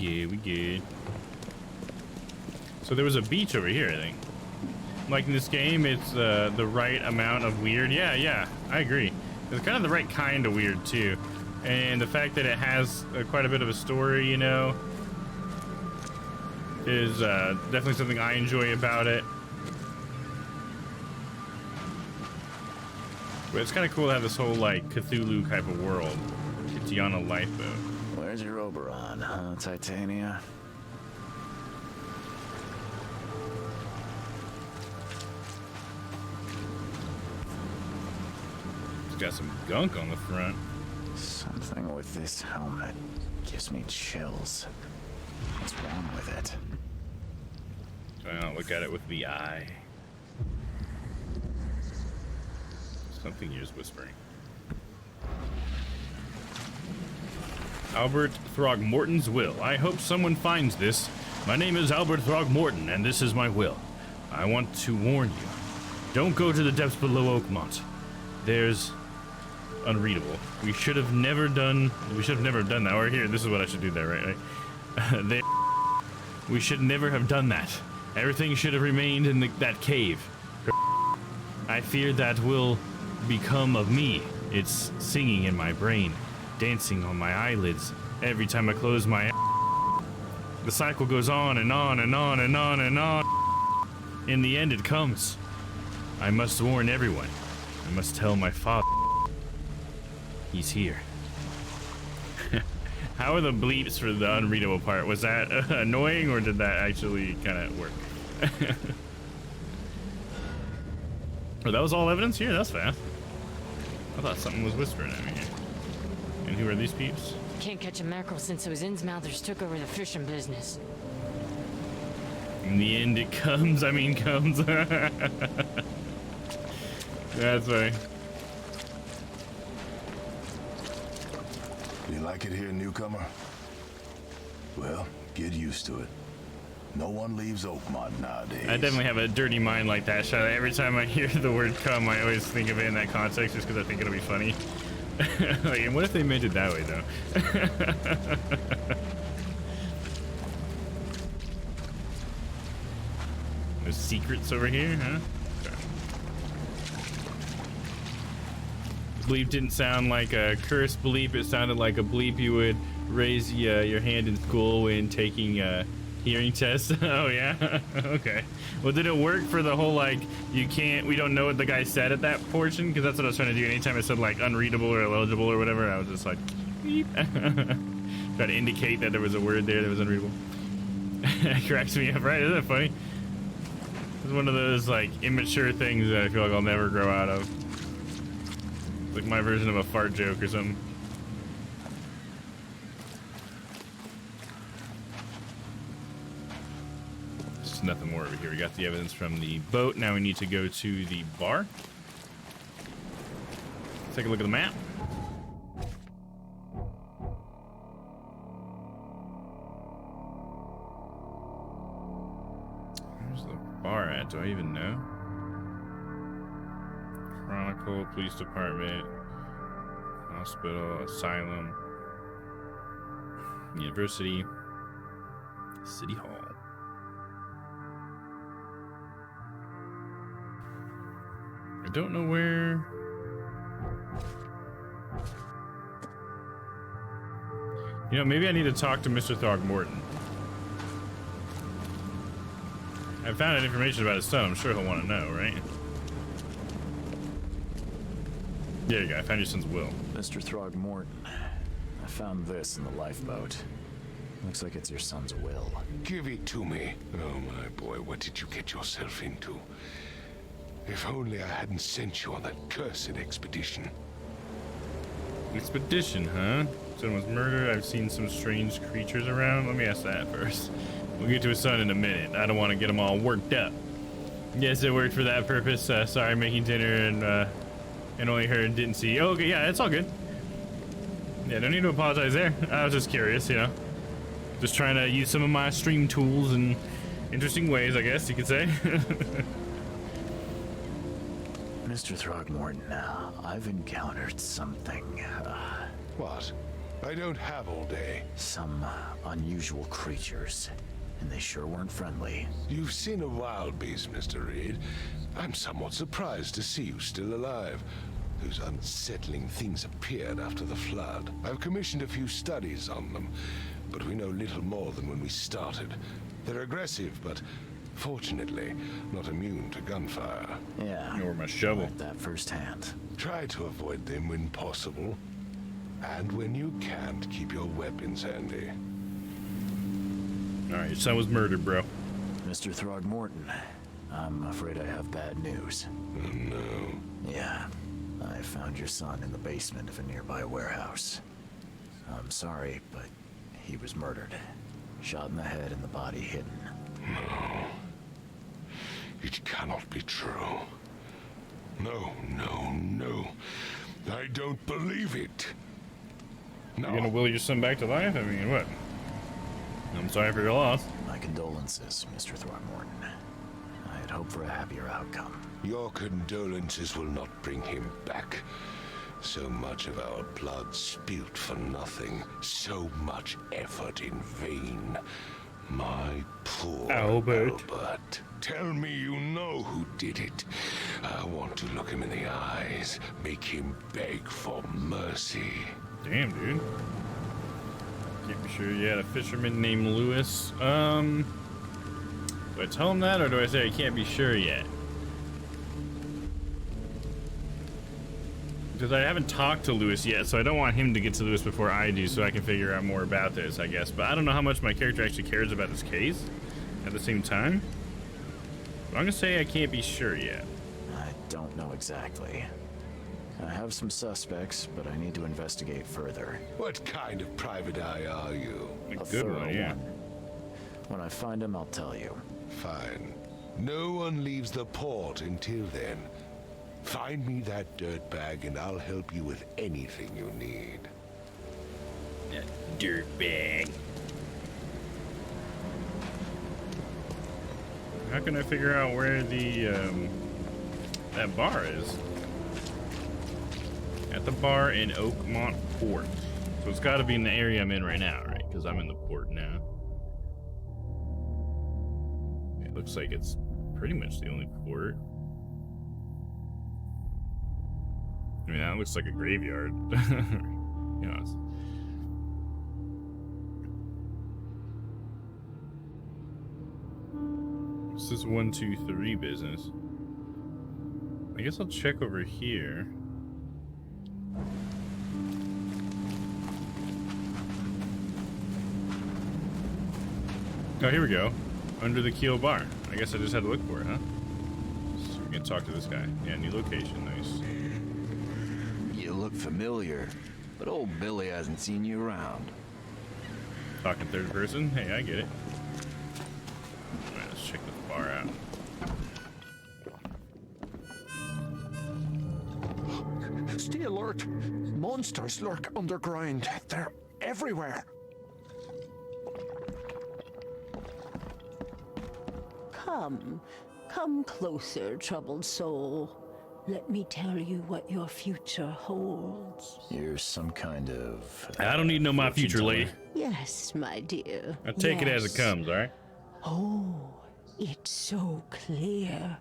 good, we good. So there was a beach over here, I think. Like in this game, it's the right amount of weird. Yeah, I agree. It's kind of the right kind of weird too. And the fact that it has quite a bit of a story, you know, is definitely something I enjoy about it. But it's kind of cool to have this whole like Cthulhu type of world. It's on a lifeboat. Where's your Oberon, huh, Titania? It's got some gunk on the front. Something with this helmet gives me chills. What's wrong with it? Well, look at it with the eye. Something you're whispering. Albert Throgmorton's will. I hope someone finds this. My name is Albert Throgmorton, and this is my will. I want to warn you. Don't go to the depths below Oakmont. There's... unreadable. We should have never done that. Or here, this is what I should do there, right? We should never have done that. Everything should have remained in that cave. I fear that will become of me. It's singing in my brain, dancing on my eyelids every time I close my eyes. The cycle goes on and on and on and on and on. In the end, it comes. I must warn everyone. I must tell my father. He's here. How are the bleeps for the unreadable part? Was that annoying, or did that actually kind of work? Oh, that was all evidence here? That's fast. I thought something was whispering at me here. And who are these peeps? Can't catch a mackerel since those Innsmouthers took over the fishing business. In the end, it comes. I mean, comes. That's funny. You like it here, newcomer? Well, get used to it. No one leaves Oakmont nowadays. I definitely have a dirty mind like that, Shadow. Every time I hear the word come, I always think of it in that context just because I think it'll be funny. Like, and what if they meant it that way, though? There's secrets over here, huh? Okay. Bleep didn't sound like a curse bleep. It sounded like a bleep you would raise your hand in school when taking hearing tests. Oh yeah. Okay. Well, did it work for the whole like we don't know what the guy said at that portion? Because that's what I was trying to do. Anytime it said like unreadable or illegible or whatever, I was just like beep. Try to indicate that there was a word there that was unreadable. It cracks me up, right? Isn't that funny? It's one of those like immature things that I feel like I'll never grow out of. Like my version of a fart joke or something. There's nothing more over here. We got the evidence from the boat. Now we need to go to the bar. Let's take a look at the map. Where's the bar at? Do I even know? Chronicle, police department, hospital, asylum, university, city hall. I don't know where. You know, maybe I need to talk to Mr. Throgmorton. I found out information about his son. I'm sure he'll want to know, right? There you go. I found your son's will. Mr. Throgmorton, I found this in the lifeboat. Looks like it's your son's will. Give it to me. Oh, my boy, what did you get yourself into? If only I hadn't sent you on that cursed expedition. Expedition, huh? Someone was murdered. I've seen some strange creatures around. Let me ask that first. We'll get to his son in a minute. I don't want to get him all worked up. Yes, it worked for that purpose. Sorry, making dinner and only heard and didn't see. Oh, okay, yeah, it's all good. Yeah, no need to apologize there. I was just curious, you know. Just trying to use some of my stream tools in interesting ways, I guess you could say. Mr. Throgmorton, I've encountered something. What? I don't have all day. Some unusual creatures, and they sure weren't friendly. You've seen a wild beast, Mr. Reed. I'm somewhat surprised to see you still alive. Those unsettling things appeared after the flood. I've commissioned a few studies on them, but we know little more than when we started. They're aggressive, but fortunately not immune to gunfire. Yeah, Or my shovel. learned that firsthand. Try to avoid them when possible. And when you can't, keep your weapons handy. Alright, your son was murdered, bro. Mr. Throgmorton, I'm afraid I have bad news. Oh, no. Yeah, I found your son in the basement of a nearby warehouse. I'm sorry, but he was murdered. Shot in the head and the body hidden. No. It cannot be true. No, no, no. I don't believe it. No. You're gonna will your son back to life? I mean, what? I'm sorry for your loss. My condolences, Mr. Throgmorton. I had hoped for a happier outcome. Your condolences will not bring him back. So much of our blood spilt for nothing. So much effort in vain. My poor Albert. Albert. Tell me you know who did it. I want to look him in the eyes. Make him beg for mercy. Damn, dude. Can't be sure you had a fisherman named Lewis. Do I tell him that, or do I say I can't be sure yet? Because I haven't talked to Lewis yet, so I don't want him to get to Lewis before I do, so I can figure out more about this, I guess. But I don't know how much my character actually cares about this case at the same time. But I'm gonna say I can't be sure yet. I don't know exactly. I have some suspects, but I need to investigate further. What kind of private eye are you? A A good thorough one, yeah. When I find him, I'll tell you. Fine. No one leaves the port until then. Find me that dirtbag and I'll help you with anything you need. That dirtbag. How can I figure out where the that bar is? At the bar in Oakmont Port. So it's got to be in the area I'm in right now, right? Because I'm in the port now. It looks like it's pretty much the only port. I mean, that looks like a graveyard. Yes. This is 1, 2, 3 business. I guess I'll check over here. Oh, here we go. Under the Keel Bar. I guess I just had to look for it, huh? So we can talk to this guy. Yeah, new location. Nice. You look familiar, but old Billy hasn't seen you around. Talking third person? Hey, I get it. Alright, let's check this bar out. Stay alert. Monsters lurk underground. They're everywhere. Come closer, troubled soul. Let me tell you what your future holds. You're some kind of... I don't need to know my fortune future, lady. teller. Yes, my dear. I'll take it as it yes. comes, alright? Oh, it's so clear.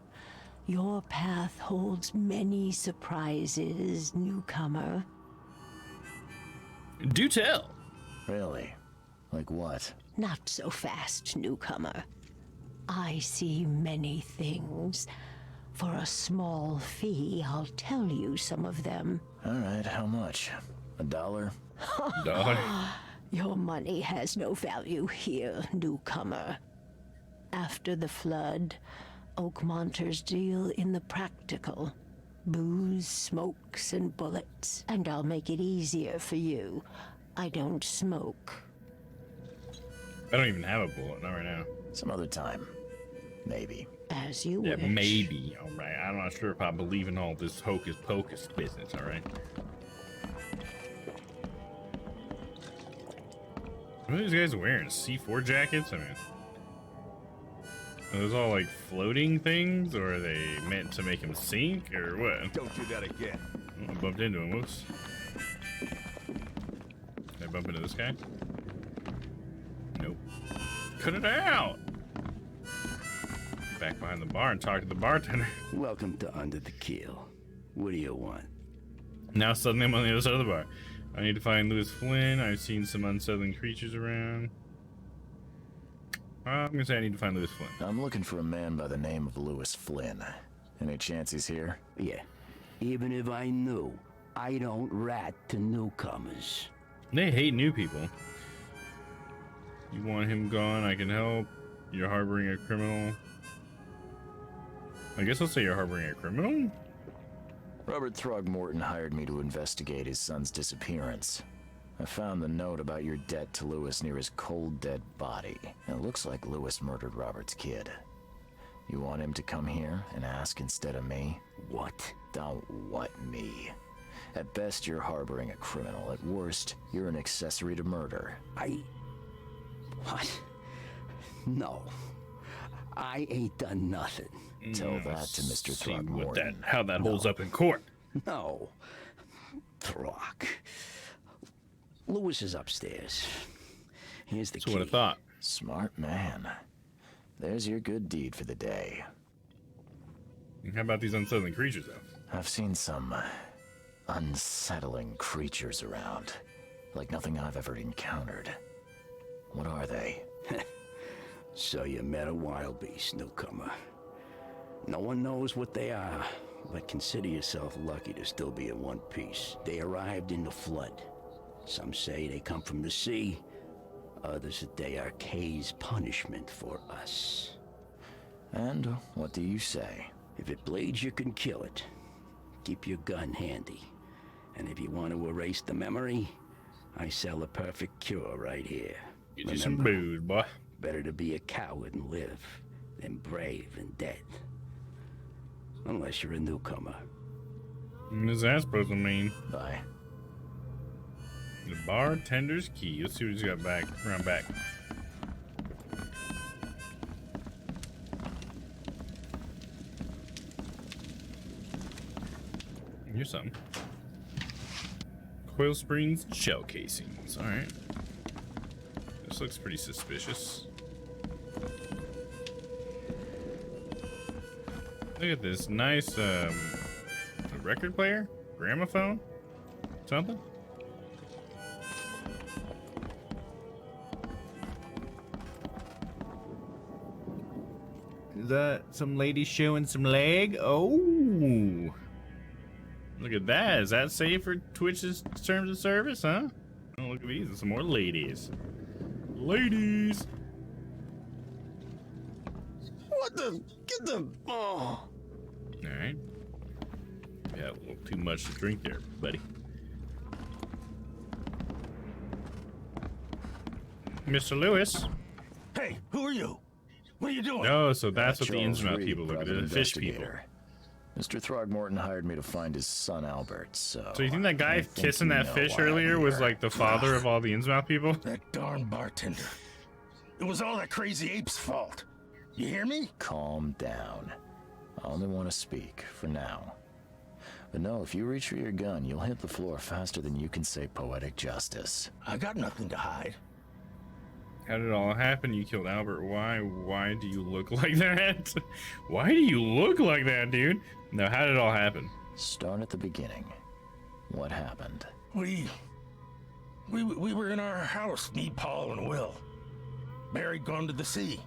Your path holds many surprises, newcomer. Do tell. Really? Like what? Not so fast, newcomer. I see many things. For a small fee, I'll tell you some of them. All right, how much? $1? Dog. Your money has no value here, newcomer. After the flood, Oakmonters deal in the practical. Booze, smokes, and bullets. And I'll make it easier for you. I don't smoke. I don't even have a bullet, not right now. Some other time. Maybe. As you Yeah, wish. maybe. Alright, I'm not sure if I believe in all this hocus pocus business, alright? What are these guys wearing? C4 jackets? I mean, are those all like floating things, or are they meant to make him sink, or what? Don't do that again. I bumped into him. Whoops. Did I bump into this guy? Nope. Cut it out! Back behind the bar and talk to the bartender. Welcome to Under the Keel. What do you want? Now suddenly I'm on the other side of the bar. I need to find Lewis Flynn. I've seen some unsettling creatures around. I'm gonna say I need to find Lewis Flynn. I'm looking for a man by the name of Lewis Flynn. Any chance he's here? Yeah. Even if I knew, I don't rat to newcomers. They hate new people. You want him gone? I can help. You're harboring a criminal. I guess I'll say you're harboring a criminal? Robert Throgmorton hired me to investigate his son's disappearance. I found the note about your debt to Lewis near his cold, dead body. It looks like Lewis murdered Robert's kid. You want him to come here and ask instead of me? What? Don't what me. At best, you're harboring a criminal. At worst, you're an accessory to murder. What? No. I ain't done nothing. Tell that to Mr. Throgmorton. How that holds up in court. No. Throg. Lewis is upstairs. Here's the key. What I thought. Smart man. There's your good deed for the day. How about these unsettling creatures, though? I've seen some unsettling creatures around. Like nothing I've ever encountered. What are they? So you met a wild beast, newcomer. No one knows what they are, but consider yourself lucky to still be in one piece. They arrived in the flood. Some say they come from the sea. Others that they are Kay's punishment for us. And what do you say? If it bleeds, you can kill it. Keep your gun handy. And if you want to erase the memory, I sell a perfect cure right here. Get you some booze, boy. Better to be a coward and live than brave and dead. Unless you're a newcomer. What is that supposed to mean? Bye. The bartender's key. Let's see what he's got back. Around back. Here's something. Coil springs, shell casings. All right. This looks pretty suspicious. Look at this nice record player, gramophone, something. Is that some lady showing some leg? Oh, look at that. Is that safe for Twitch's terms of service, huh? Oh, look at these. There's some more ladies. Ladies. What the? Get the. Oh. All right. Yeah, a little too much to drink there, buddy. Mr. Lewis. Hey, who are you? What are you doing? Oh, so that's what the Innsmouth people look at. The fish people. Mr. Throgmorton hired me to find his son Albert, so... So you think that guy kissing that fish earlier was like the father of all the Innsmouth people? That darn bartender. It was all that crazy ape's fault. You hear me? Calm down. I only want to speak, for now. But no, if you reach for your gun, you'll hit the floor faster than you can say poetic justice. I got nothing to hide. How did it all happen? You killed Albert. Why? Why do you look like that? Why do you look like that, dude? No, how did it all happen? Start at the beginning. What happened? We were in our house, me, Paul, and Will. Barry'd gone to the sea.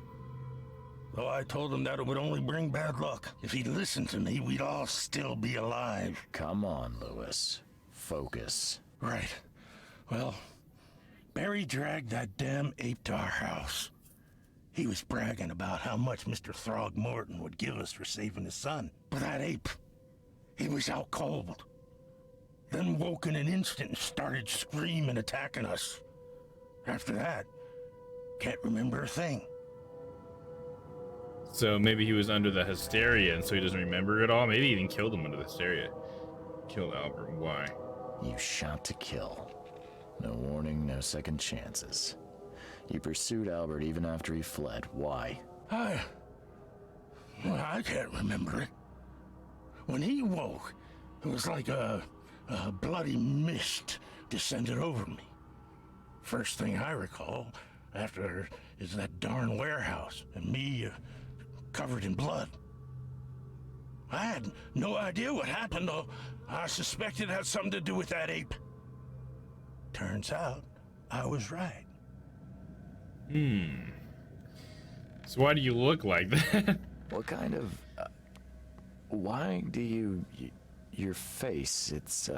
Though I told him that it would only bring bad luck. If he'd listened to me, we'd all still be alive. Come on, Lewis. Focus. Right. Well, Barry dragged that damn ape to our house. He was bragging about how much Mr. Throgmorton would give us for saving his son. But that ape, he was out cold. Then woke in an instant and started screaming, attacking us. After that, can't remember a thing. So maybe he was under the hysteria and so he doesn't remember it all. Maybe he even killed him under the hysteria. Killed Albert. Why? You shot to kill. No warning, no second chances. You pursued Albert even after he fled. Why? I can't remember it. When he woke, it was like a bloody mist descended over me. First thing I recall after is that darn warehouse and me covered in blood. I had no idea what happened, though. I suspected it had something to do with that ape. Turns out, I was right. So why do you look like that? What kind of... why do you... your face, it's,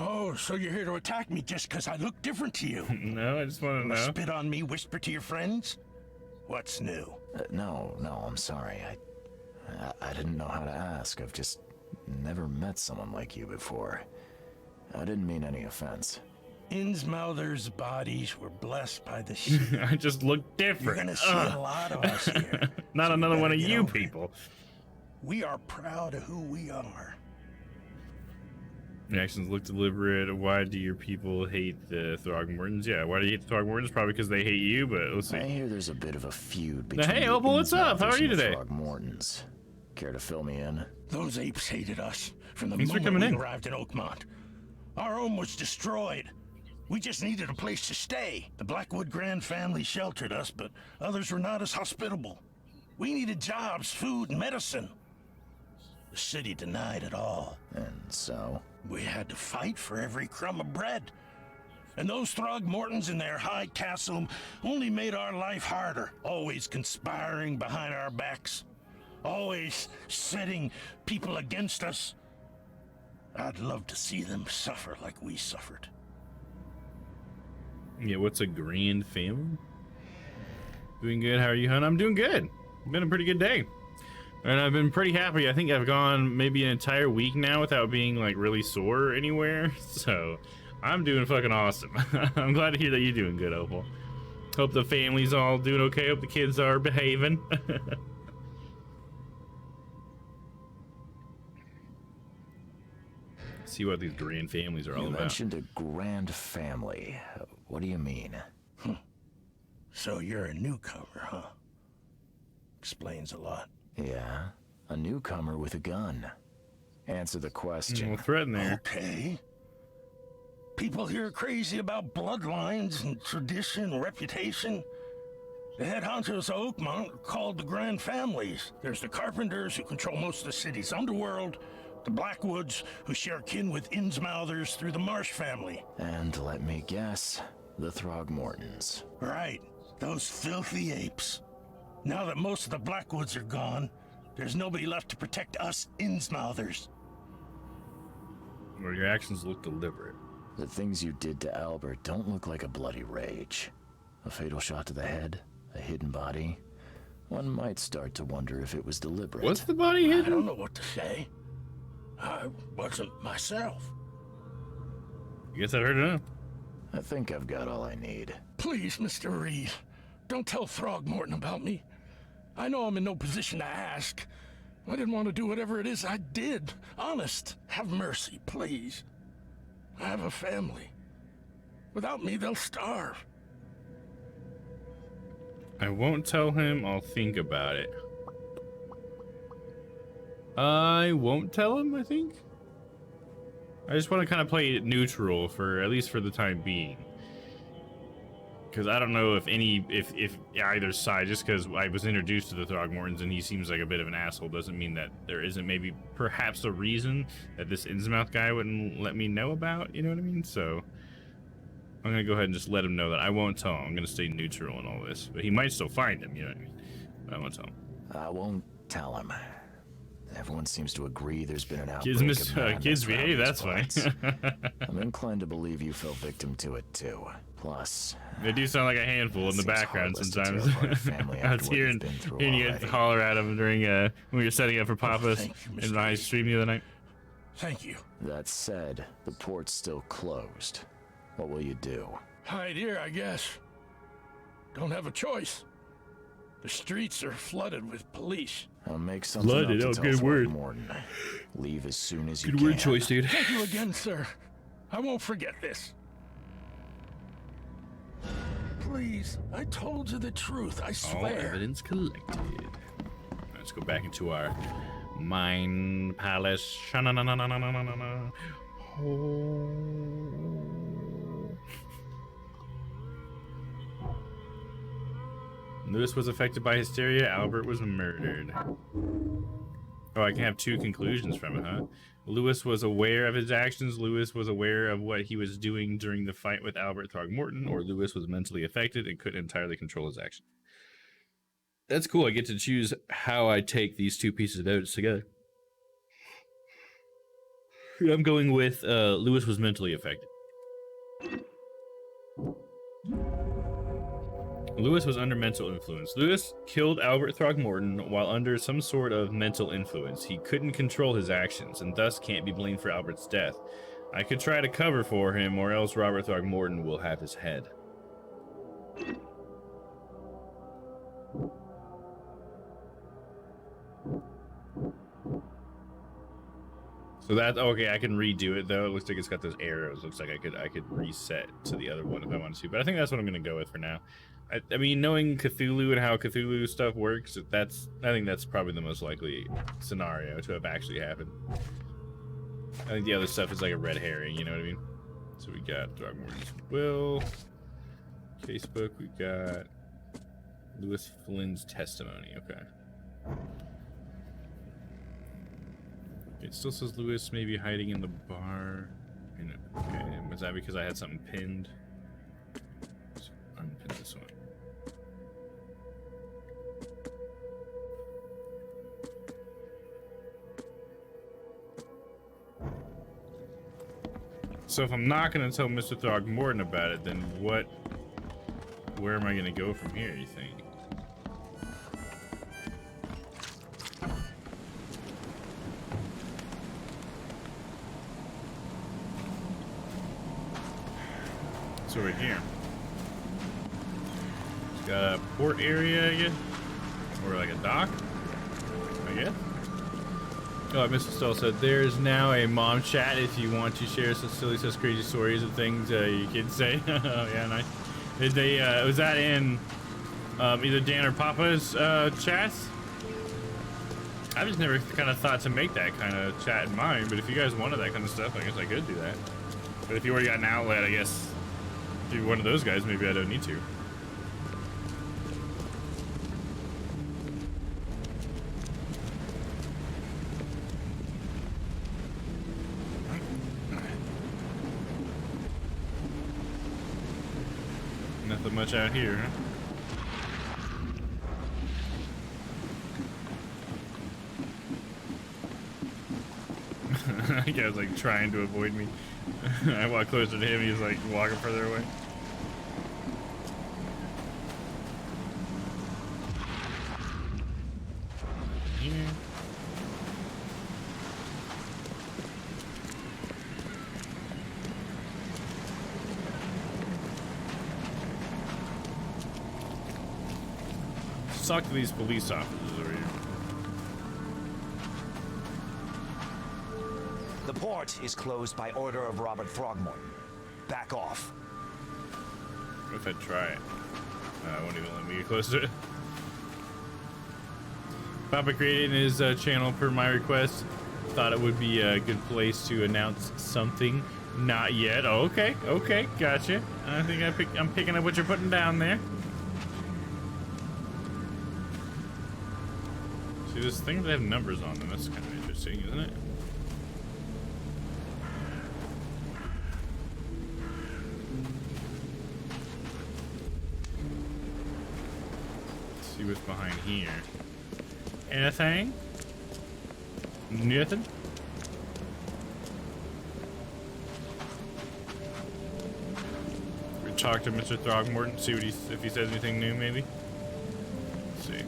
Oh, so you're here to attack me just because I look different to you? No, I just want to know. Spit on me, whisper to your friends? What's new? No, I'm sorry. I didn't know how to ask. I've just never met someone like you before. I didn't mean any offense. Innsmouther's bodies were blessed by the sheep. I just look different. You're gonna see a lot of us here. Not so another one of get you over people. it. We are proud of who we are. Your actions look deliberate. Why do your people hate the Throgmortons? Yeah, why do you hate the Throgmortons? Probably because they hate you, but let's see. I hear there's a bit of a feud between Hey, Opal, what's up? How are you today? Throgmortons. Care to fill me in? Those apes hated us from the Thanks for moment coming we in. arrived in Oakmont. Our home was destroyed. We just needed a place to stay. The Blackwood Grand family sheltered us, but others were not as hospitable. We needed jobs, food, and medicine. The city denied it all. And so? We had to fight for every crumb of bread. And those Throgmortons in their high castle only made our life harder, always conspiring behind our backs, always setting people against us. I'd love to see them suffer like we suffered. Yeah, what's a grand family? Doing good. How are you, hon? I'm doing good. It's been a pretty good day. And I've been pretty happy. I think I've gone maybe an entire week now without being like really sore anywhere. So I'm doing fucking awesome. I'm glad to hear that you're doing good, Opal. Hope the family's all doing okay. Hope the kids are behaving. See what these grand families are all You about. mentioned a grand family. What do you mean? So you're a newcomer, huh? Explains a lot. Yeah, a newcomer with a gun. Answer the question. Well, threaten there. Okay. People here are crazy about bloodlines and tradition and reputation. The head honchos of Oakmont are called the Grand Families. There's the Carpenters, who control most of the city's underworld, the Blackwoods, who share kin with Innsmouthers through the Marsh family. And let me guess, the Throgmortons. Right, those filthy apes. Now that most of the Blackwoods are gone, there's nobody left to protect us Innsmouthers. Well, your actions look deliberate. The things you did to Albert don't look like a bloody rage. A fatal shot to the head, a hidden body. One might start to wonder if it was deliberate. What's the body hidden? I don't know what to say. I wasn't myself. Guess I heard enough. I think I've got all I need. Please, Mr. Reed, don't tell Throgmorton about me. I know I'm in no position to ask. I didn't want to do whatever it is I did. Honest, have mercy, please. I have a family. Without me, they'll starve. I won't tell him. I'll think about it. I won't tell him, I think. I just want to kind of play it neutral for at least for the time being. Because I don't know if either side, just because I was introduced to the Throgmortons and he seems like a bit of an asshole, doesn't mean that there isn't maybe perhaps a reason that this Innsmouth guy wouldn't let me know about, you know what I mean? So I'm going to go ahead and just let him know that I won't tell him. I'm going to stay neutral in all this. But he might still find him, you know what I mean? But I won't tell him. I won't tell him. Everyone seems to agree there's been an outbreak Kids of behave, madness that's around funny. these parts. I'm inclined to believe you fell victim to it too. Plus, they do sound like a handful in the background sometimes. I was hearing you guys holler at them during when we were setting up for Papa's in my stream the other night. Thank you. That said, the port's still closed. What will you do? Hide here, I guess. Don't have a choice. The streets are flooded with police. I'll make something Flooded, up to good tell word. Throckmorton. Leave as soon as you Good can. word choice, dude. Thank you again, sir. I won't forget this. Please, I told you the truth, I swear. All evidence collected. Let's go back into our mine palace. Sha-na-na-na-na-na-na-na-na. Oh. Lewis was affected by hysteria. Albert was murdered. Oh, I can have two conclusions from it, huh? Lewis was aware of his actions. Lewis was aware of what he was doing during the fight with Albert Throgmorton, or Lewis was mentally affected and couldn't entirely control his action. That's cool. I get to choose how I take these two pieces of evidence together. I'm going with Lewis was mentally affected. Lewis was under mental influence. Lewis killed Albert Throgmorton while under some sort of mental influence. He couldn't control his actions and thus can't be blamed for Albert's death. I could try to cover for him, or else Robert Throgmorton will have his head. So that, okay, I can redo it though. It looks like it's got those arrows. Looks like I could reset to the other one if I wanted to, but I think that's what I'm gonna go with for now. I mean, knowing Cthulhu and how Cthulhu stuff works, I think that's probably the most likely scenario to have actually happened. I think the other stuff is like a red herring, you know what I mean? So we got Throgmorton's will, casebook, we got Lewis Flynn's testimony, okay. It still says Lewis may be hiding in the bar. Okay, was that because I had something pinned? Let's unpin this one. So if I'm not going to tell Mr. Throgmorton about it, then where am I going to go from here, you think? It's over here. It's got a port area, I guess? Or like a dock, I guess? Oh, Mr. Stoll said, there's now a mom chat if you want to share some silly, such crazy stories of things you kids say. Oh, yeah, nice. Did they, was that in either Dan or Papa's chats? I just never kind of thought to make that kind of chat in mine, but if you guys wanted that kind of stuff, I guess I could do that. But if you already got an outlet, I guess, if you're one of those guys, maybe I don't need to. Nothing much out here, huh? That guy's like trying to avoid me. I walk closer to him, he's like walking further away. Here. Let's talk to these police officers over here. The port is closed by order of Robert Throgmorton. Back off. What if I try it? I won't even let me get close to it. Papa created his channel per my request. Thought it would be a good place to announce something. Not yet. Oh, okay, okay, gotcha. I think I'm picking up what you're putting down there. See, there's things that have numbers on them. That's kind of interesting, isn't it? See what's behind here. Anything? Nothing? We talk to Mr. Throgmorton, see what if he says anything new, maybe. Let's see.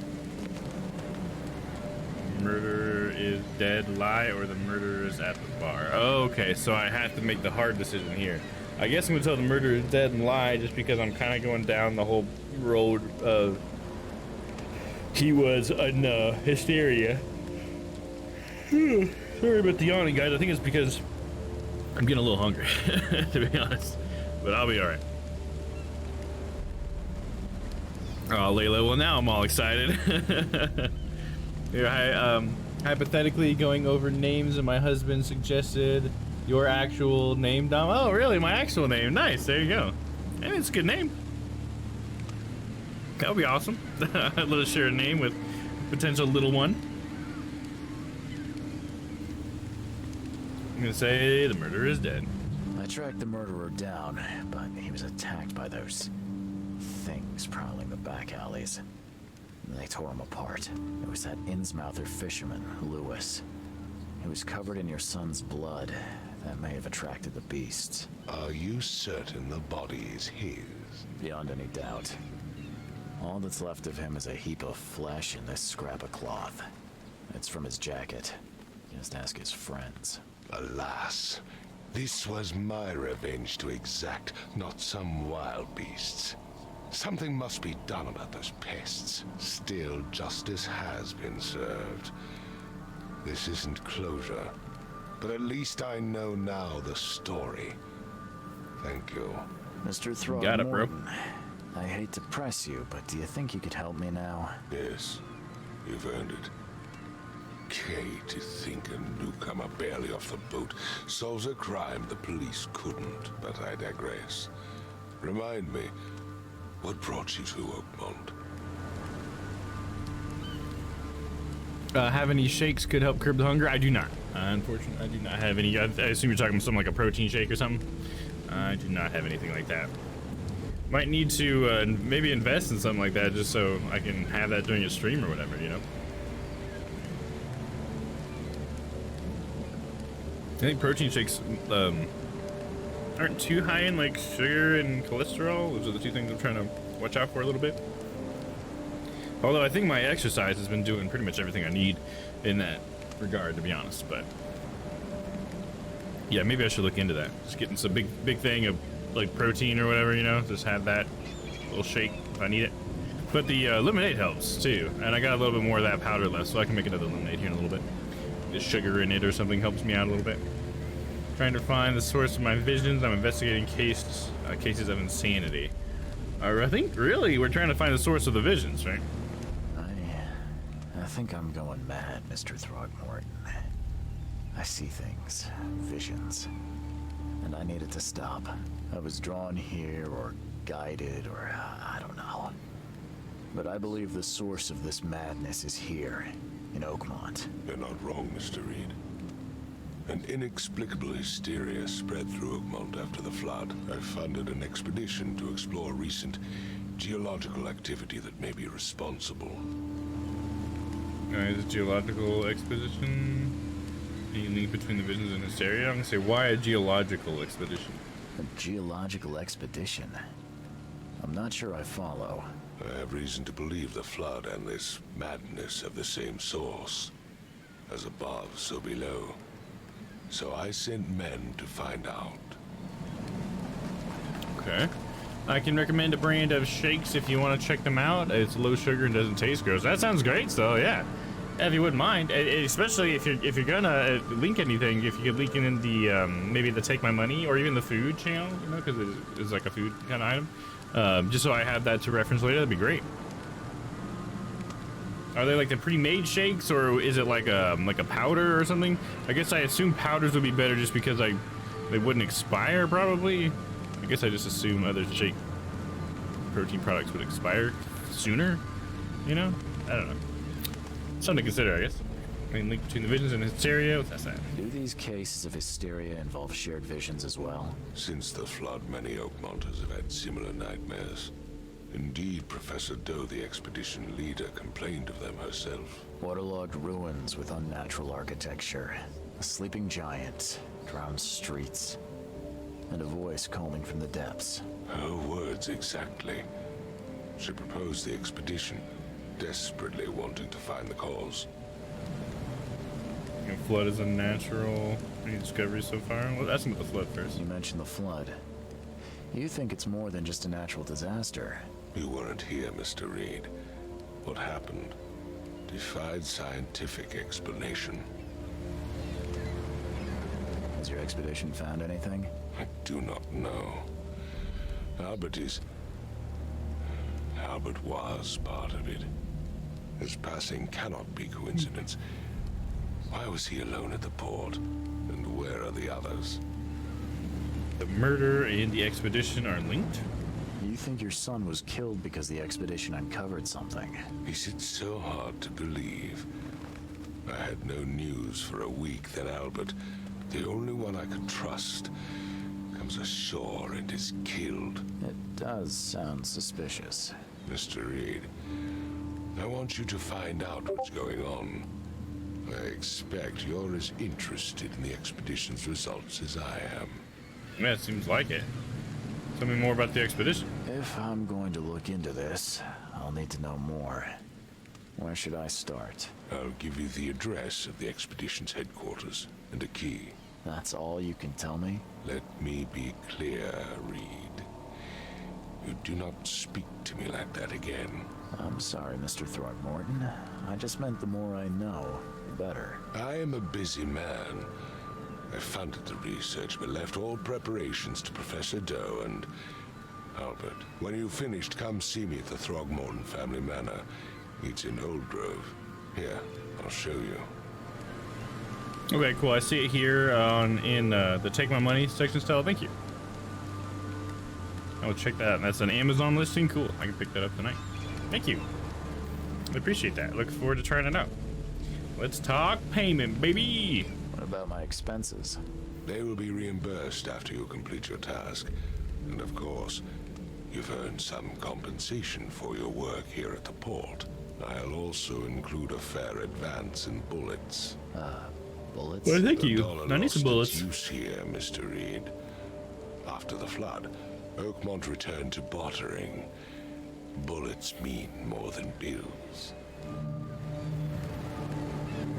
Murderer is dead, lie, or the murderer is at the bar. Oh, okay, so I have to make the hard decision here. I guess I'm gonna tell the murderer is dead and lie, just because I'm kind of going down the whole road of he was in hysteria. Sorry about the yawning, guys. I think it's because I'm getting a little hungry, to be honest. But I'll be all right. Oh, Layla. Well, now I'm all excited. Yeah, hypothetically going over names, and my husband suggested your actual name, Domm. Oh, really? My actual name? Nice. There you go. Hey, it's a good name. That would be awesome. Let us share a name with potential little one. I'm gonna say the murderer is dead. I tracked the murderer down, but he was attacked by those things prowling the back alleys. They tore him apart. It was that Innsmouther fisherman, Lewis. He was covered in your son's blood. That may have attracted the beasts. Are you certain the body is his? Beyond any doubt. All that's left of him is a heap of flesh and this scrap of cloth. It's from his jacket. Just ask his friends. Alas, this was my revenge to exact, not some wild beasts. Something must be done about those pests. Still, justice has been served. This isn't closure, but at least I know now the story. Thank you. Mr. Throgmorton. Got it, bro. I hate to press you, but do you think you could help me now? Yes, you've earned it. Okay, to think a newcomer barely off the boat solves a crime the police couldn't, but I digress. Remind me, what brought you to Oakmont? Have any shakes could help curb the hunger? I do not. Unfortunately, I do not have any. I assume you're talking about something like a protein shake or something. I do not have anything like that. Might need to maybe invest in something like that just so I can have that during a stream or whatever, you know? I think protein shakes aren't too high in like sugar and cholesterol. Those are the two things I'm trying to watch out for a little bit. Although I think my exercise has been doing pretty much everything I need in that regard, to be honest. But yeah, maybe I should look into that. Just getting some big thing of like protein or whatever, you know. Just have that little shake if I need it. But the lemonade helps too, and I got a little bit more of that powder left, so I can make another lemonade here in a little bit. The sugar in it or something helps me out a little bit. Trying to find the source of my visions. I'm investigating cases of insanity. I think really we're trying to find the source of the visions, right? I think I'm going mad, Mr. Throgmorton. I see things, visions, and I need it to stop. I was drawn here or guided or I don't know. But I believe the source of this madness is here, in Oakmont. You're not wrong, Mr. Reed. An inexplicable hysteria spread through Oakmont after the flood. I funded an expedition to explore recent geological activity that may be responsible. Is a geological expedition? Any link between the visions and hysteria? I'm gonna say, why a geological expedition? A geological expedition? I'm not sure I follow. I have reason to believe the flood and this madness have the same source. As above, so below. So I sent men to find out. Okay. I can recommend a brand of shakes if you want to check them out. It's low sugar and doesn't taste gross. That sounds great, so yeah. If you wouldn't mind, especially if you're gonna link anything, if you could link in the maybe the Take My Money or even the food channel, you know, because it's like a food kind of item. Just so I have that to reference later, that'd be great. Are they like the pre-made shakes, or is it like a powder or something? I guess I assume powders would be better just because they wouldn't expire probably. I guess I just assume other shake protein products would expire sooner, you know? I don't know. Something to consider, I guess. I mean, link between the visions and hysteria, what's that sound? Do these cases of hysteria involve shared visions as well? Since the flood, many Oakmonters have had similar nightmares. Indeed, Professor Doe, the expedition leader, complained of them herself. Waterlogged ruins with unnatural architecture, a sleeping giant, drowned streets, and a voice calling from the depths. Her words exactly. She proposed the expedition, desperately wanting to find the cause. You know, flood is unnatural. Any discoveries so far? Well, ask him about the flood first. You mentioned the flood. You think it's more than just a natural disaster? You weren't here, Mr. Reed. What happened defied scientific explanation. Has your expedition found anything? I do not know. Albert was part of it. His passing cannot be coincidence. Why was he alone at the port? And where are the others? The murder and the expedition are linked? You think your son was killed because the expedition uncovered something? Is it so hard to believe? I had no news for a week, then Albert, the only one I could trust, comes ashore and is killed. It does sound suspicious. Mr. Reed, I want you to find out what's going on. I expect you're as interested in the expedition's results as I am. Yeah, it seems like it. Tell me more about the expedition. If I'm going to look into this, I'll need to know more. Where should I start? I'll give you the address of the expedition's headquarters and a key. That's all you can tell me? Let me be clear, Reed. You do not speak to me like that again. I'm sorry, Mr. Throgmorton. I just meant the more I know, the better. I am a busy man. I funded the research but left all preparations to Professor Doe and Albert. When you've finished, come see me at the Throgmorton family manor. It's in Old Grove. Here, I'll show you. Okay, cool. I see it here in the Take My Money section style. Thank you. I will check that out. That's an Amazon listing. Cool. I can pick that up tonight. Thank you. I appreciate that. Looking forward to trying it out. Let's talk payment, baby. What about my expenses? They will be reimbursed after you complete your task. And of course, you've earned some compensation for your work here at the port. I'll also include a fair advance in bullets. Bullets? Well, thank The you. dollar I need lost some bullets. its use here, Mr. Reed. After the flood, Oakmont returned to bartering. Bullets mean more than bills.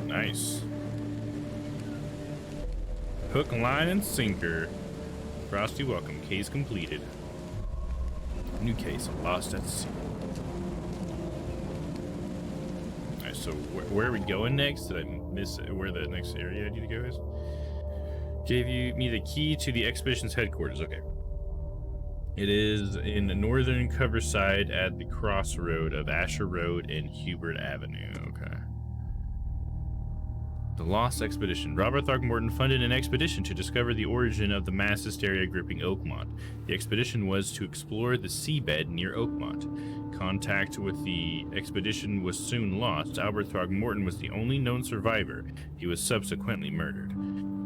Nice. Hook, line, and sinker. Frosty, welcome. Case completed. New case, lost at sea. Alright, so where are we going next? Did I miss where the next area I need to go is? Gave me the key to the expedition's headquarters. Okay. It is in the northern Coverside at the crossroad of Asher Road and Hubert Avenue. Okay. The Lost Expedition. Robert Throgmorton funded an expedition to discover the origin of the mass hysteria gripping Oakmont. The expedition was to explore the seabed near Oakmont. Contact with the expedition was soon lost. Albert Throgmorton was the only known survivor. He was subsequently murdered.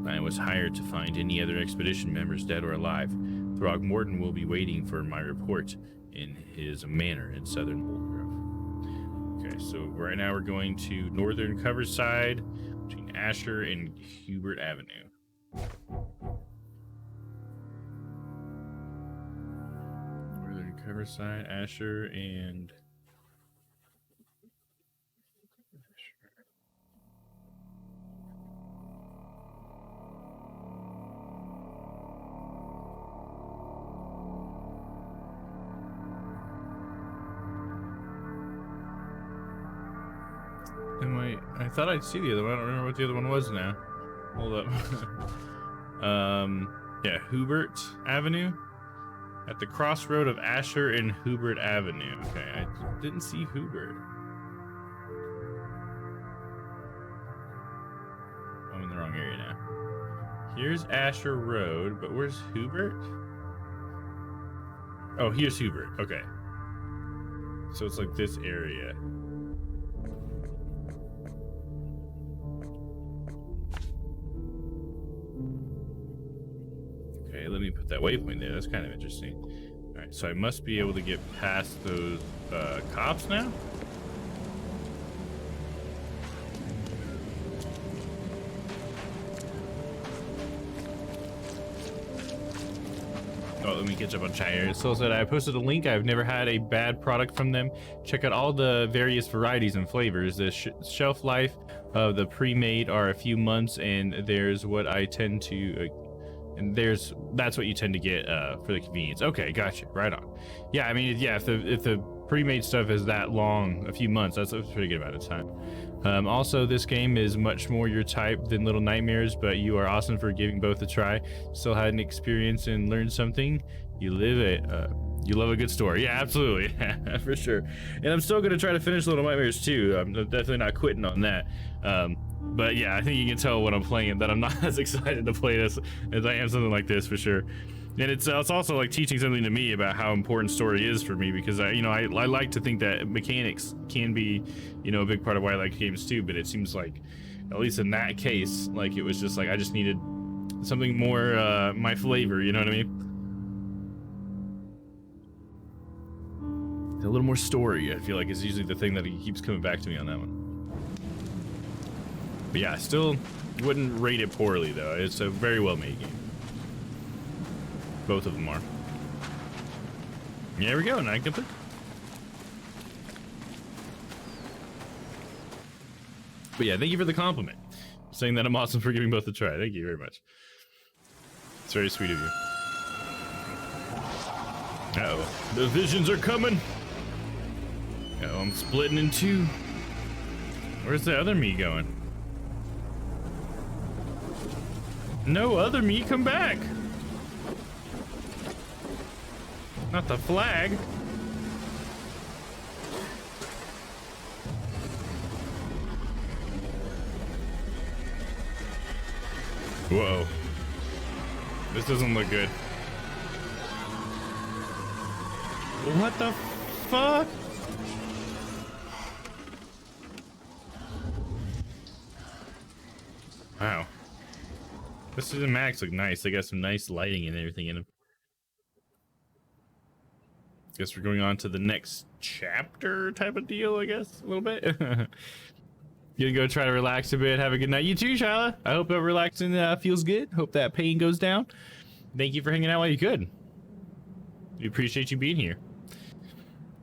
I was hired to find any other expedition members, dead or alive. Throgmorton will be waiting for my report in his manor in southern Old Grove. Okay, so right now we're going to northern Coverside between Asher and Hubert Avenue. Northern Coverside, Asher, and I thought I'd see the other one. I don't remember what the other one was now. Hold up. Yeah, Hubert Avenue. At the crossroad of Asher and Hubert Avenue. Okay, I didn't see Hubert. I'm in the wrong area now. Here's Asher Road, but where's Hubert? Oh, here's Hubert. Okay. So it's like this area. Okay, let me put that waypoint there. That's kind of interesting. All right, so I must be able to get past those cops now? Oh, let me catch up on chat here. So said I posted a link. I've never had a bad product from them. Check out all the various varieties and flavors. The shelf life of the pre-made are a few months, and there's what I tend to that's what you tend to get for the convenience. Okay, gotcha. Right on. Yeah, I mean, yeah, if the pre-made stuff is that long, a few months, that's a pretty good amount of time. Also, this game is much more your type than Little Nightmares, but you are awesome for giving both a try. Still had an experience and learned something. You love a good story. Yeah, absolutely. For sure. And I'm still gonna try to finish Little Nightmares too. I'm definitely not quitting on that. But yeah, I think you can tell when I'm playing it that I'm not as excited to play this as I am something like this for sure. And it's also like teaching something to me about how important story is for me, because I like to think that mechanics can be, a big part of why I like games too, but it seems like, at least in that case, like it was just like I just needed something more my flavor, you know what I mean? A little more story, I feel like, is usually the thing that he keeps coming back to me on that one. But yeah, I still wouldn't rate it poorly though. It's a very well made game. Both of them are. There we go, 9 complete. But yeah, thank you for the compliment. Saying that I'm awesome for giving both a try. Thank you very much. It's very sweet of you. Uh-oh. The visions are coming! Uh-oh, I'm splitting in two. Where's the other me going? No other me, come back! Not the flag. Whoa. This doesn't look good. What the fuck? Wow. This is Max look nice. They got some nice lighting and everything in them. Guess we're going on to the next chapter type of deal, I guess, a little bit. You gonna go try to relax a bit, have a good night. You too, Shyla. I hope that relaxing feels good. Hope that pain goes down. Thank you for hanging out while you could. We appreciate you being here.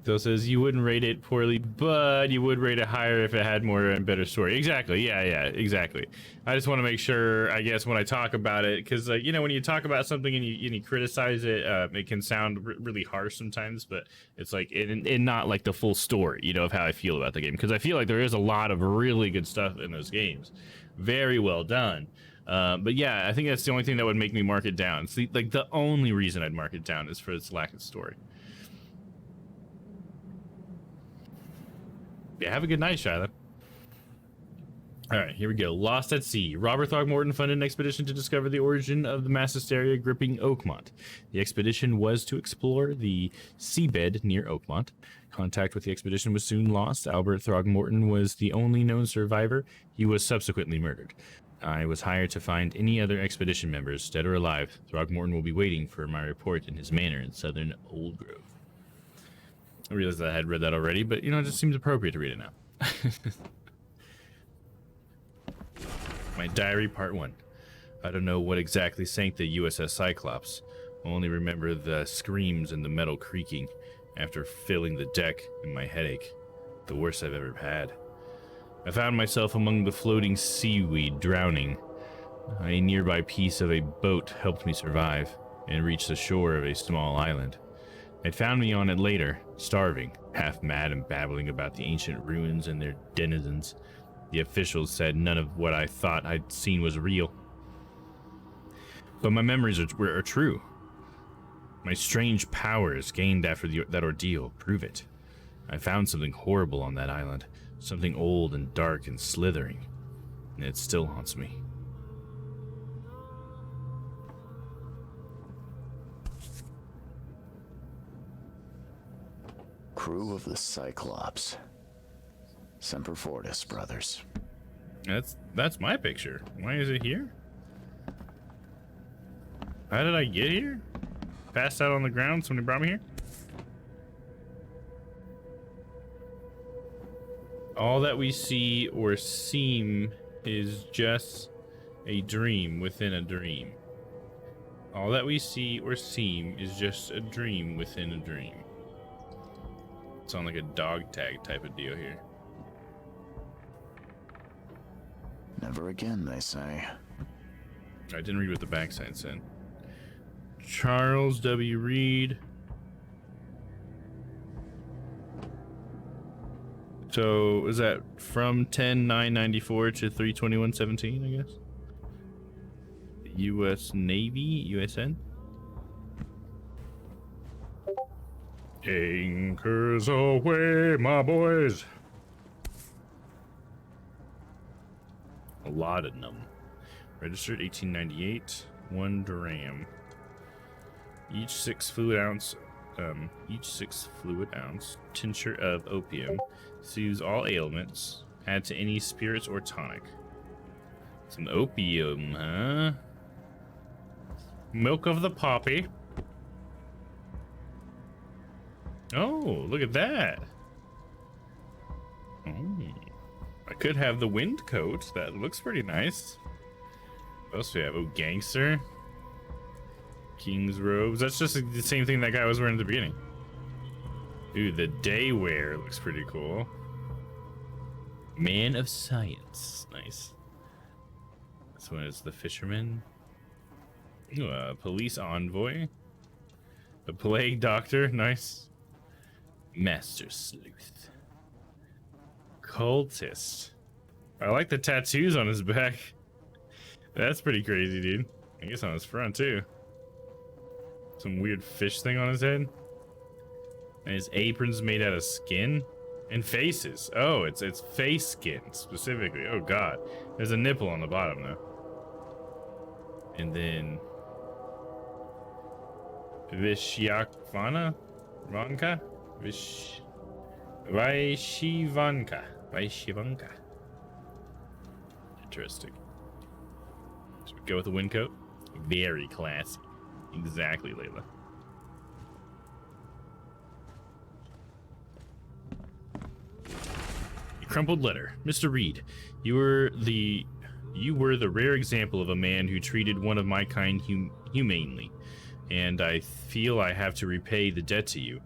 Phil says you wouldn't rate it poorly, but you would rate it higher if it had more and better story. Exactly. Yeah, exactly. I just want to make sure, I guess, when I talk about it, because when you talk about something and you criticize it, it can sound really harsh sometimes, but it's like and not like the full story, of how I feel about the game, because I feel like there is a lot of really good stuff in those games, very well done. But yeah, I think that's the only thing that would make me mark it down. See, like the only reason I'd mark it down is for its lack of story. Yeah, have a good night, Shyla. All right, here we go. Lost at Sea. Robert Throgmorton funded an expedition to discover the origin of the mass hysteria gripping Oakmont. The expedition was to explore the seabed near Oakmont. Contact with the expedition was soon lost. Albert Throgmorton was the only known survivor. He was subsequently murdered. I was hired to find any other expedition members, dead or alive. Throgmorton will be waiting for my report in his manor in southern Old Grove. I realized that I had read that already, but it just seems appropriate to read it now. My diary, part 1. I don't know what exactly sank the USS Cyclops. I only remember the screams and the metal creaking after filling the deck and my headache. The worst I've ever had. I found myself among the floating seaweed, drowning. A nearby piece of a boat helped me survive and reach the shore of a small island. It found me on it later, starving, half mad and babbling about the ancient ruins and their denizens. The officials said none of what I thought I'd seen was real. But my memories are true. My strange powers gained after that ordeal prove it. I found something horrible on that island, something old and dark and slithering, and it still haunts me. Crew of the Cyclops. Semper Fortis, brothers. That's my picture. Why is it here? How did I get here? Passed out on the ground, somebody brought me here? All that we see or seem is just a dream within a dream. All that we see or seem is just a dream within a dream. Sound like a dog tag type of deal here. Never again, they say. I didn't read what the backside said. Charles W. Reed. So is that from 10/9/94 to 3/21/17, I guess? U.S. Navy, USN. Anchors away, my boys. A lot of them. Registered 1898. 1 dram. Each 6 fluid ounce tincture of opium soothes all ailments. Add to any spirits or tonic. Some opium, huh? Milk of the poppy. Oh, look at that. Oh, I could have the wind coat. That looks pretty nice. What else do we have? Oh, gangster. King's robes. That's just the same thing that guy was wearing at the beginning. Ooh, the day wear looks pretty cool. Man of science. Nice. This one is the fisherman. Ooh, a police envoy. A plague doctor. Nice. Master sleuth. Cultist. I like the tattoos on his back. That's pretty crazy, dude. I guess on his front too. Some weird fish thing on his head. And his apron's made out of skin and faces. Oh, it's face skin specifically. Oh god. There's a nipple on the bottom though. And then Vishyakvana? Vanka? Vaishyivanka. Interesting. Should we go with the wind coat? Very classy. Exactly, Layla. A crumpled letter. Mr. Reed, you were the rare example of a man who treated one of my kind humanely, and I feel I have to repay the debt to you.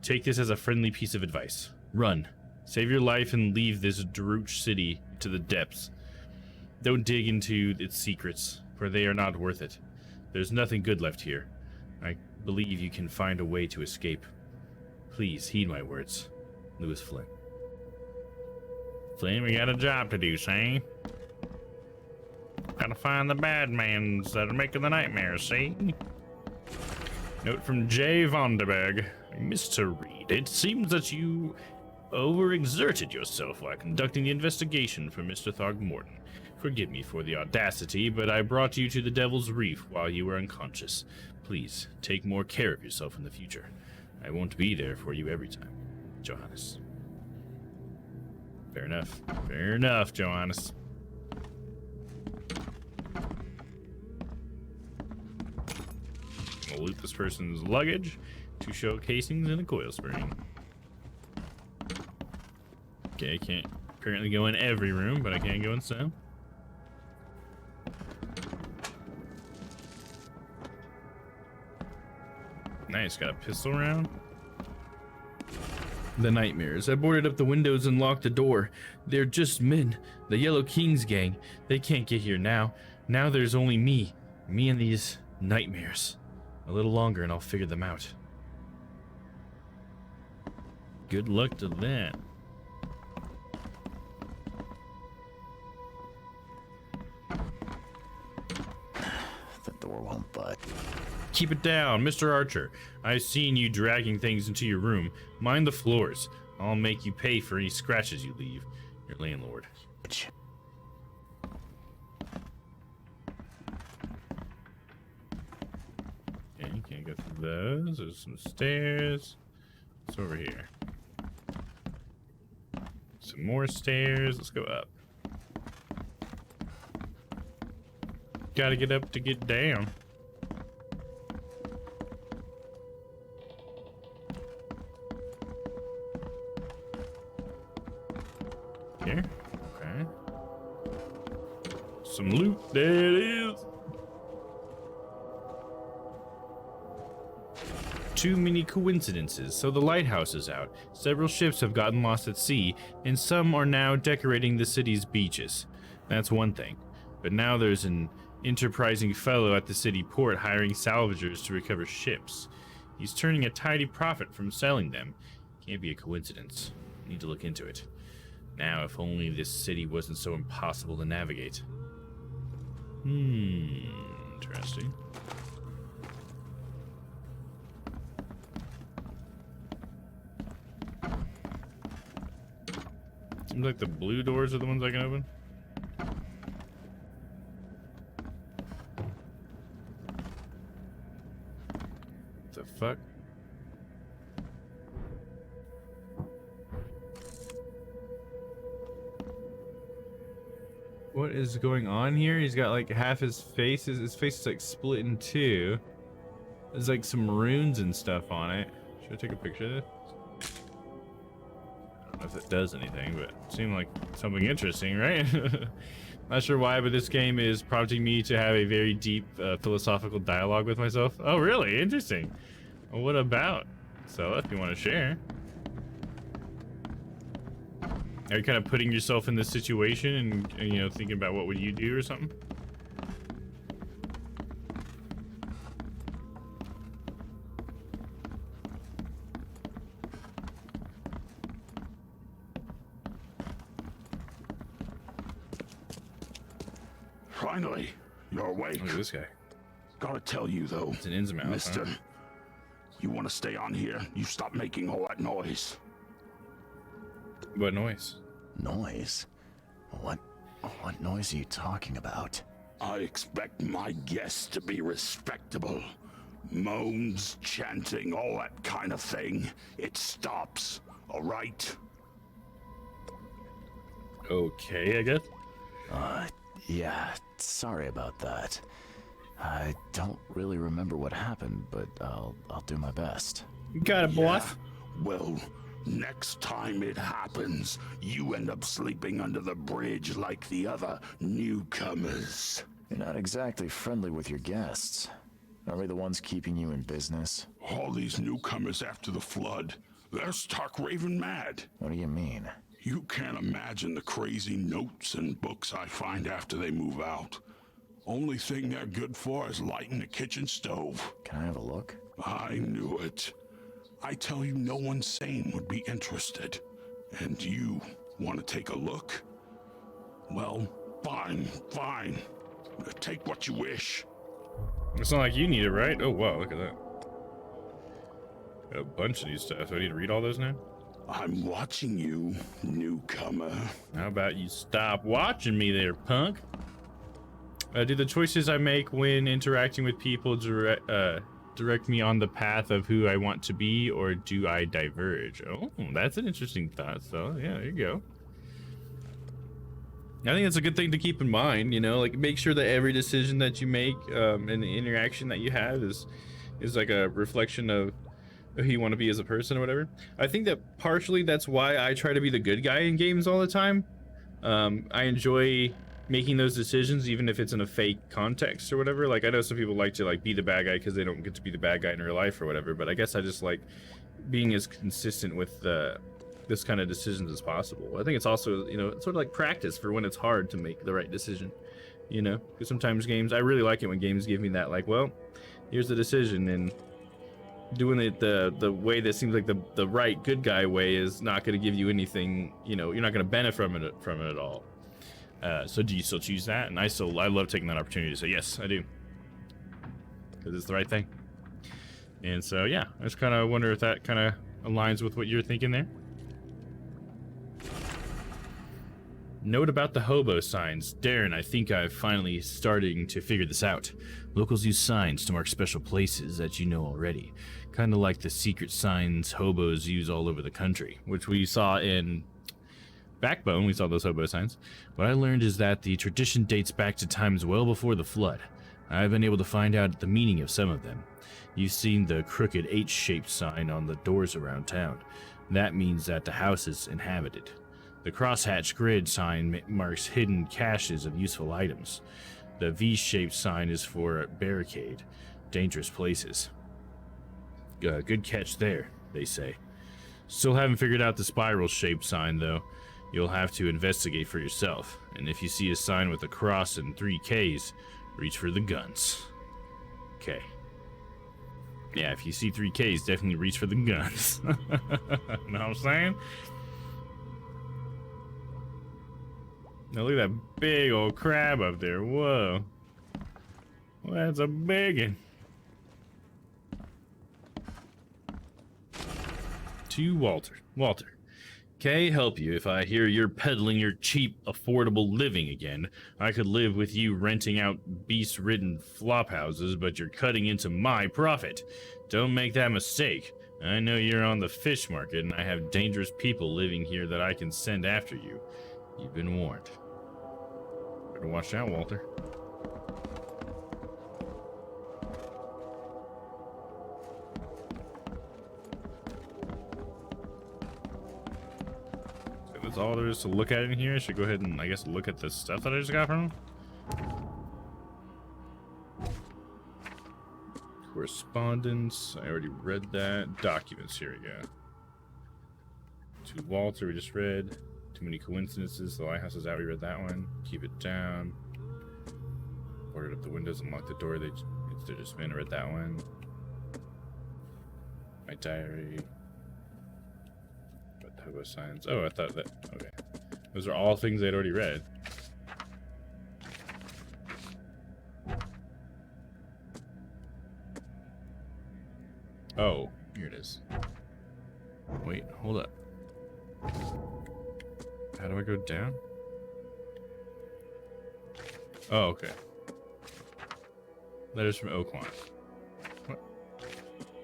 Take this as a friendly piece of advice. Run. Save your life and leave this Daruch city to the depths. Don't dig into its secrets, for they are not worth it. There's nothing good left here. I believe you can find a way to escape. Please heed my words. Lewis Flynn. Flynn, we got a job to do, see? Gotta find the bad mans that are making the nightmares, see? Note from J. Vonderberg. Mr. Reed, it seems that you overexerted yourself while conducting the investigation for Mr. Throgmorton. Forgive me for the audacity, but I brought you to the Devil's Reef while you were unconscious. Please, take more care of yourself in the future. I won't be there for you every time. Johannes. Fair enough. Fair enough, Johannes. We'll loot this person's luggage. 2 shell casings and a coil spring. Okay, I can't currently go in every room, but I can go in some. Nice, got a pistol round. The nightmares. I boarded up the windows and locked the door. They're just men. The Yellow Kings gang. They can't get here now. Now there's only me. Me and these nightmares. A little longer and I'll figure them out. Good luck to that. The door won't budge. Keep it down, Mr. Archer. I've seen you dragging things into your room. Mind the floors. I'll make you pay for any scratches you leave. Your landlord. Okay, can't go through those. There's some stairs. What's over here? Some more stairs. Let's go up. Gotta get up to get down. Here. Okay. Some loot. There it is. Too many coincidences. So the lighthouse is out. Several ships have gotten lost at sea, and some are now decorating the city's beaches. That's one thing. But now there's an enterprising fellow at the city port hiring salvagers to recover ships. He's turning a tidy profit from selling them. Can't be a coincidence. Need to look into it. Now, if only this city wasn't so impossible to navigate. Interesting. Seems like the blue doors are the ones I can open. the fuck? What is going on here? He's got like half his face. His face is like split in two. There's like some runes and stuff on it. Should I take a picture of this? I don't know if it does anything, but it seemed like something interesting, right? Not sure why, but this game is prompting me to have a very deep philosophical dialogue with myself. Oh, really? Interesting. Well, what about? So, if you want to share. Are you kind of putting yourself in this situation and you know, thinking about what would you do or something? Finally, you're awake. Look at this guy. Gotta tell you though, it's an Innsmouth, mister, huh? You want to stay on here? You stop making all that noise. What noise? Noise? What noise are you talking about? I expect my guests to be respectable. Moans, chanting, all that kind of thing. It stops, all right? Okay, I guess. Yeah, sorry about that. I don't really remember what happened, but I'll do my best. You got it, boss. Yeah. Well, next time it happens, you end up sleeping under the bridge like the other newcomers. You're not exactly friendly with your guests. Are we the ones keeping you in business? All these newcomers after the flood, they're stark raving mad. What do you mean? You can't imagine the crazy notes and books I find after they move out. Only thing they're good for is lighting the kitchen stove. Can I have a look? I knew it. I tell you, no one sane would be interested. And you want to take a look? Well, fine. Take what you wish. It's not like you need it, right? Oh, wow, look at that. Got a bunch of these stuff. Do I need to read all those now? I'm watching you, newcomer. How about you stop watching me there, punk? Do the choices I make when interacting with people direct me on the path of who I want to be, or do I diverge? Oh, that's an interesting thought. So, yeah, there you go. I think it's a good thing to keep in mind, you know, like make sure that every decision that you make and the interaction that you have is like a reflection of who you want to be as a person or whatever. I think that partially that's why I try to be the good guy in games all the time. I enjoy making those decisions even if it's in a fake context or whatever. Like I know some people like to like be the bad guy because they don't get to be the bad guy in real life or whatever, but I guess I just like being as consistent with this kind of decisions as possible. I think it's also, you know, it's sort of like practice for when it's hard to make the right decision, you know, because sometimes games, I really like it when games give me that, like, well, here's the decision, and doing it the way that seems like the right good guy way is not going to give you anything, you know, you're not going to benefit from it at all. So do you still choose that? And I love taking that opportunity to say, yes, I do, because it's the right thing. And so, yeah, I just kind of wonder if that kind of aligns with what you're thinking there. Note about the hobo signs. Darren, I think I'm finally starting to figure this out. Locals use signs to mark special places that you know already. Kind of like the secret signs hobos use all over the country, which we saw in Backbone. We saw those hobo signs. What I learned is that the tradition dates back to times well before the flood. I've been able to find out the meaning of some of them. You've seen the crooked H-shaped sign on the doors around town. That means that the house is inhabited. The crosshatch grid sign marks hidden caches of useful items. The V-shaped sign is for a barricade, dangerous places. Good catch there, they say. Still haven't figured out the spiral-shaped sign, though. You'll have to investigate for yourself. And if you see a sign with a cross and 3 Ks, reach for the guns. Okay. Yeah, if you see 3 Ks, definitely reach for the guns. Know what I'm saying? Now look at that big old crab up there. Whoa. Well, that's a big one. To Walter. Walter, Okay, help you. If I hear you're peddling your cheap, affordable living again, I could live with you renting out beast-ridden flop houses, but you're cutting into my profit. Don't make that mistake. I know you're on the fish market, and I have dangerous people living here that I can send after you. You've been warned. Better watch out, Walter. That's all there is to look at in here. I should go ahead and, I guess, look at the stuff that I just got from him. Correspondence. I already read that. Documents. Here we go. To Walter, we just read. Too many coincidences. The lighthouse is out. We read that one. Keep it down. Boarded up the windows and locked the door. They're just been. I read that one. My diary. Hobo signs. Oh, I thought that. Okay. Those are all things I'd already read. Oh, here it is. Wait, hold up. How do I go down? Oh, okay. Letters from Oakmont. What?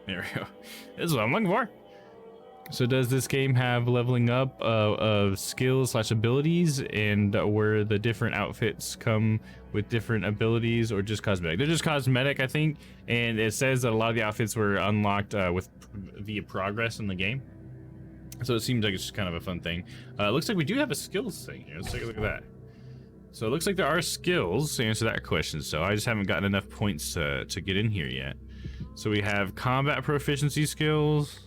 There we go. This is what I'm looking for. So does this game have leveling up of skills / abilities, and where the different outfits come with different abilities, or just cosmetic? They're just cosmetic, I think, and it says that a lot of the outfits were unlocked via progress in the game. So it seems like it's just kind of a fun thing. Looks like we do have a skills thing here. Let's take a look at that. So it looks like there are skills to answer that question. So I just haven't gotten enough points to get in here yet. So we have combat proficiency skills.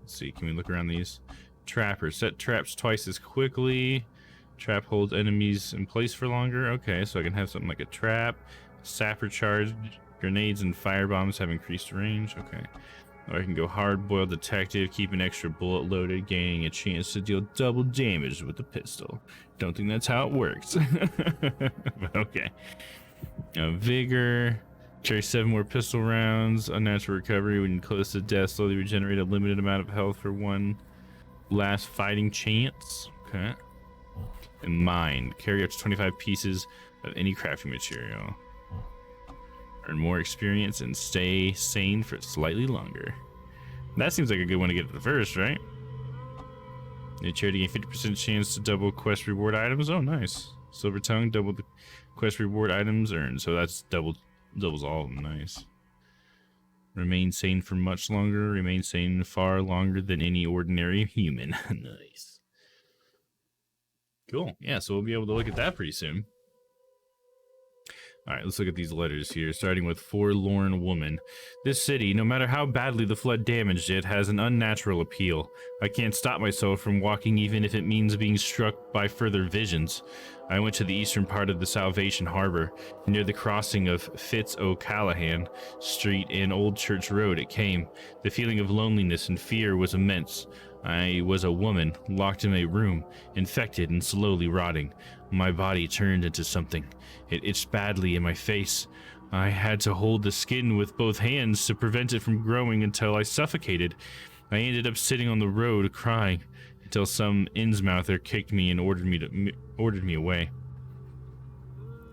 Let's see, can we look around these? Trapper, set traps twice as quickly. Trap holds enemies in place for longer. Okay, so I can have something like a trap. Sapper charge, grenades and firebombs have increased range. Okay. Or I can go hard-boiled detective, keep an extra bullet loaded, gaining a chance to deal double damage with the pistol. Don't think that's how it works. But okay. Vigor. Carry 7 more pistol rounds. Unnatural recovery when close to death. Slowly regenerate a limited amount of health for one last fighting chance. Okay. And mind. Carry up to 25 pieces of any crafting material. Earn more experience and stay sane for slightly longer. That seems like a good one to get at the first, right? New charity gain 50% chance to double quest reward items. Oh, nice. Silver tongue, double the quest reward items earned. So that's doubles all of them. Nice. Remain sane for much longer. Remain sane far longer than any ordinary human. Nice. Cool. Yeah, so we'll be able to look at that pretty soon. All right, let's look at these letters here, starting with Forlorn Woman. This city, no matter how badly the flood damaged it, has an unnatural appeal. I can't stop myself from walking even if it means being struck by further visions. I went to the eastern part of the Salvation Harbor, near the crossing of Fitz-O'Callahan Street and Old Church Road. It came. The feeling of loneliness and fear was immense. I was a woman, locked in a room, infected and slowly rotting. My body turned into something. It itched badly in my face. I had to hold the skin with both hands to prevent it from growing until I suffocated. I ended up sitting on the road crying until some Innsmouther kicked me and ordered me away.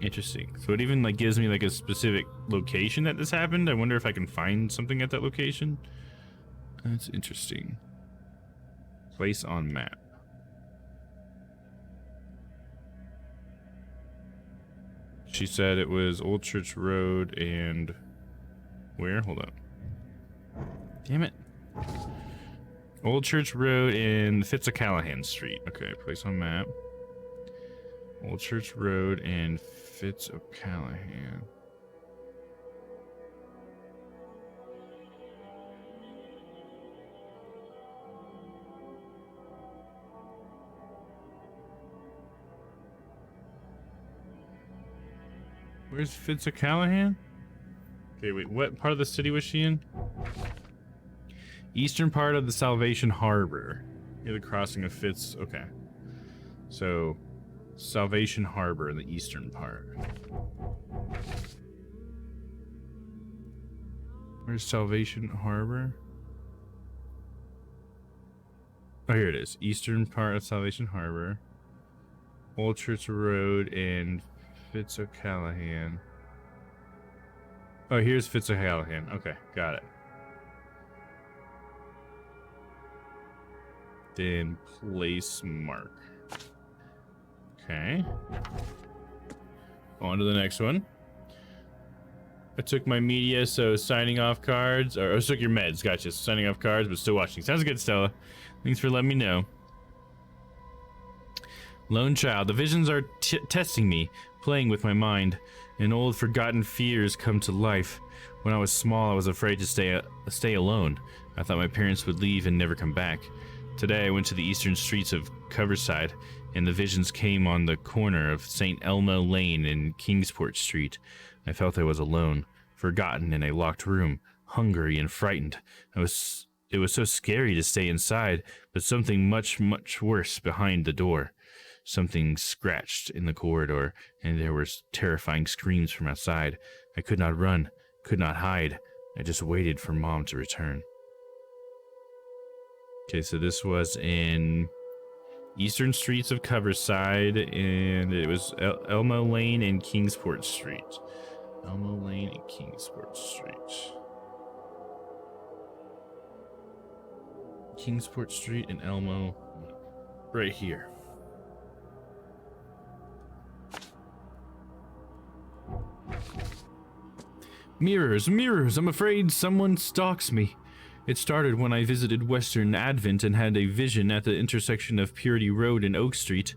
Interesting. So it even like gives me like a specific location that this happened. I wonder if I can find something at that location. That's interesting. Place on map. She said it was Old Church Road and where? Hold up. Damn it. Old Church Road and Fitz-O'Callahan Street. Okay, place on map. Old Church Road and Fitz-O'Callahan. Where's Fitz-O'Callahan? Okay, wait, what part of the city was she in? Eastern part of the Salvation Harbor. Near the crossing of Fitz. Okay. So, Salvation Harbor in the eastern part. Where's Salvation Harbor? Oh, here it is. Eastern part of Salvation Harbor. Old Church Road and Fitz-O'Callahan. Oh, here's Fitz-O'Callahan. Okay, got it. Then place mark. Okay. On to the next one. I took my media, so signing off cards. Or I took your meds, gotcha. Signing off cards, but still watching. Sounds good, Stella. Thanks for letting me know. Lone child. The visions are testing me, playing with my mind. And old forgotten fears come to life. When I was small, I was afraid to stay alone. I thought my parents would leave and never come back. Today, I went to the eastern streets of Coverside, and the visions came on the corner of St. Elmo Lane and Kingsport Street. I felt I was alone, forgotten in a locked room, hungry and frightened. It was so scary to stay inside, but something much, much worse behind the door. Something scratched in the corridor, and there were terrifying screams from outside. I could not run, could not hide. I just waited for Mom to return. Okay, so this was in Eastern Streets of Coverside, and it was Elmo Lane and Kingsport Street. Elmo Lane and Kingsport Street. Kingsport Street and Elmo, right here. Mirrors, mirrors, I'm afraid someone stalks me. It started when I visited Western Advent and had a vision at the intersection of Purity Road and Oak Street.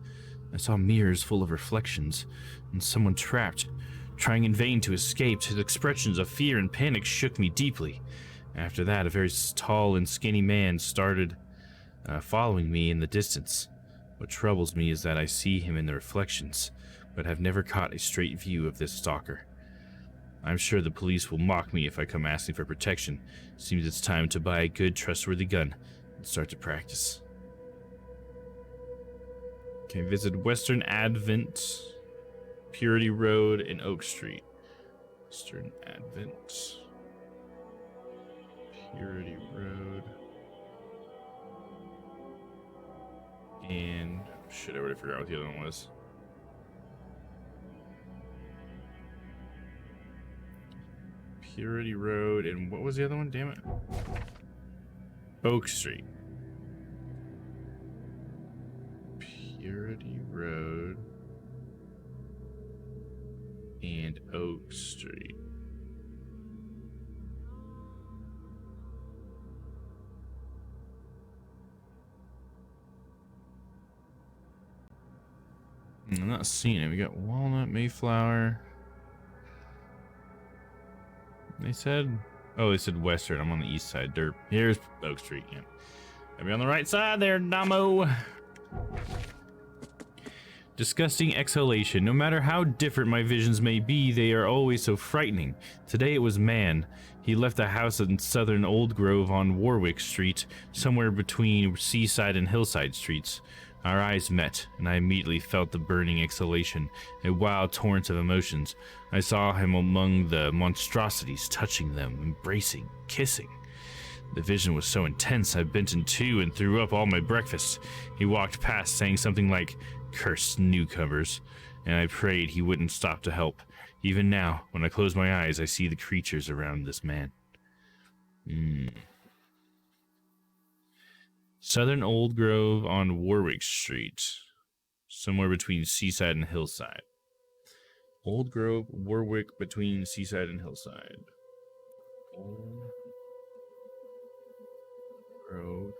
I saw mirrors full of reflections, and someone trapped, trying in vain to escape. His expressions of fear and panic shook me deeply. After that, a very tall and skinny man started following me in the distance. What troubles me is that I see him in the reflections, but have never caught a straight view of this stalker. I'm sure the police will mock me if I come asking for protection. Seems it's time to buy a good, trustworthy gun and start to practice. Okay, visit Western Advent, Purity Road, and Oak Street. Western Advent, Purity Road, and shit, I already forgot what the other one was. Purity Road, and what was the other one? Damn it. Oak Street. Purity Road and Oak Street. I'm not seeing it. We got Walnut, Mayflower. They said, oh, they said Western. I'm on the east side. Derp. Here's Oak Street. Yeah. Gotta be on the right side there, Damo. Disgusting exhalation. No matter how different my visions may be, they are always so frightening. Today it was man. He left the house in southern Old Grove on Warwick Street, somewhere between Seaside and Hillside Streets. Our eyes met, and I immediately felt the burning exhalation, a wild torrent of emotions. I saw him among the monstrosities, touching them, embracing, kissing. The vision was so intense I bent in two and threw up all my breakfast. He walked past saying something like, "Cursed newcomers," and I prayed he wouldn't stop to help. Even now, when I close my eyes, I see the creatures around this man. Southern Old Grove on Warwick Street, somewhere between Seaside and Hillside. Old Grove, Warwick, between Seaside and Hillside. Old Grove,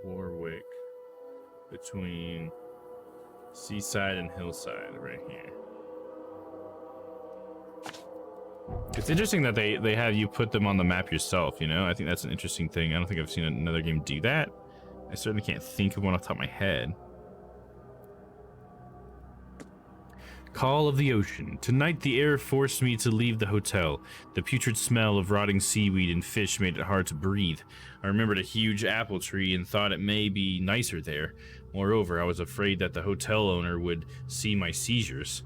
Warwick, between Seaside and Hillside, right here. It's interesting that they have you put them on the map yourself, you know? I think that's an interesting thing. I don't think I've seen another game do that. I certainly can't think of one off the top of my head. Call of the ocean. Tonight the air forced me to leave the hotel. The putrid smell of rotting seaweed and fish made it hard to breathe. I remembered a huge apple tree and thought it may be nicer there. Moreover, I was afraid that the hotel owner would see my seizures.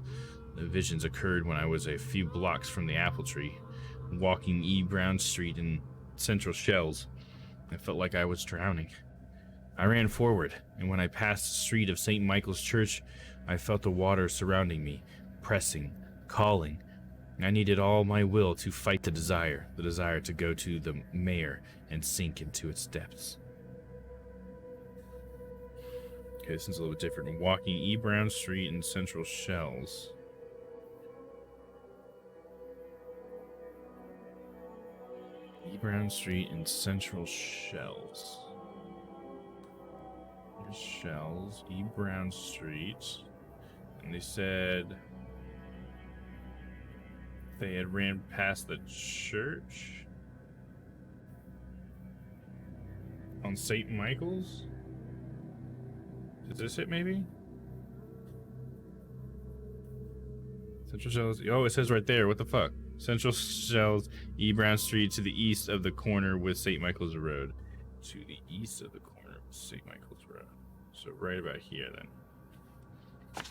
The visions occurred when I was a few blocks from the apple tree, walking E. Brown Street in Central Shells. I felt like I was drowning. I ran forward, and when I passed the street of St. Michael's Church, I felt the water surrounding me, pressing, calling. I needed all my will to fight the desire to go to the mayor and sink into its depths. Okay, this is a little bit different. Walking E. Brown Street in Central Shells. E. Brown Street in Central Shells. Here's Shells, E. Brown Street. And they said they had ran past the church on St. Michael's. Is this it, maybe? Central Shells. Oh, it says right there. What the fuck? Central Shells, E. Brown Street to the east of the corner with St. Michael's Road. To the east of the corner with St. Michael's Road. So right about here, then.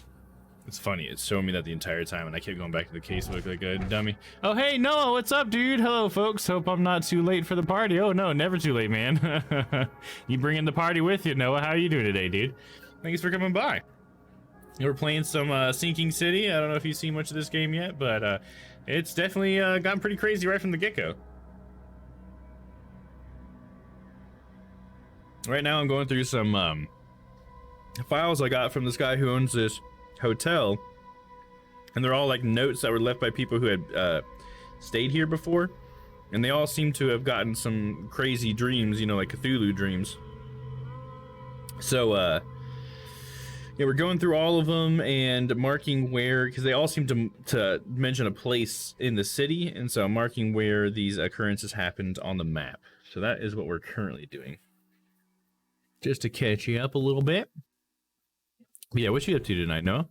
It's funny. It's showing me that the entire time, and I kept going back to the casebook like a dummy. Oh, hey, Noah, what's up, dude? Hello, folks. Hope I'm not too late for the party. Oh, no, never too late, man. You bringing the party with you, Noah. How you doing today, dude? Thanks for coming by. We're playing some Sinking City. I don't know if you've seen much of this game yet, but it's definitely gotten pretty crazy right from the get-go. Right now, I'm going through some files I got from this guy who owns this hotel, and they're all like notes that were left by people who had stayed here before, and they all seem to have gotten some crazy dreams, you know, like Cthulhu dreams. So yeah, we're going through all of them and marking where, because they all seem to mention a place in the city, and so I'm marking where these occurrences happened on the map. So that is what we're currently doing, just to catch you up a little bit. Yeah, what you up to tonight, Noah?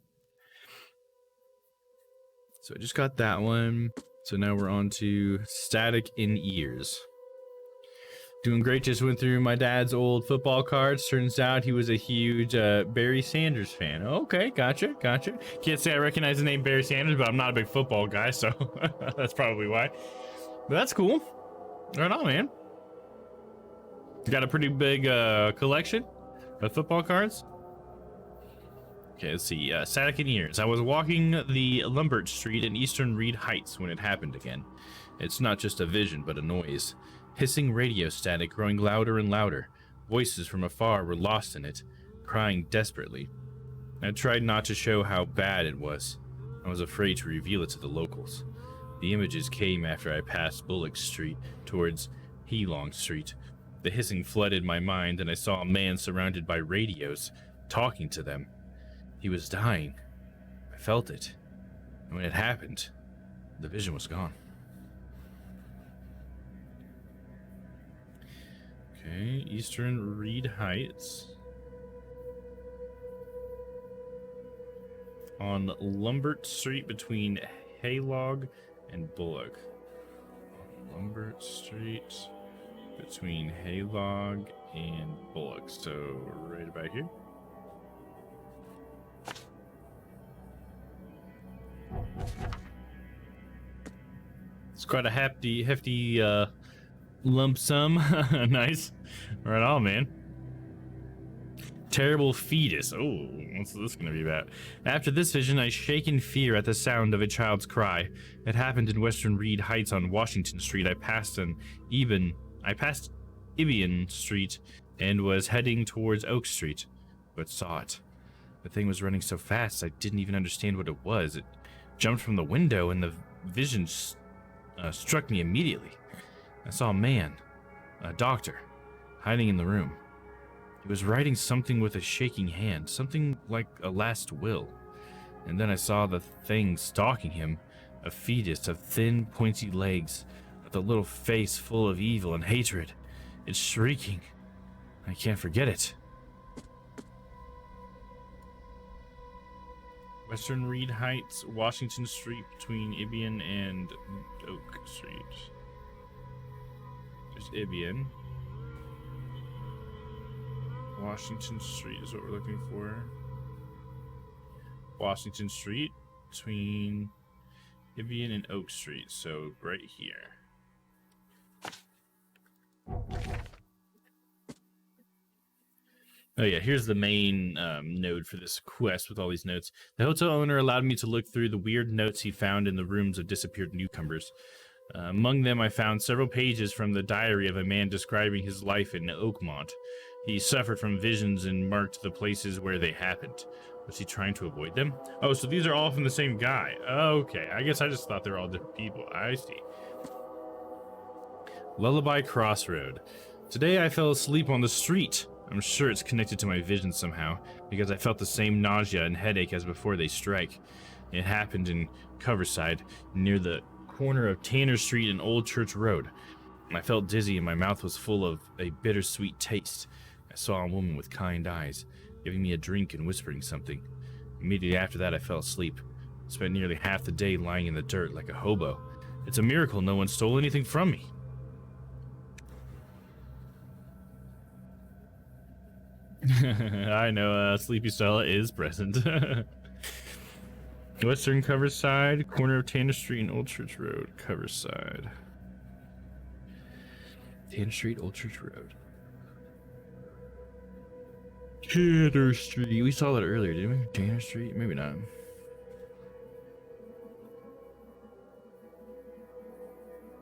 So I just got that one. So now we're on to Static in Ears. Doing great. Just went through my dad's old football cards. Turns out he was a huge Barry Sanders fan. Okay, gotcha. Can't say I recognize the name Barry Sanders, but I'm not a big football guy, so that's probably why. But that's cool. Right on, man. Got a pretty big collection of football cards. Okay, let's see. Static in Ears. I was walking the Lumbert Street in Eastern Reed Heights when it happened again. It's not just a vision, but a noise. Hissing radio static growing louder and louder. Voices from afar were lost in it, crying desperately. I tried not to show how bad it was. I was afraid to reveal it to the locals. The images came after I passed Bullock Street towards Helong Street. The hissing flooded my mind, and I saw a man surrounded by radios, talking to them. He was dying. I felt it. And when it happened, the vision was gone. Okay, Eastern Reed Heights. On Lumbert Street between Haylog and Bullock. Lumbert Street between Haylog and Bullock. So right about here. It's quite a hefty lump sum. Nice. Right on, man. Terrible fetus. Oh, what's this gonna be about? After this vision, I shake in fear at the sound of a child's cry. It happened in Western Reed Heights on Washington Street. I passed Ibian Street and was heading towards Oak Street, but saw it. The thing was running so fast I didn't even understand what it was. It jumped from the window and the vision struck me immediately. I saw a man, a doctor, hiding in the room. He was writing something with a shaking hand, something like a last will. And then I saw the thing stalking him, a fetus of thin, pointy legs, with a little face full of evil and hatred. It's shrieking. I can't forget it. Western Reed Heights, Washington Street between Ibian and Oak Street. There's Ibian. Washington Street is what we're looking for. Washington Street between Ibian and Oak Street, so right here. Oh yeah, here's the main node for this quest with all these notes. The hotel owner allowed me to look through the weird notes he found in the rooms of disappeared newcomers. Among them, I found several pages from the diary of a man describing his life in Oakmont. He suffered from visions and marked the places where they happened. Was he trying to avoid them? Oh, so these are all from the same guy. Okay, I guess I just thought they were all different people. I see. Lullaby Crossroad. Today I fell asleep on the street. I'm sure it's connected to my vision somehow, because I felt the same nausea and headache as before they strike. It happened in Coverside, near the corner of Tanner Street and Old Church Road. I felt dizzy and my mouth was full of a bittersweet taste. I saw a woman with kind eyes, giving me a drink and whispering something. Immediately after that I fell asleep. Spent nearly half the day lying in the dirt like a hobo. It's a miracle no one stole anything from me. I know, Sleepy Stella is present. Western Coverside, corner of Tanner Street and Old Church Road. Coverside. Tanner Street, Old Church Road. Tanner Street. We saw that earlier, didn't we? Tanner Street? Maybe not.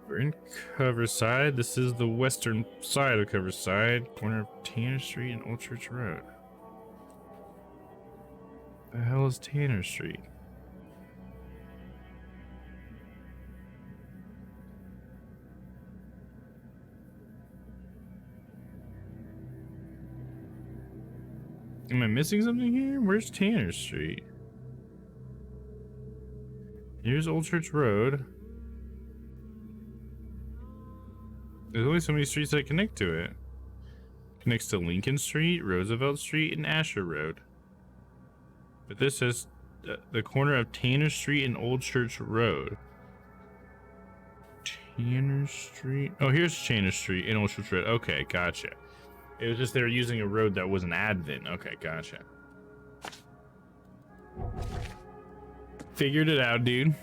We're in Coverside. This is the western side of Coverside, corner of Tanner Street and Old Church Road. The hell is Tanner Street? Am I missing something here? Where's Tanner Street? Here's Old Church Road. There's only so many streets that connect to it. Connects to Lincoln Street, Roosevelt Street, and Asher Road. But this says the corner of Tanner Street and Old Church Road. Tanner Street? Oh, here's Tanner Street and Old Church Road. Okay, gotcha. It was just they were using a road that was an advent. Okay, gotcha. Figured it out, dude.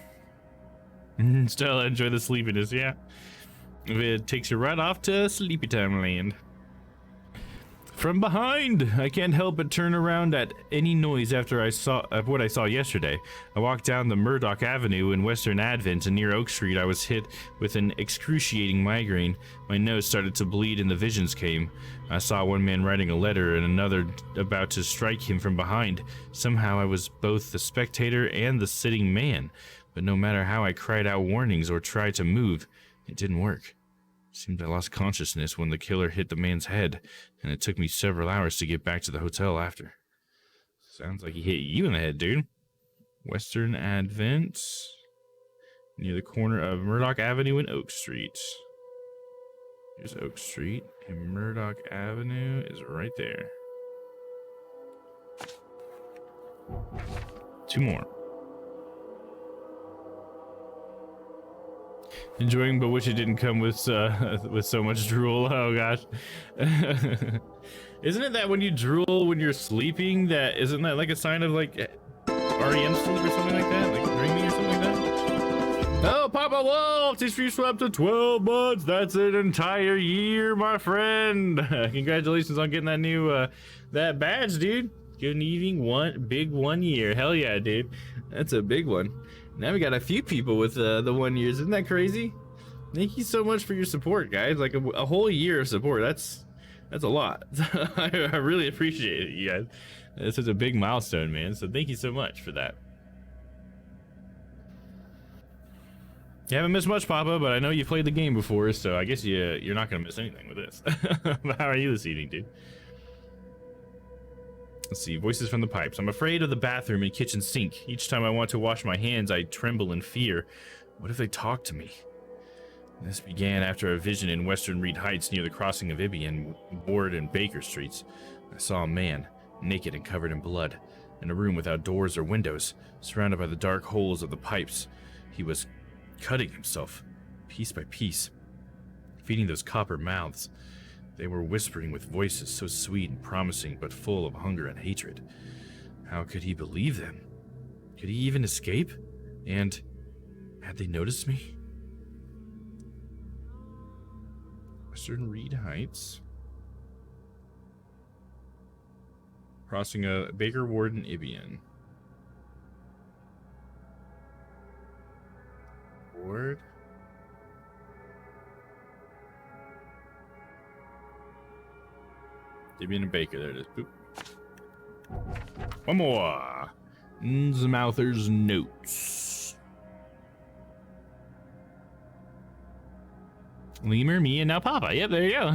Still enjoy the sleepiness, yeah. It takes you right off to Sleepy Time Land. From behind, I can't help but turn around at any noise after I saw what I saw yesterday. I walked down the Murdoch Avenue in Western Advent, and near Oak Street I was hit with an excruciating migraine. My nose started to bleed and the visions came. I saw one man writing a letter and another about to strike him from behind. Somehow I was both the spectator and the sitting man, but no matter how I cried out warnings or tried to move, it didn't work. Seemed I lost consciousness when the killer hit the man's head, and it took me several hours to get back to the hotel after. Sounds like he hit you in the head, dude. Western Advent, near the corner of Murdoch Avenue and Oak Street. Here's Oak Street, and Murdoch Avenue is right there. 2 more. Enjoying, but wish it didn't come with so much drool. Oh gosh. Isn't it that when you drool when you're sleeping, isn't that like a sign of like REM sleep or something like that? Like dreaming or something like that? Oh, Papa Wolf, if you slept for 12 months, that's an entire year, my friend. Congratulations on getting that new that badge, dude. Good evening, 1 year. Hell yeah, dude. That's a big one. Now we got a few people with the 1 year. Isn't that crazy? Thank you so much for your support, guys. Like a whole year of support. That's a lot. I really appreciate it, you guys. It's such a big milestone, man. So thank you so much for that. You haven't missed much, Papa, but I know you played the game before, so I guess you're not gonna miss anything with this. How are you this evening, dude? Let's see, voices from the pipes. I'm afraid of the bathroom and kitchen sink. Each time I want to wash my hands, I tremble in fear. What if they talk to me? This began after a vision in Western Reed Heights near the crossing of Ibby and Ward and Baker Streets. I saw a man, naked and covered in blood, in a room without doors or windows, surrounded by the dark holes of the pipes. He was cutting himself, piece by piece, feeding those copper mouths. They were whispering with voices so sweet and promising, but full of hunger and hatred. How could he believe them? Could he even escape? And had they noticed me? Western Reed Heights. Crossing a Baker Warden Ibian. Ward. Ibian and Baker. There it is. Boop. One more. Innsmouther's notes. Lemur, me, and now Papa. Yep, there you go.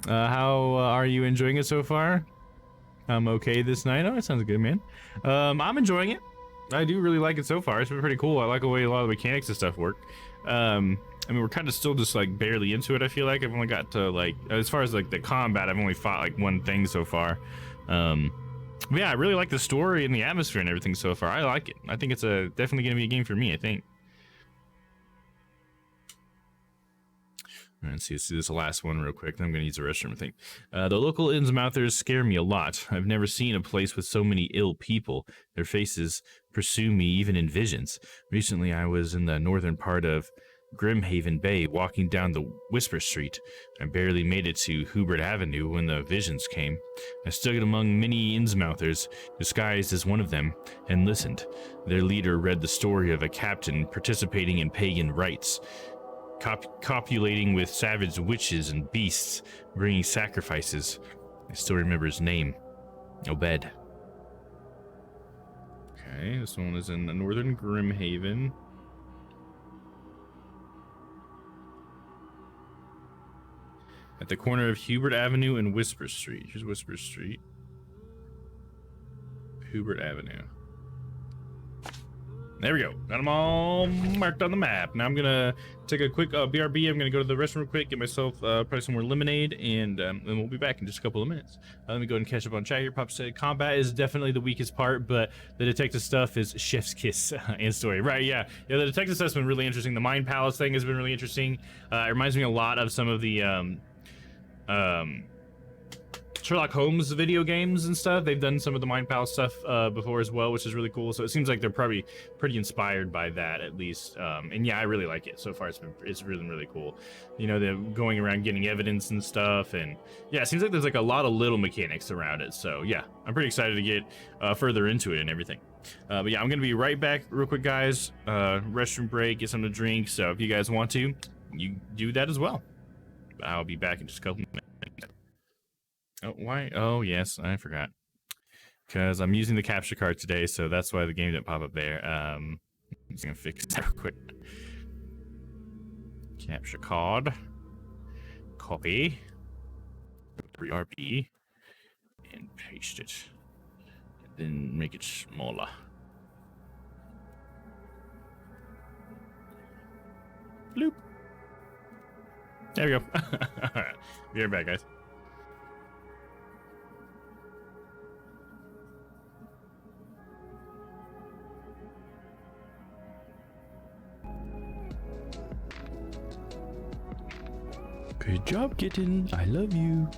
How are you enjoying it so far? I'm okay this night. Oh, that sounds good, man. I'm enjoying it. I do really like it so far. It's been pretty cool. I like the way a lot of the mechanics and stuff work. I mean, we're kind of still just like barely into it. I feel like I've only got to like, as far as like the combat, I've only fought like one thing so far. But yeah, I really like the story and the atmosphere and everything so far. I like it. I think it's definitely going to be a game for me, I think. All right, let's do this last one real quick. Then I'm going to use the restroom, I think. The local Innsmouthers scare me a lot. I've never seen a place with so many ill people. Their faces pursue me even in visions. Recently, I was in the northern part of Grimhaven Bay, walking down the Whisper Street. I barely made it to Hubert Avenue when the visions came. I stood among many Innsmouthers, disguised as one of them, and listened. Their leader read the story of a captain participating in pagan rites, copulating with savage witches and beasts, bringing sacrifices. I still remember his name. Obed. Okay, this one is in the northern Grimhaven. At the corner of Hubert Avenue and Whisper Street. Here's Whisper Street. Hubert Avenue. There we go. Got them all marked on the map. Now I'm gonna take a quick BRB. I'm gonna go to the restroom real quick, get myself probably some more lemonade, and then we'll be back in just a couple of minutes. Let me go ahead and catch up on chat here. Pop said combat is definitely the weakest part, but the detective stuff is chef's kiss and story. Right? Yeah. The detective stuff's been really interesting. The Mind Palace thing has been really interesting. It reminds me a lot of some of the Sherlock Holmes video games and stuff. They've done some of the Mind Palace stuff before as well, which is really cool. So it seems like they're probably pretty inspired by that, at least. And yeah, I really like it so far. It's really cool. You know, they're going around getting evidence and stuff, and yeah, it seems like there's like a lot of little mechanics around it. So yeah, I'm pretty excited to get further into it and everything. But yeah, I'm gonna be right back real quick, guys. Restroom break, get something to drink. So if you guys want to, you do that as well. I'll be back in just a couple minutes. Oh, why? Oh, yes, I forgot. Because I'm using the capture card today, so that's why the game didn't pop up there. I'm just going to fix that real quick. Capture card. Copy. 3RP. And paste it. And then make it smaller. Bloop. There we go. Alright, be right back, guys. Good job, kitten. I love you.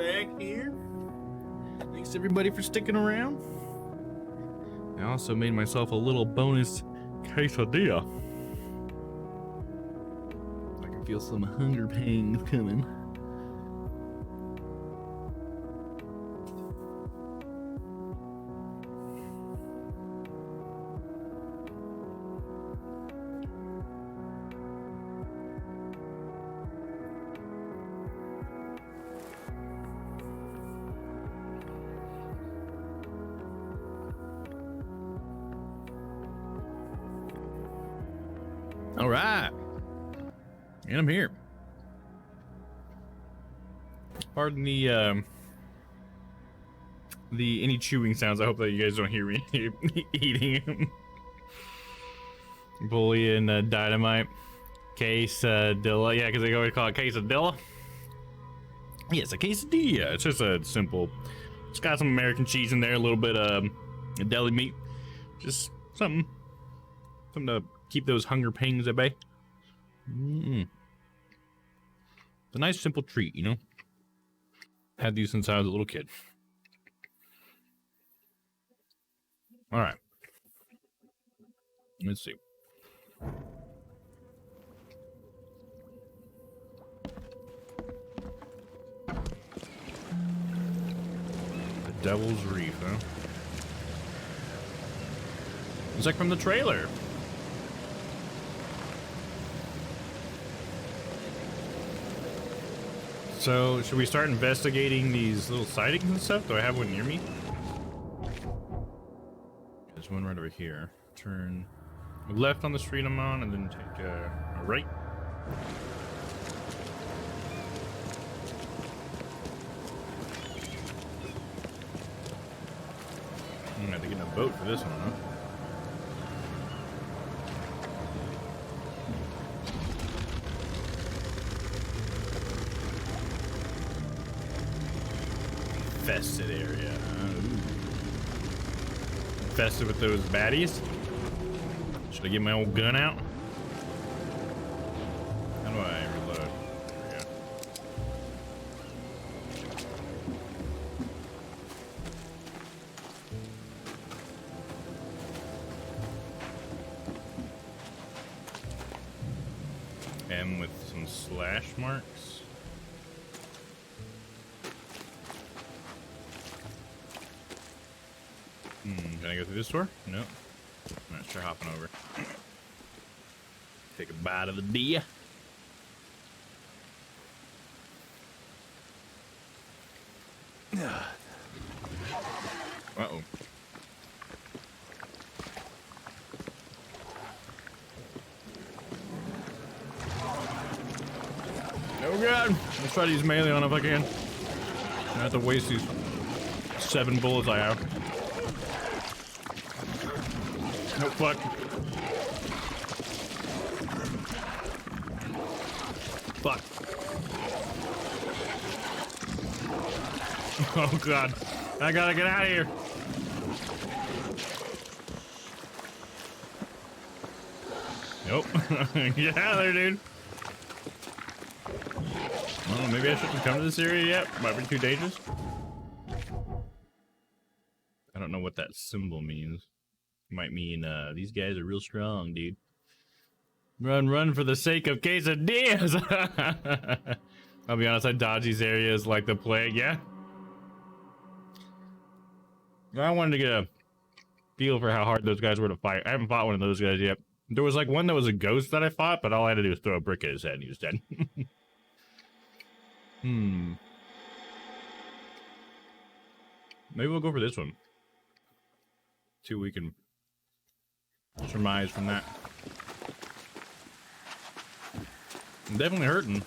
back here. Thanks everybody for sticking around. I also made myself a little bonus quesadilla. I can feel some hunger pangs coming. All right, and I'm here. Pardon the any chewing sounds. I hope that you guys don't hear me eating them. Bully and dynamite, quesadilla. Yeah, because they always call it quesadilla. Yeah, it's a quesadilla. It's just a simple. It's got some American cheese in there, a little bit of deli meat, just something to keep those hunger pangs at bay. It's a nice simple treat, you know. Had these since I was a little kid. All right, let's see. The Devil's Reef, huh? It's like from the trailer. So, should we start investigating these little sightings and stuff? Do I have one near me? There's one right over here. Turn left on the street I'm on, and then take a right. I'm gonna have to get in a boat for this one, huh? Infested area. Infested with those baddies. Should I get my old gun out? How do I reload? There we go. And with some slash marks. Can I go through this door? Nope. I'm not sure hopping over. Take a bite of the deer. Uh-oh. Oh god! Let's try to use melee on if I can. I have to waste these 7 bullets I have. Oh fuck. Fuck. Oh god. I gotta get out of here. Nope. Get out of there, dude. Well, maybe I shouldn't come to this area yet. Might be too dangerous. I don't know what that symbol means. Might mean these guys are real strong, dude. Run for the sake of quesadillas. I'll be honest, I dodge these areas like the plague. Yeah. I wanted to get a feel for how hard those guys were to fight. I haven't fought one of those guys yet. There was like one that was a ghost that I fought, but all I had to do was throw a brick at his head and he was dead. Maybe we'll go for this one. See what we can surmise from that. I'm definitely hurting.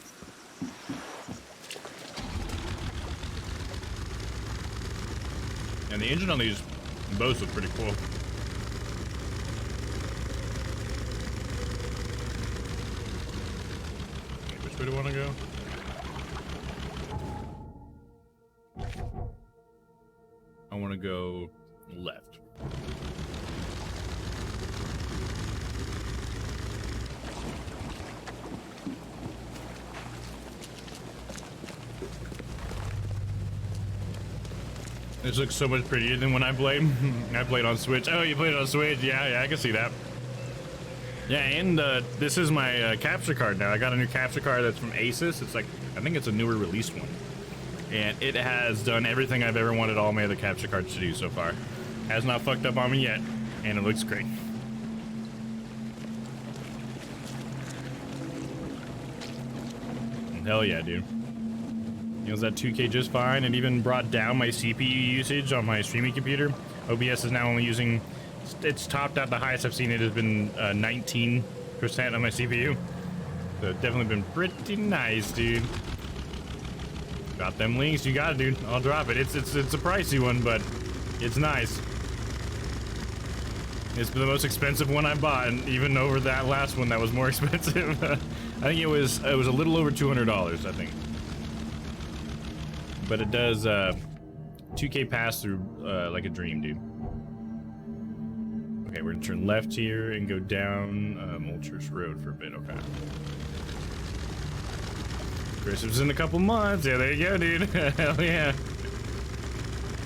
And the engine on these boats is pretty cool. Which way do I want to go? I want to go left. This looks so much prettier than when I played. I played on Switch. Oh, you played on Switch? Yeah, I can see that. Yeah, and this is my capture card now. I got a new capture card that's from Asus. It's like, I think it's a newer released one. And it has done everything I've ever wanted all my other capture cards to do so far. Has not fucked up on me yet, and it looks great. Hell yeah, dude. It was at 2K just fine. It even brought down my CPU usage on my streaming computer. OBS is now only using, it's topped out, the highest I've seen it has been 19% on my CPU. So it's definitely been pretty nice, dude. Got them links, you got it, dude. I'll drop it. It's a pricey one, but it's nice. It's the most expensive one I bought, and even over that last one that was more expensive. I think it was a little over $200, I think. But it does 2K pass through like a dream, dude. Okay, we're gonna turn left here and go down Old Church Road for a bit. Okay. Christmas in a couple months. Yeah, there you go, dude. Hell yeah.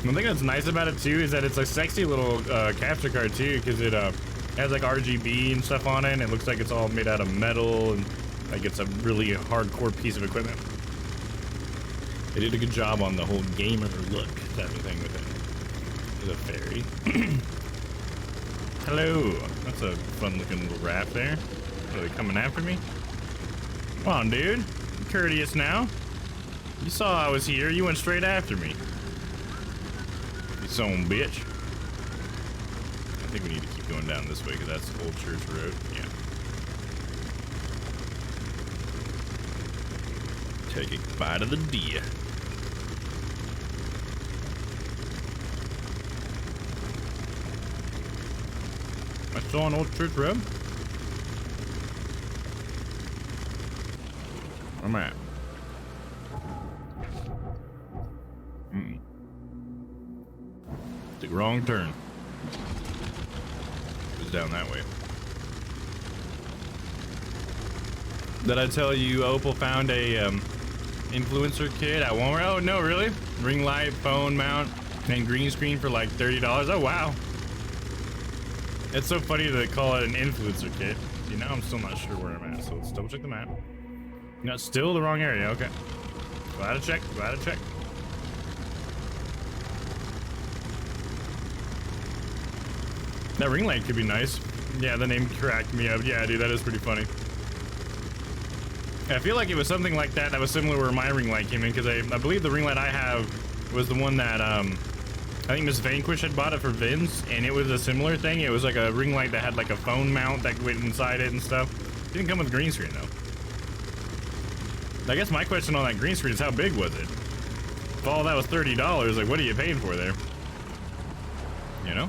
One thing that's nice about it too is that it's a sexy little capture card too, because it has like RGB and stuff on it, and it looks like it's all made out of metal, and like it's a really hardcore piece of equipment. They did a good job on the whole gamer look type of thing with it. There's a fairy. Hello. That's a fun looking little raft there. Are they coming after me? Come on, dude. I'm courteous now. You saw I was here. You went straight after me. You son of a bitch. I think we need to keep going down this way because that's Old Church Road. Yeah. Take a bite of the deer. I saw an Old Church Road. Where am I at? Took a wrong turn. It was down that way. Did I tell you Opal found a influencer kit at Walmart? Oh no, really? Ring light, phone mount, and green screen for like $30. Oh wow. It's so funny to call it an influencer kit. See, now I'm still not sure where I'm at, so let's double check the map. No, still the wrong area, okay. Glad to check, glad to check. That ring light could be nice. Yeah, the name cracked me up. Yeah, dude, that is pretty funny. I feel like it was something like that that was similar where my ring light came in, because I believe the ring light I have was the one that I think Miss Vanquish had bought it for Vince, and it was a similar thing. It was like a ring light that had like a phone mount that went inside it and stuff. It didn't come with green screen though. I guess my question on that green screen is how big was it? If all that was $30, like what are you paying for there? You know?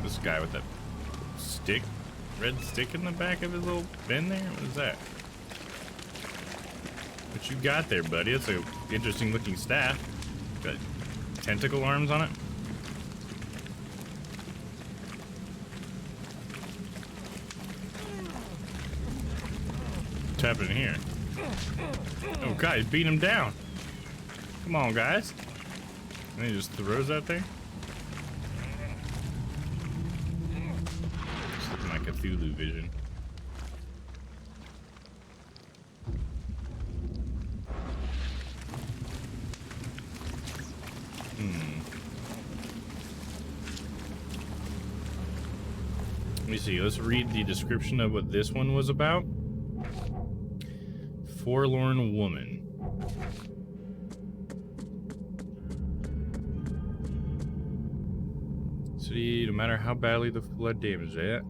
This guy with that stick, red stick in the back of his little bin there? What is that? What you got there, buddy? It's a interesting looking staff. Got tentacle arms on it. What's happening here? Oh, guys, beat him down. Come on, guys. And he just throws that thing. It's looking like Cthulhu vision. Let me see. Let's read the description of what this one was about. Forlorn woman. See, no matter how badly the flood damaged it.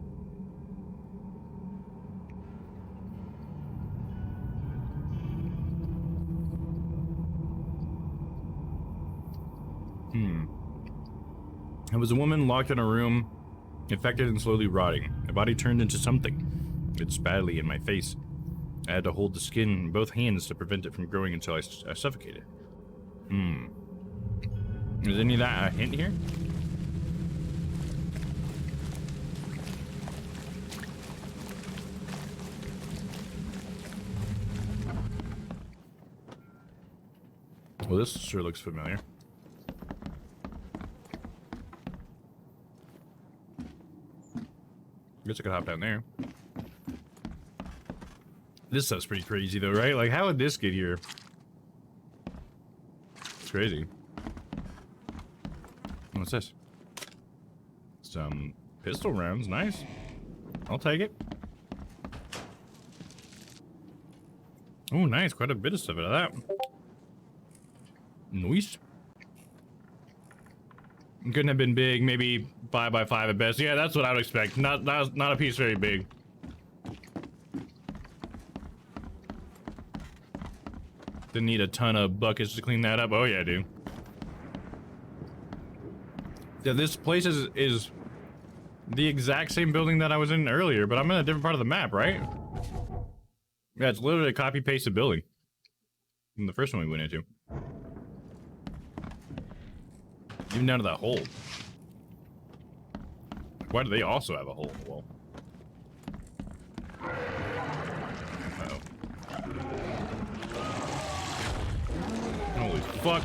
It was a woman locked in a room, infected and slowly rotting. My body turned into something. It's badly in my face. I had to hold the skin in both hands to prevent it from growing until I suffocated. Is any of that a hint here? Well, this sure looks familiar. guess I could hop down there. This stuff's pretty crazy though, right? Like, how would this get here? It's crazy. What's this? Some pistol rounds, nice. I'll take it. Oh, nice, quite a bit of stuff out of that. Nice. Couldn't have been big, maybe 5x5 at best. Yeah, that's what I would expect. Not a piece very big. Didn't need a ton of buckets to clean that up. Oh yeah, dude. Yeah, this place is the exact same building that I was in earlier, but I'm in a different part of the map, right? Yeah, it's literally a copy-pasted building from the first one we went into. Even down to that hole. Why do they also have a hole in the wall? Uh-oh. Holy fuck.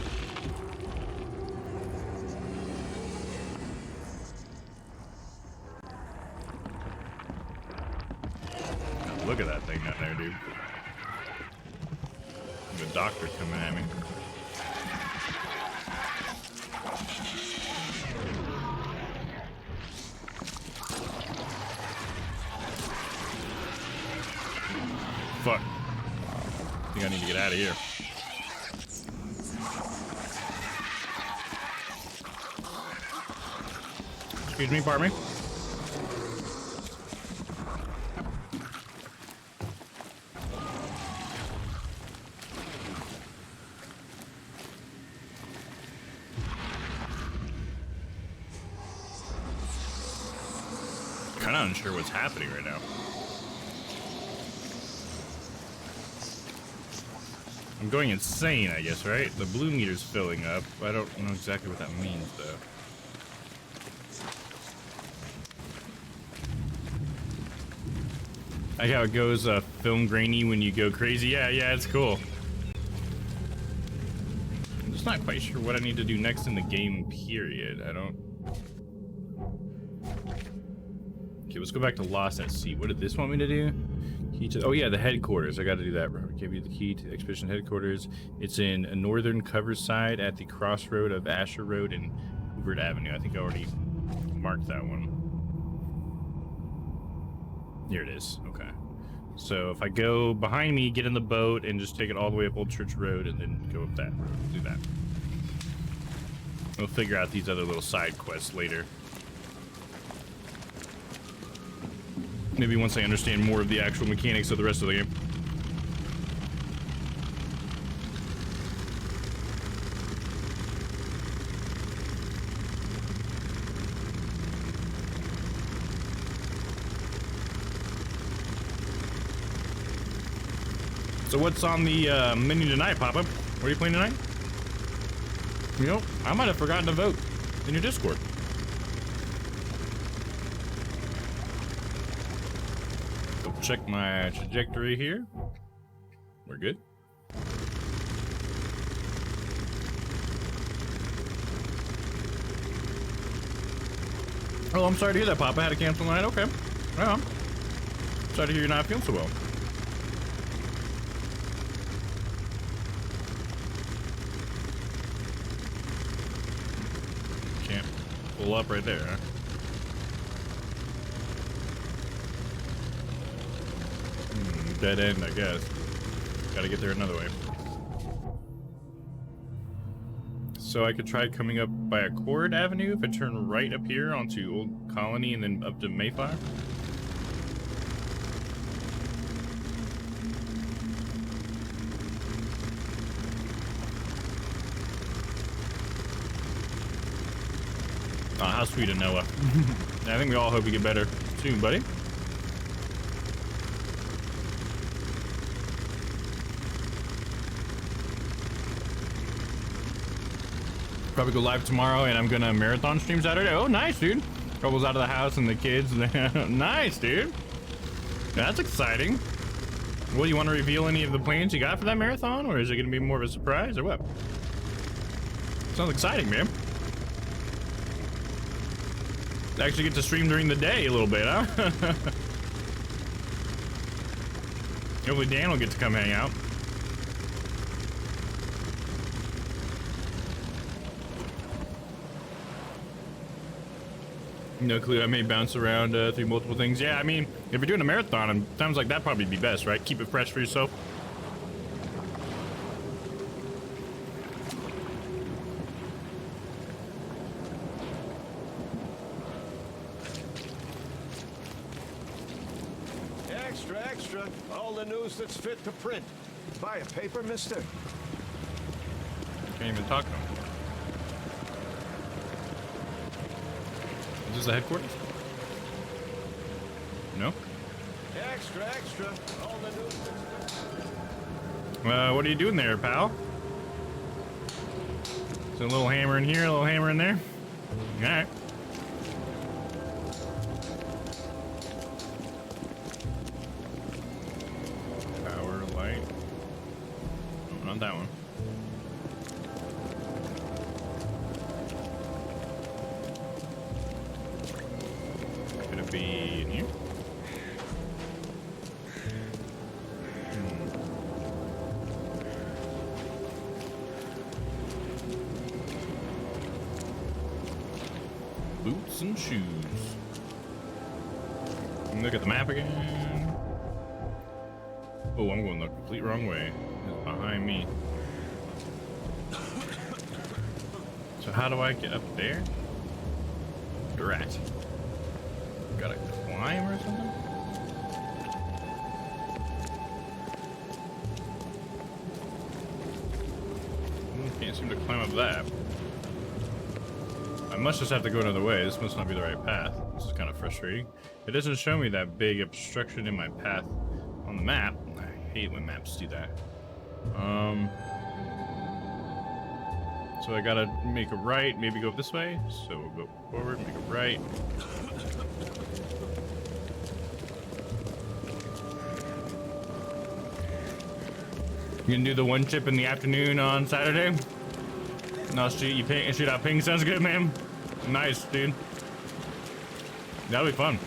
Look at that thing down there, dude. The doctor's coming at me. Fuck. I think I need to get out of here. Excuse me, pardon me. Kind of unsure what's happening right now. I'm going insane, I guess, right? The blue meter's filling up. I don't know exactly what that means, though. I like how it goes film grainy when you go crazy. Yeah, it's cool. I'm just not quite sure what I need to do next in the game, period. I don't... Okay, let's go back to Lost at Sea. What did this want me to do? Key to, oh yeah, the headquarters. I got to do that. Give you the key to the expedition headquarters. It's in a northern cover side at the crossroad of Asher Road and Hoover Avenue. I think I already marked that one. Here it is. Okay. So if I go behind me, get in the boat, and just take it all the way up Old Church Road, and then go up that road. Do that. We'll figure out these other little side quests later. Maybe once I understand more of the actual mechanics of the rest of the game. So what's on the menu tonight, Papa? What are you playing tonight? You know, I might have forgotten to vote in your Discord. Check my trajectory here. We're good. Oh, I'm sorry to hear that, Papa. I had to cancel tonight. Okay. Well, sorry to hear you're not feeling so well. Can't pull up right there, huh? Dead end, I guess. Gotta get there another way. So I could try coming up by Accord Avenue if I turn right up here onto Old Colony and then up to Mayflower. Oh, how sweet of Noah. I think we all hope you get better soon, buddy. Probably go live tomorrow, and I'm gonna marathon stream Saturday. Oh, nice, dude. Couple's out of the house and the kids. Nice, dude. That's exciting. Well, you want to reveal any of the plans you got for that marathon, or is it gonna be more of a surprise, or what? Sounds exciting, man. actually get to stream during the day a little bit, huh? Hopefully Dan will get to come hang out. No clue. I may bounce around through multiple things. Yeah, I mean, if you're doing a marathon, times like that probably be best, right? Keep it fresh for yourself. Extra, extra. All the news that's fit to print. Buy a paper, mister? Can't even talk to him. Is this the headquarters? No? Extra, extra. All the news that's fit. What are you doing there, pal? So a little hammer in here, a little hammer in there. All right. Power, light. Oh, not that one. Could it be in here? Boots and shoes. Look at the map again. Oh, I'm going the complete wrong way. It's behind me. So how do I get up there? Rat. Gotta climb or something? Can't seem to climb up that. I must just have to go another way. This must not be the right path. This is kind of frustrating. It doesn't show me that big obstruction in my path on the map. I hate when maps do that. So I gotta make a right, maybe go this way. So we'll go forward, make a right. You gonna do the one chip in the afternoon on Saturday? No, shoot out ping. Sounds good, man. Nice, dude. That'll be fun.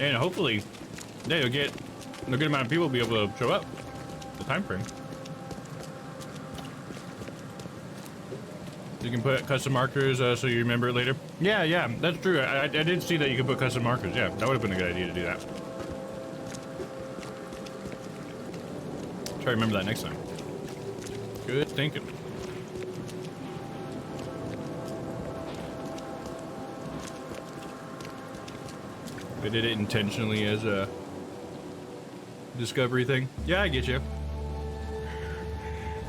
And hopefully, yeah, you'll get a good amount of people will be able to show up. The time frame. You can put custom markers so you remember it later. Yeah, that's true. I did see that you could put custom markers. Yeah, that would have been a good idea to do that. Try to remember that next time. Good thinking. They did it intentionally as a discovery thing. Yeah, I get you.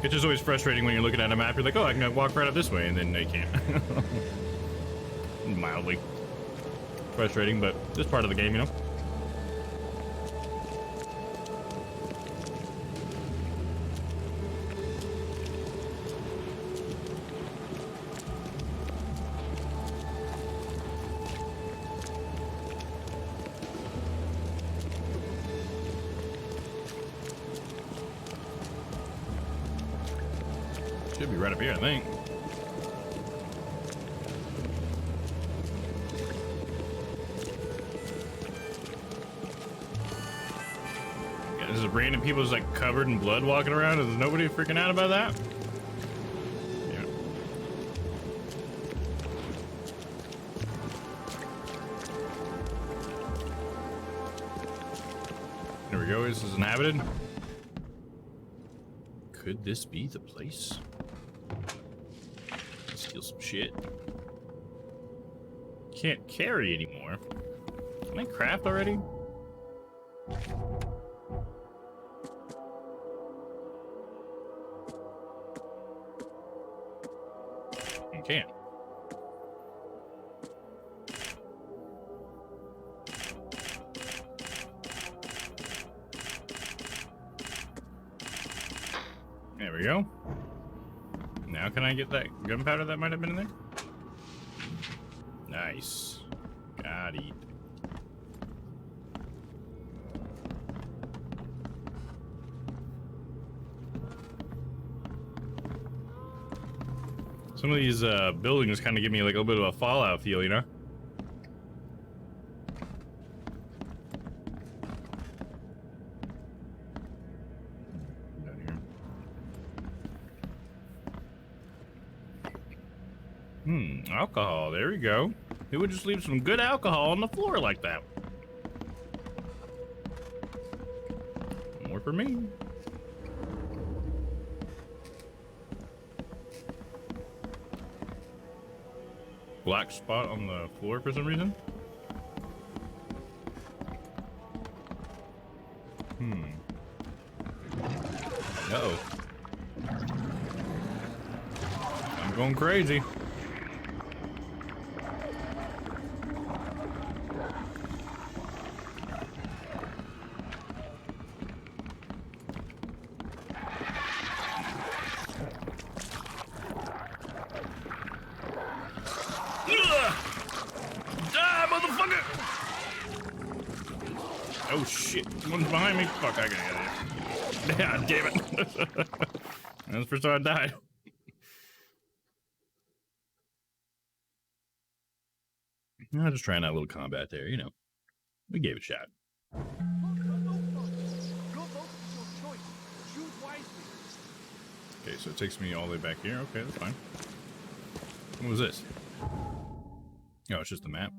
It's just always frustrating when you're looking at a map. You're like, oh, I can walk right up this way, and then they can't. Mildly frustrating, but it's part of the game, you know? Should be right up here, I think. Yeah, there's random people just like covered in blood walking around. Is nobody freaking out about that? Yeah. There we go. This is inhabited. Could this be the place? Steal some shit. Can't carry anymore. Can I craft already? I can't. There we go. Now can I get that gunpowder that might have been in there? Nice. Got it. Some of these buildings kind of give me like a little bit of a Fallout feel, you know? Alcohol. There we go. Who would just leave some good alcohol on the floor like that? More for me. Black spot on the floor for some reason. Uh-oh. I'm going crazy. Die, motherfucker! Oh shit, one's behind me. Fuck, I gotta get it. Yeah, damn it. That's the first time I died. I'm just trying out a little combat there, you know. We gave it a shot. Okay, so it takes me all the way back here. Okay, that's fine. What was this? Oh, it's just the map.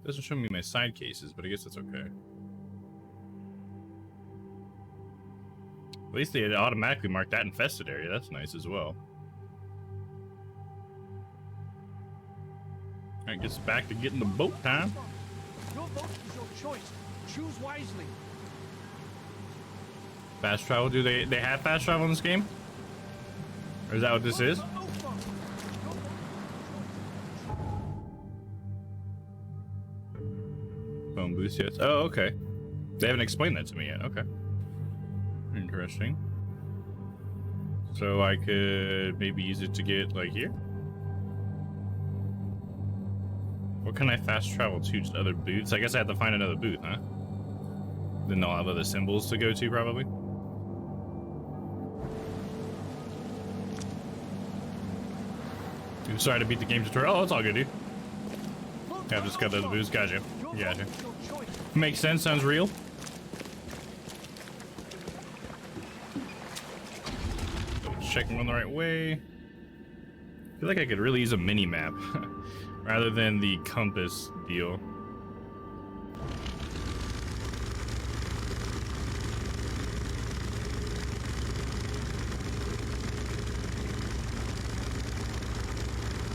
Doesn't show me my side cases, but I guess that's okay. At least they automatically marked that infested area. That's nice as well. Alright, gets back to getting the boat time. Your vote is your choice. Choose wisely. Fast travel? Do they have fast travel in this game? Or is that what this is? Phone boost yet? Oh, okay. They haven't explained that to me yet. Okay. Interesting. So I could maybe use it to get like here? What can I fast travel to? Just other booths? I guess I have to find another booth, huh? Then they'll have other symbols to go to, probably. I'm sorry to beat the game tutorial. Oh, it's all good, dude. I've just got those booths. Gotcha. Gotcha. Makes sense. Sounds real. Checking on the right way. I feel like I could really use a mini map rather than the compass deal.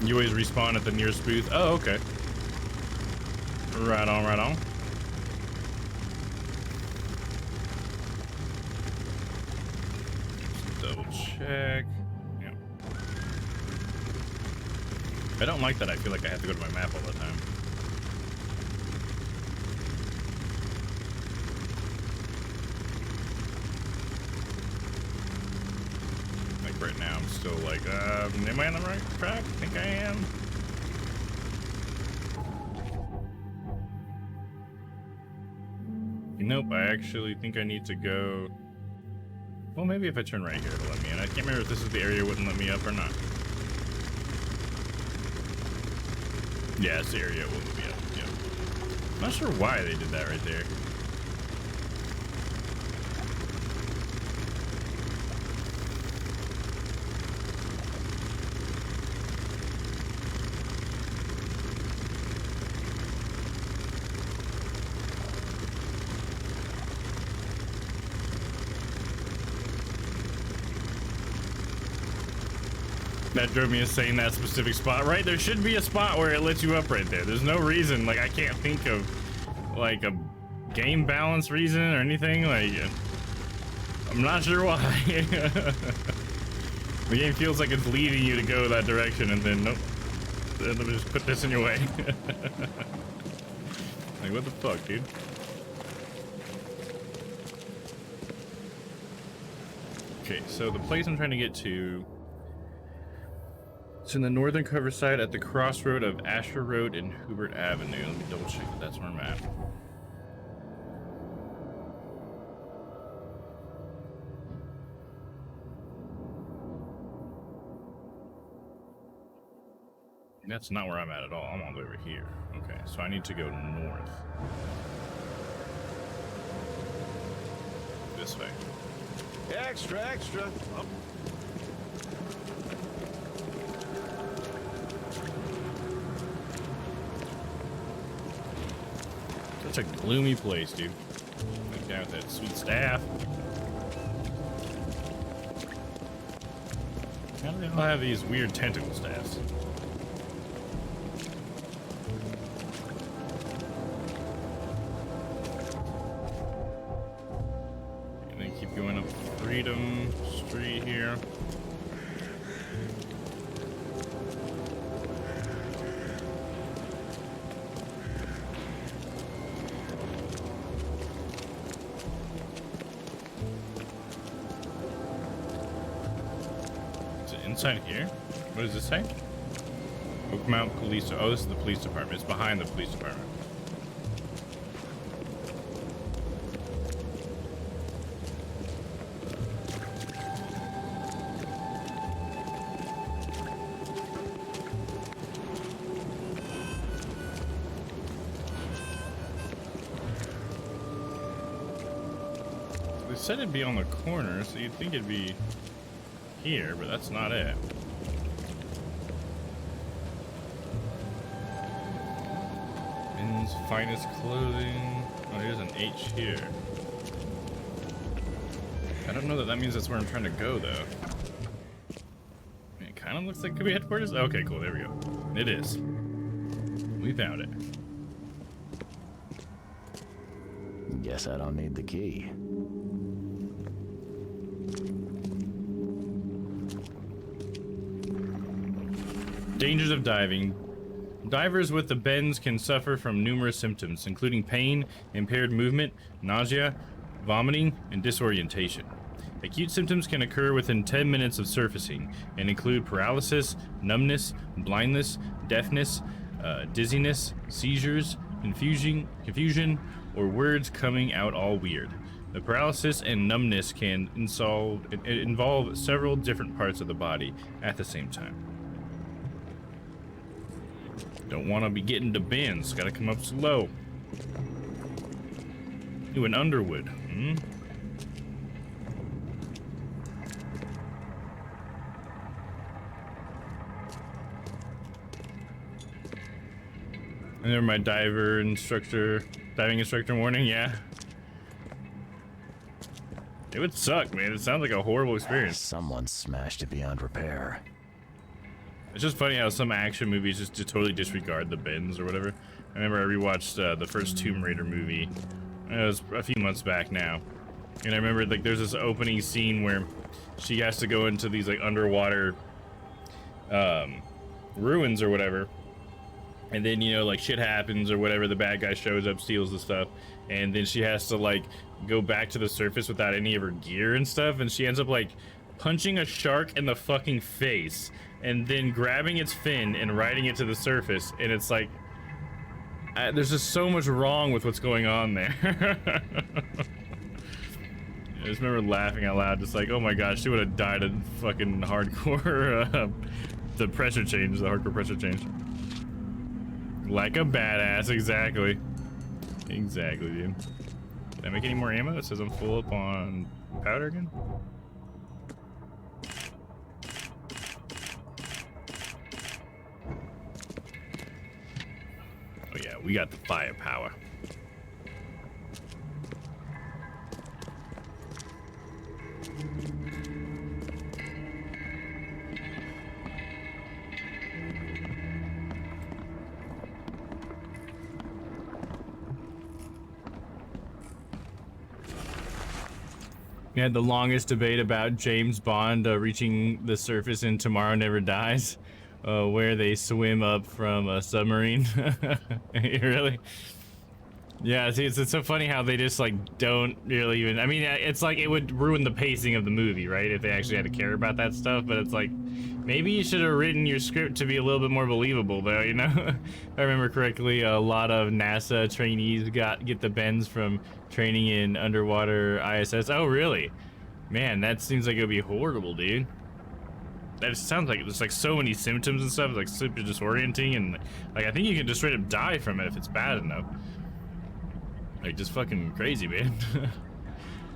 You always respawn at the nearest booth. Oh, okay. Right on, right on. Just double check. Yeah. I don't like that. I feel like I have to go to my map all the time. Like right now, I'm still like, am I on the right track? I think I am. Nope, I actually think I need to go... Well, maybe if I turn right here, it'll let me in. I can't remember if this is the area that wouldn't let me up or not. Yeah, it's the area that wouldn't let me up. Yeah. I'm not sure why they did that right there. That drove me insane, that specific spot, right? There should be a spot where it lets you up right there. There's no reason, like, I can't think of, like, a game balance reason or anything. Like, I'm not sure why. The game feels like it's leading you to go that direction, and then, nope. Let me just put this in your way. Like, what the fuck, dude? Okay, so the place I'm trying to get to... It's in the northern cover side at the crossroad of Asher Road and Hubert Avenue. Let me double check that that's where I'm at. That's not where I'm at all. I'm all the way over here. Okay, so I need to go north. This way. Extra, extra. Oh. Such a gloomy place, dude. Like down with that sweet staff. How do they all have these weird tentacle staffs? And then keep going up Freedom Street here. Inside here? What does this say? Oakmount Police. Oh, this is the police department. It's behind the police department. They said it'd be on the corner, so you'd think it'd be here, but that's not it. Men's finest clothing. Oh, there's an H here. I don't know that means that's where I'm trying to go, though. It kind of looks like it could be headquarters. Okay, cool. There we go. It is. We found it. Guess I don't need the key. Dangers of diving. Divers with the bends can suffer from numerous symptoms, including pain, impaired movement, nausea, vomiting, and disorientation. Acute symptoms can occur within 10 minutes of surfacing and include paralysis, numbness, blindness, deafness, dizziness, seizures, confusion, or words coming out all weird. The paralysis and numbness can involve several different parts of the body at the same time. Don't want to be getting to bends. Gotta come up slow. Ooh, an Underwood. Hmm? And then my diving instructor warning, yeah. It would suck, man. It sounds like a horrible experience. Someone smashed it beyond repair. It's just funny how some action movies just totally disregard the bends or whatever. I remember I rewatched the first Tomb Raider movie. It was a few months back now. And I remember like there's this opening scene where she has to go into these like underwater ruins or whatever. And then, you know, like shit happens or whatever, the bad guy shows up, steals the stuff, and then she has to like go back to the surface without any of her gear and stuff, and she ends up like punching a shark in the fucking face and then grabbing its fin and riding it to the surface, and it's like there's just so much wrong with what's going on there. I just remember laughing out loud, just like, oh my gosh, she would have died of fucking hardcore the pressure change, the hardcore pressure change. Like a badass, exactly. Exactly, dude. Did I make any more ammo? It says I'm full up on powder again. Oh yeah, we got the firepower. We had the longest debate about James Bond reaching the surface in Tomorrow Never Dies, where they swim up from a submarine. Really? Yeah, see, it's so funny how they just like don't really even, I mean, it's like it would ruin the pacing of the movie, right, if they actually had to care about that stuff, but it's like, maybe you should have written your script to be a little bit more believable, though, you know? If I remember correctly, a lot of NASA trainees get the bends from training in underwater ISS. Oh, really? Man, that seems like it would be horrible, dude. That sounds like there's like so many symptoms and stuff, it's like super disorienting, and like I think you can just straight up die from it if it's bad enough. Like just fucking crazy, man.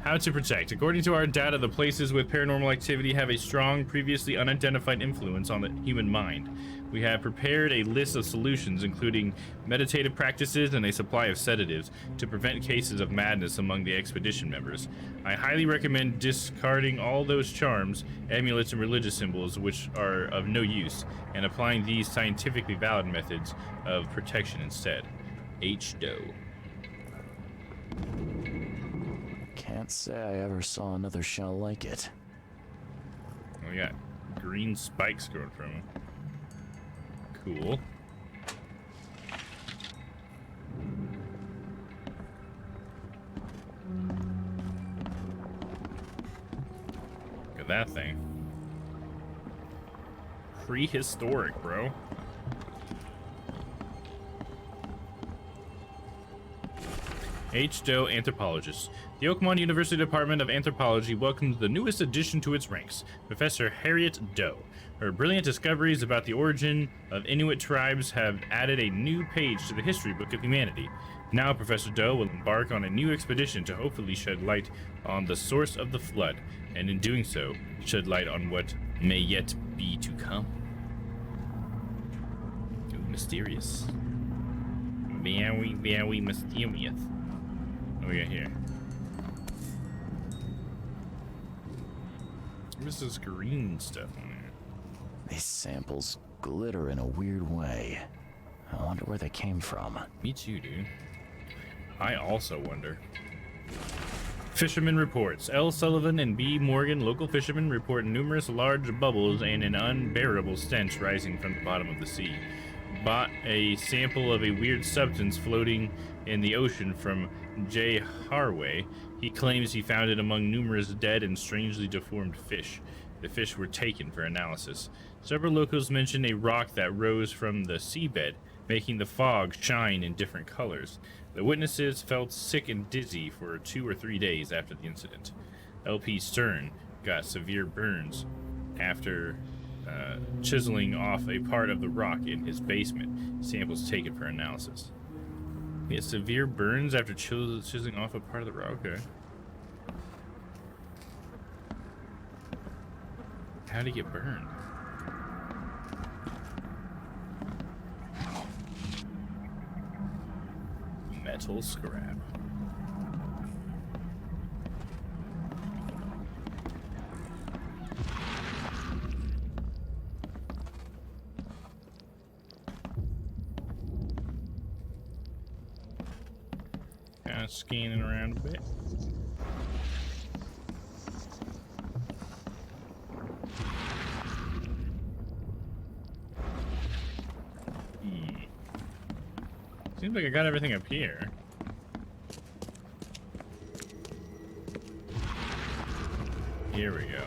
How to protect. According to our data, the places with paranormal activity have a strong, previously unidentified influence on the human mind. We have prepared a list of solutions, including meditative practices and a supply of sedatives, to prevent cases of madness among the expedition members. I highly recommend discarding all those charms, amulets, and religious symbols which are of no use, and applying these scientifically valid methods of protection instead. H. Doe. Can't say I ever saw another shell like it. We got green spikes growing from them. Cool. Look at that thing. Prehistoric, bro. H. Doe, anthropologist. The Oakmont University Department of Anthropology welcomes the newest addition to its ranks, Professor Harriet Doe. Her brilliant discoveries about the origin of Inuit tribes have added a new page to the history book of humanity. Now, Professor Doe will embark on a new expedition to hopefully shed light on the source of the flood, and in doing so, shed light on what may yet be to come. Ooh, mysterious. Very, very mysterious. What do we got here? What's this green stuff on there? These samples glitter in a weird way. I wonder where they came from. Me too, dude. I also wonder. Fisherman reports. L. Sullivan and B. Morgan, local fishermen, report numerous large bubbles and an unbearable stench rising from the bottom of the sea. Bought a sample of a weird substance floating in the ocean from J. Harway. He claims he found it among numerous dead and strangely deformed fish. The fish were taken for analysis. Several locals mentioned a rock that rose from the seabed, making the fog shine in different colors. The witnesses felt sick and dizzy for 2 or 3 days after the incident. L.P. Stern got severe burns after chiseling off a part of the rock in his basement. Samples taken for analysis. He had severe burns after chiseling off a part of the rock. Okay. How'd he get burned? Metal scrap. Kind of scanning around a bit. Seems like I got everything up here. Here we go.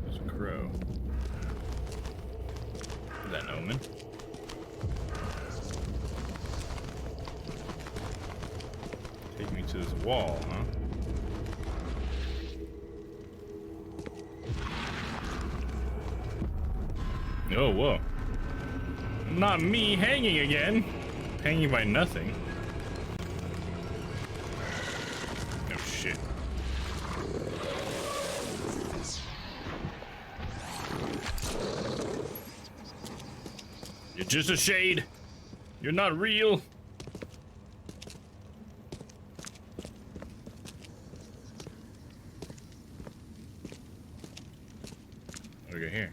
There's a crow. Is that an omen? Take me to this wall, huh? Oh, whoa. Not me hanging again. Hanging by nothing. Oh, shit. You're just a shade. You're not real. What do we got here?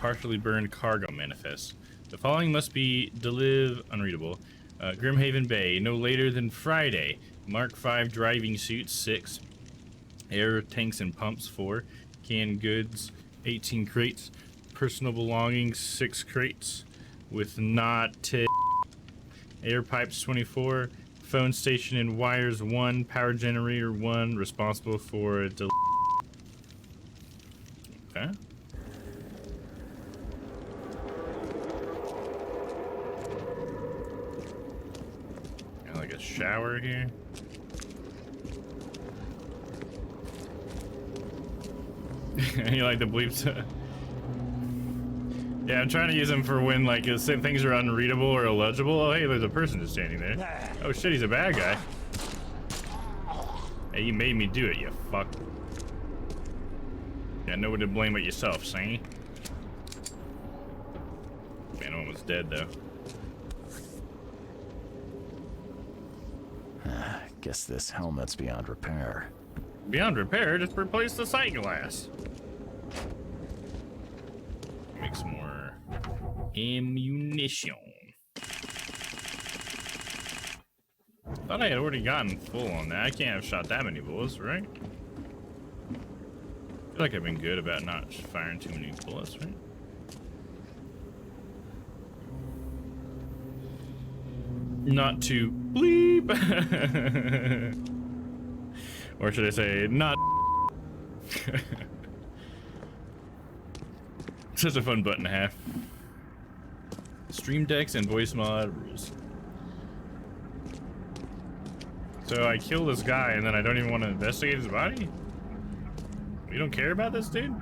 Partially burned cargo manifest. The following must be unreadable. Grimhaven Bay, no later than Friday. Mark 5 driving suits 6. Air tanks and pumps 4. Canned goods 18 crates. Personal belongings 6 crates. With air pipes 24. Phone station and wires 1. Power generator 1. Responsible for okay. Like a shower here. You like the bleeps? Yeah, I'm trying to use them for when like things are unreadable or illegible. Oh, hey, there's a person just standing there. Oh shit, he's a bad guy. Hey, you made me do it, you fuck. Got nobody to blame but yourself, see? Man, one was dead though. Guess this helmet's beyond repair. Beyond repair, just replace the sight glass. Make some more ammunition. Thought I had already gotten full on that. I can't have shot that many bullets, right? I feel like I've been good about not firing too many bullets, right? Not to bleep. Or should I say, not. Such a fun button to have. Stream decks and voice mod rules. So I kill this guy and then I don't even want to investigate his body? You don't care about this dude?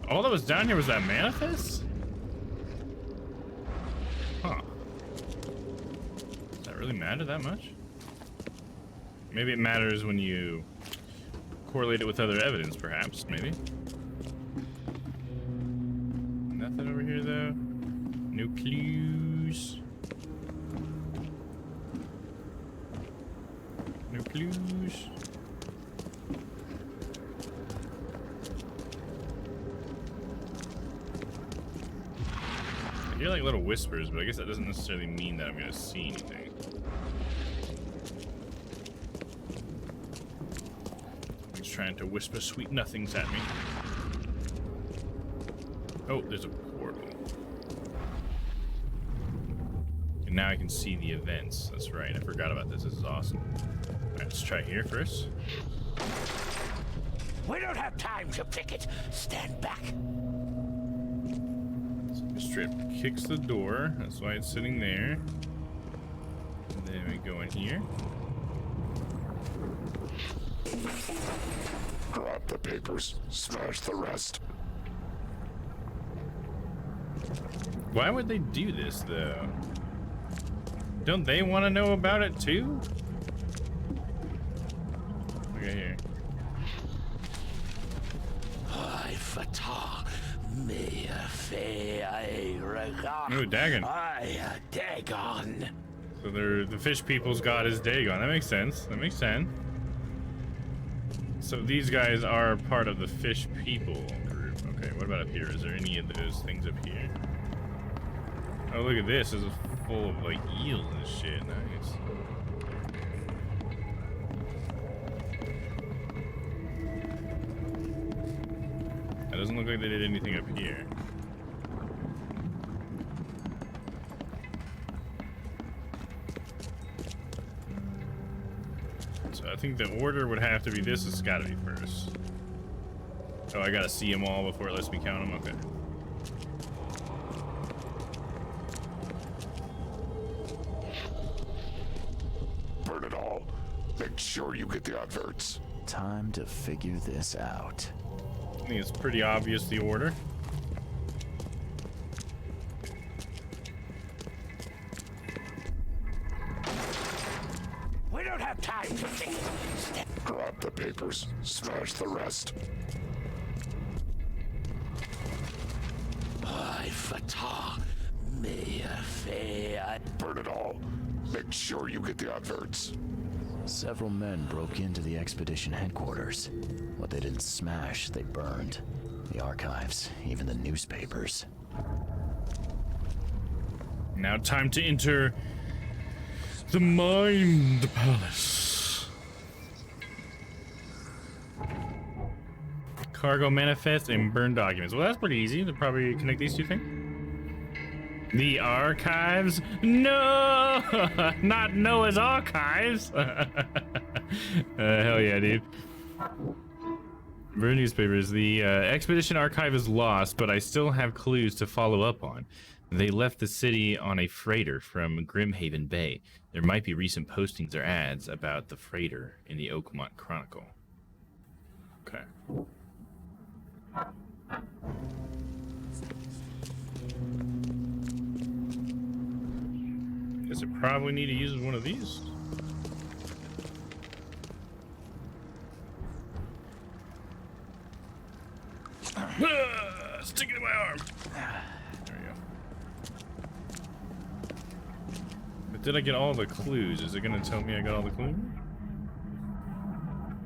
All that was down here was that manifest? Huh. Does that really matter that much? Maybe it matters when you correlate it with other evidence, perhaps, maybe. Nothing over here, though. No clues. No clues. I hear like little whispers, but I guess that doesn't necessarily mean that I'm gonna see anything. He's trying to whisper sweet nothings at me. Oh, there's a portal. And now I can see the events. That's right, I forgot about this. This is awesome. Alright, let's try here first. We don't have time to pick it. Stand back. Strip kicks the door. That's why it's sitting there. And then we go in here. Grab the papers, smash the rest. Why would they do this, though? Don't they want to know about it, too? Look at here. Ooh, Dagon. Dagon. So they're, the fish people's god is Dagon. That makes sense. That makes sense. So these guys are part of the fish people group. Okay, what about up here? Is there any of those things up here? Oh, look at this. This is full of like eels and shit. Nice. It doesn't look like they did anything up here. So I think the order would have to be this. Has got to be first. Oh, I gotta see them all before it lets me count them. Okay. Burn it all. Make sure you get the adverts. Time to figure this out. I think it's pretty obvious the order. We don't have time to think. Grab the papers, smash the rest. Burn it all. Make sure you get the adverts. Several men broke into the expedition headquarters. What they didn't smash, they burned. The archives, even the newspapers. Now time to enter the Mind Palace. Cargo manifest and burn documents. Well, that's pretty easy to probably connect these two things. The archives? No! Not Noah's archives! Hell yeah, dude. Very newspapers. The expedition archive is lost, but I still have clues to follow up on. They left the city on a freighter from Grimhaven Bay. There might be recent postings or ads about the freighter in the Oakmont Chronicle. Okay. Guess I probably need to use one of these. Stick it in my arm. There we go. But did I get all the clues? Is it gonna tell me I got all the clues?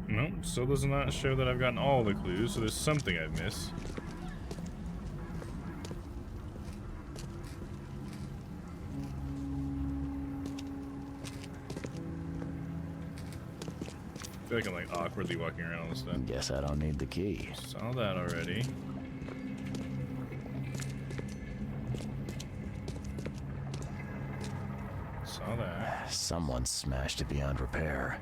No, still does not show that I've gotten all the clues, so there's something I've missed. I feel like I'm like awkwardly walking around all this stuff. Guess I don't need the key. Saw that already. Saw that. Someone smashed it beyond repair.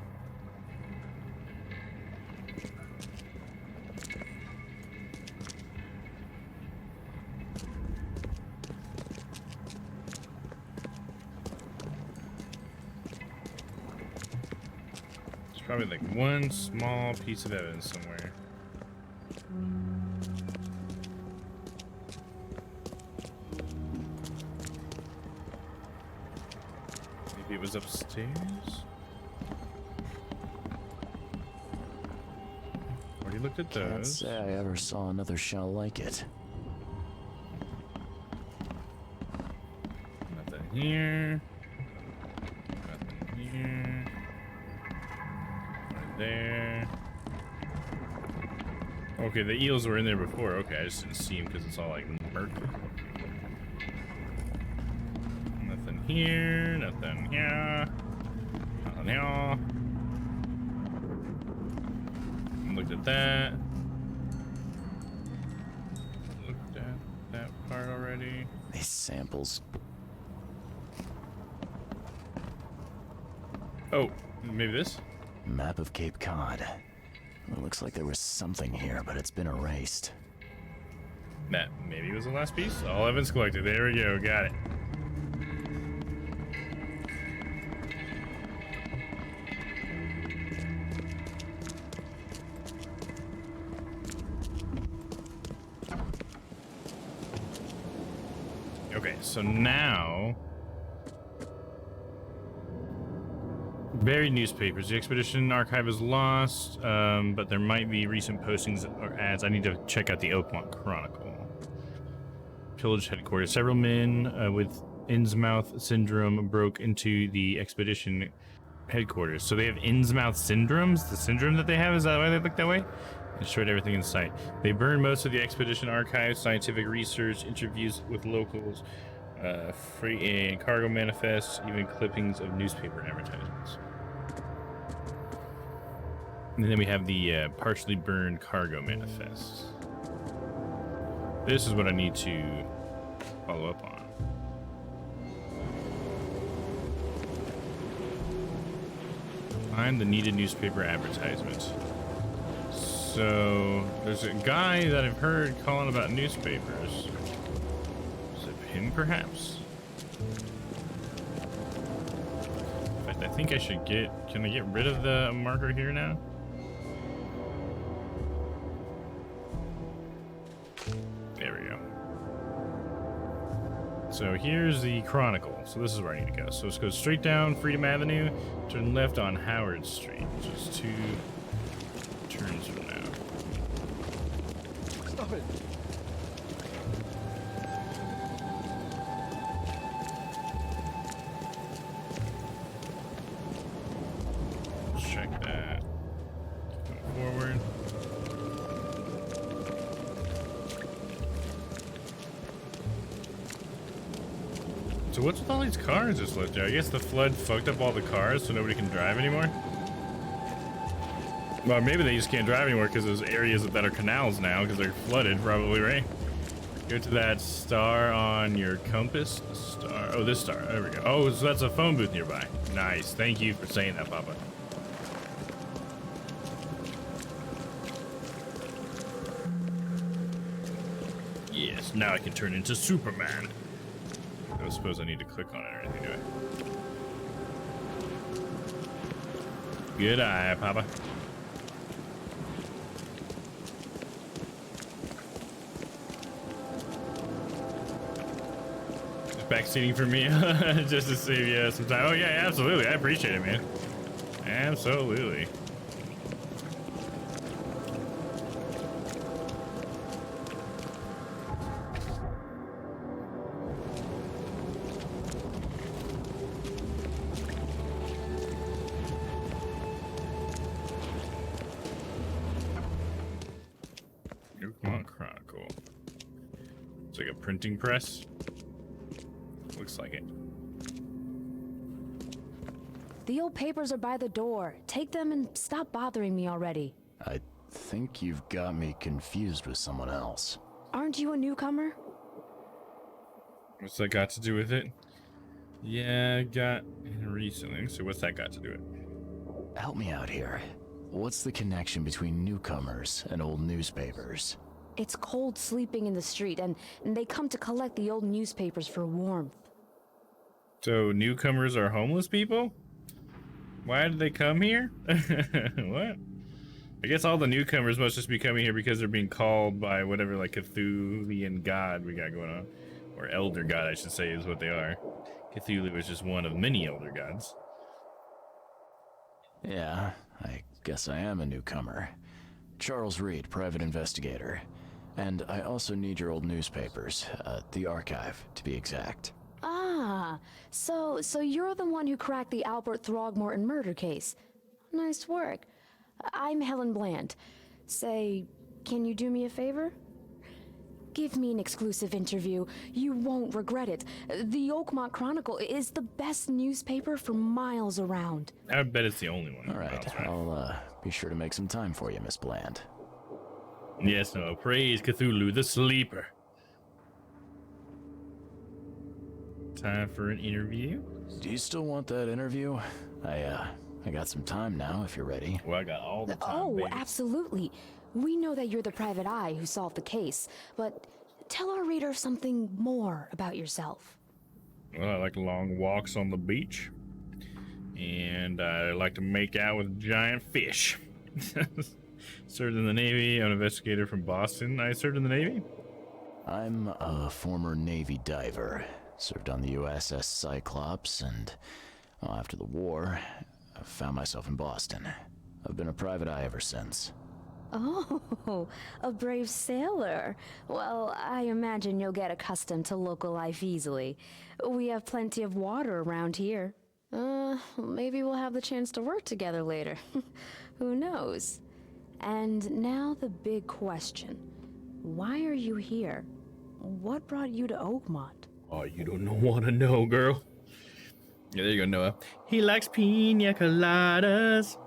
Probably like one small piece of evidence somewhere. Maybe it was upstairs? Already looked at those. Can't say I ever saw another shell like it. Nothing here. Nothing here. There. Okay, the eels were in there before. Okay, I just didn't see them because it's all like murky. Nothing here. Nothing here. Nothing here. Looked at that. Looked at that part already. These samples. Oh, maybe this? Map of Cape Cod. It looks like there was something here, but it's been erased. That maybe was the last piece. All evidence collected. There we go. Got it. Okay, so now buried newspapers. The expedition archive is lost, but there might be recent postings or ads. I need to check out the Oakmont Chronicle. Pillage headquarters. Several men with Innsmouth syndrome broke into the expedition headquarters. So they have Innsmouth syndromes? The syndrome that they have? Is that why they look that way? Destroyed everything in sight. They burned most of the expedition archive, scientific research, interviews with locals, freight and cargo manifests, even clippings of newspaper advertisements. And then we have the partially burned cargo manifests. This is what I need to follow up on. Find the needed newspaper advertisements. So there's a guy that I've heard calling about newspapers. Is it him, perhaps? In fact, I think I should can I get rid of the marker here now? There we go. So here's the Chronicle. So this is where I need to go. So let's go straight down Freedom Avenue, turn left on Howard Street, which is 2 turns from now. Stop it! Let's check that. Go forward. So what's with all these cars just left there? I guess the flood fucked up all the cars so nobody can drive anymore? Well, maybe they just can't drive anymore because there's areas that are canals now because they're flooded, probably, right? Go to that star on your compass. Star. Oh, this star. There we go. Oh, so that's a phone booth nearby. Nice. Thank you for saying that, Papa. So now I can turn into Superman. I don't suppose I need to click on it or anything, do I? Good eye, Papa. Backseating for me just to save you some time. Oh yeah, absolutely. I appreciate it, man. Absolutely. Oakmont Chronicle. It's like a printing press. Looks like it. The old papers are by the door. Take them and stop bothering me already. I think you've got me confused with someone else. Aren't you a newcomer? What's that got to do with it? Yeah, I got in recently. So what's that got to do with it? Help me out here. What's the connection between newcomers and old newspapers? It's cold sleeping in the street, and they come to collect the old newspapers for warmth. So newcomers are homeless people? Why did they come here? What? I guess all the newcomers must just be coming here because they're being called by whatever, like, Cthulhian god we got going on. Or elder god, I should say, is what they are. Cthulhu is just one of many elder gods. Yeah, I guess I am a newcomer. Charles Reed, private investigator. And I also need your old newspapers, the archive, to be exact. Ah, so you're the one who cracked the Albert Throgmorton murder case. Nice work. I'm Helen Bland. Say, can you do me a favor? Give me an exclusive interview. You won't regret it. The Oakmont Chronicle is the best newspaper for miles around. I bet it's the only one. All right, I'll be sure to make some time for you, Miss Bland. Yes, no, praise Cthulhu, the sleeper. Time for an interview? Do you still want that interview? I got some time now, if you're ready. Well, I got all the time, Oh, baby. absolutely. We know that you're the private eye who solved the case, but tell our reader something more about yourself. Well, I like long walks on the beach. And I like to make out with giant fish. Served in the Navy. I'm an investigator from Boston. I served in the Navy? I'm a former Navy diver. Served on the USS Cyclops, and after the war, I found myself in Boston. I've been a private eye ever since. Oh, a brave sailor. Well, I imagine you'll get accustomed to local life easily. We have plenty of water around here. Maybe we'll have the chance to work together later. Who knows? And now the big question. Why are you here? What brought you to Oakmont? Oh, you don't want to know, girl. Yeah, there you go, Noah. He likes pina coladas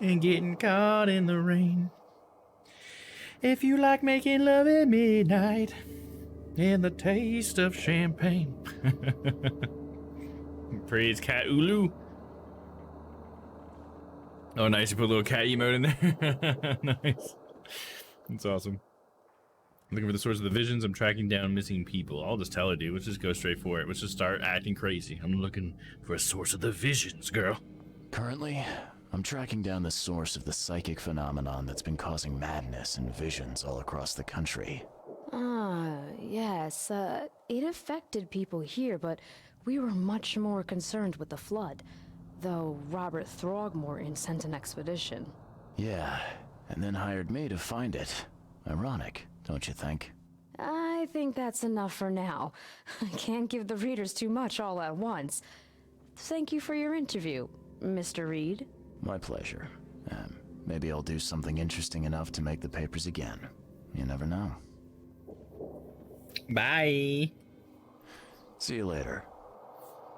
and getting caught in the rain. If you like making love at midnight and the taste of champagne. Praise Cat Ulu. Oh, nice. You put a little cat emote in there. Nice. That's awesome. Looking for the source of the visions. I'm tracking down missing people. I'll just tell her, dude. Let's just go straight for it. Let's just start acting crazy. I'm looking for a source of the visions, girl. Currently, I'm tracking down the source of the psychic phenomenon that's been causing madness and visions all across the country. Ah, yes. It affected people here, but we were much more concerned with the flood. Though Robert Throgmorton sent an expedition. Yeah, and then hired me to find it. Ironic, don't you think? I think that's enough for now. I can't give the readers too much all at once. Thank you for your interview, Mr. Reed. My pleasure. Maybe I'll do something interesting enough to make the papers again. You never know. Bye. See you later.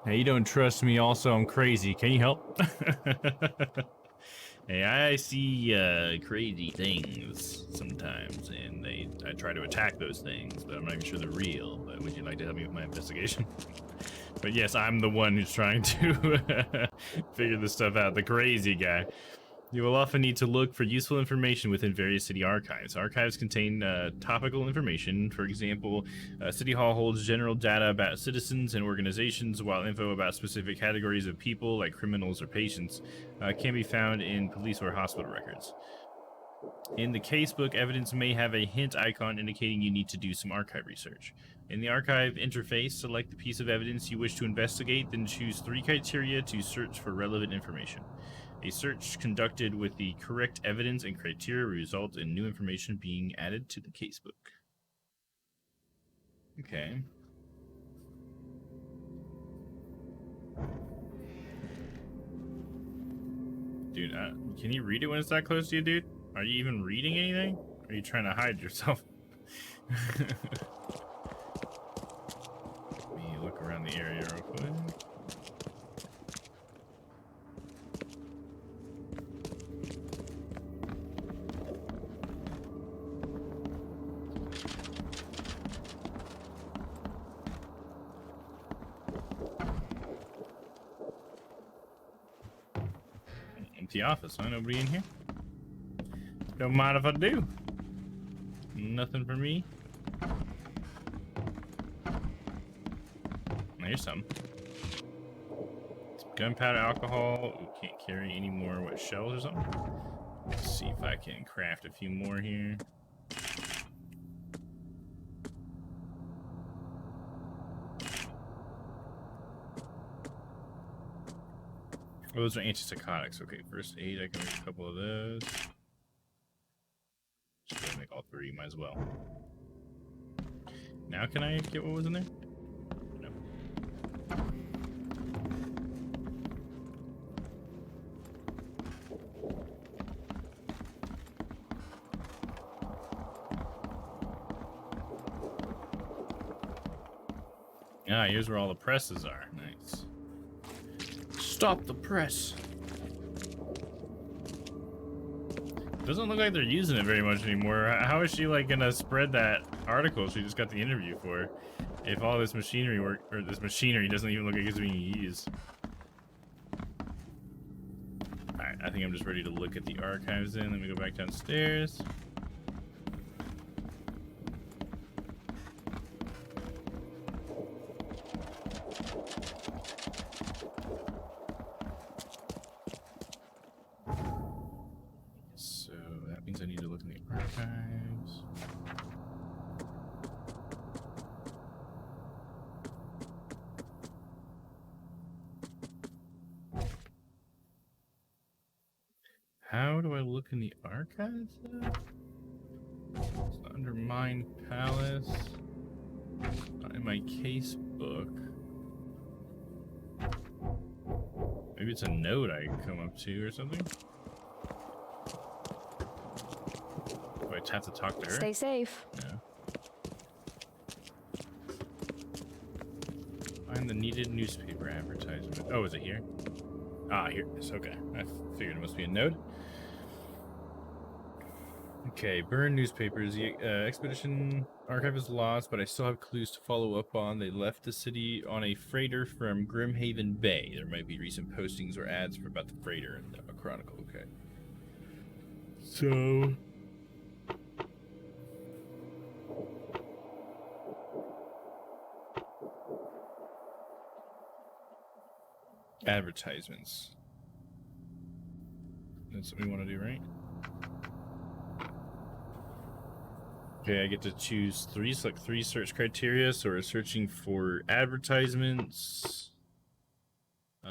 Hey, you don't trust me, also I'm crazy. Can you help? Hey, I see crazy things sometimes, and I try to attack those things, but I'm not even sure they're real. But would you like to help me with my investigation? But yes, I'm the one who's trying to figure this stuff out, the crazy guy. You will often need to look for useful information within various city archives. Archives contain topical information. For example, City Hall holds general data about citizens and organizations, while info about specific categories of people, like criminals or patients, can be found in police or hospital records. In the casebook, evidence may have a hint icon indicating you need to do some archive research. In the archive interface, select the piece of evidence you wish to investigate, then choose 3 criteria to search for relevant information. A search conducted with the correct evidence and criteria will result in new information being added to the casebook. Okay. Dude, can you read it when it's that close to you, dude? Are you even reading anything? Or are you trying to hide yourself? Let me look around the area real quick. Empty office, huh? Nobody in here? Don't mind if I do. Nothing for me. Here's some. Gunpowder, alcohol. We can't carry any more, what, shells or something? Let's see if I can craft a few more here. Oh, those are antipsychotics. Okay, first aid, I can make a couple of those. Just gonna make all 3, might as well. Now can I get what was in there? No. Ah, here's where all the presses are. Nice. Stop the press. Doesn't look like they're using it very much anymore. How is she like gonna spread that article she just got the interview for if all this machinery this machinery doesn't even look like it's being used? Alright, I think I'm just ready to look at the archives then. Let me go back downstairs. I need to look in the archives. How do I look in the archives though? It's under Mine Palace. Not in my case book. Maybe it's a node I can come up to or something. Do I have to talk to her? Stay safe. Yeah. Find the needed newspaper advertisement. Oh, is it here? Ah, here it is. Okay. I figured it must be a node. Okay, burn newspapers. The expedition archive is lost, but I still have clues to follow up on. They left the city on a freighter from Grimhaven Bay. There might be recent postings or ads about the freighter in the Chronicle. Okay. So... advertisements. That's what we want to do, right? Okay, I get to choose 3, select 3 search criteria. So we're searching for advertisements. It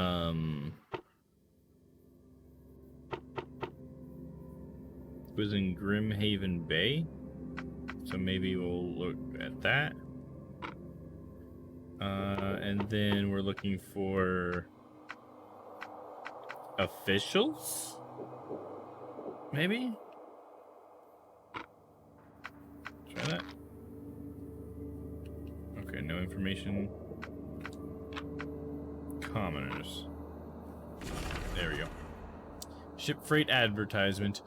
was in Grimhaven Bay. So maybe we'll look at that. And then we're looking for officials? Maybe? Try that. Okay, no information. Commoners. There we go. Ship freight advertisement.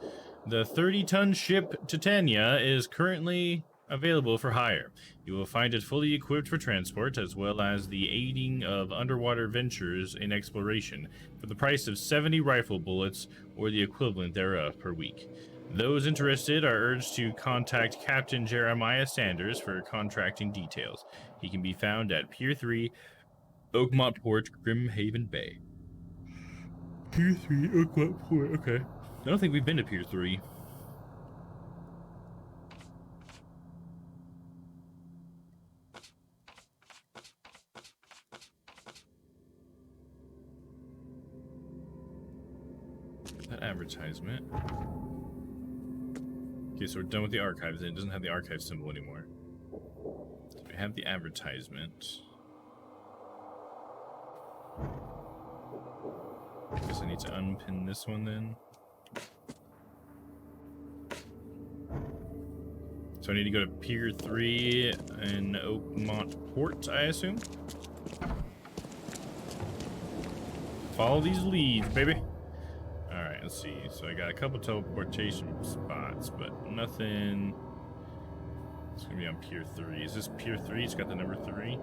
The 30-ton ship Titania is currently available for hire. You will find it fully equipped for transport, as well as the aiding of underwater ventures in exploration, for the price of 70 rifle bullets, or the equivalent thereof, per week. Those interested are urged to contact Captain Jeremiah Sanders for contracting details. He can be found at Pier 3, Oakmont Port, Grimhaven Bay. Pier 3, Oakmont Port, okay. I don't think we've been to Pier 3. That advertisement. Okay, so we're done with the archives. It doesn't have the archive symbol anymore. So we have the advertisement. Guess I need to unpin this one then. So I need to go to Pier 3 in Oakmont Port, I assume. Follow these leads, baby. Alright, let's see. So I got a couple teleportation spots, but nothing. It's gonna be on Pier 3. Is this Pier 3? It's got the number 3.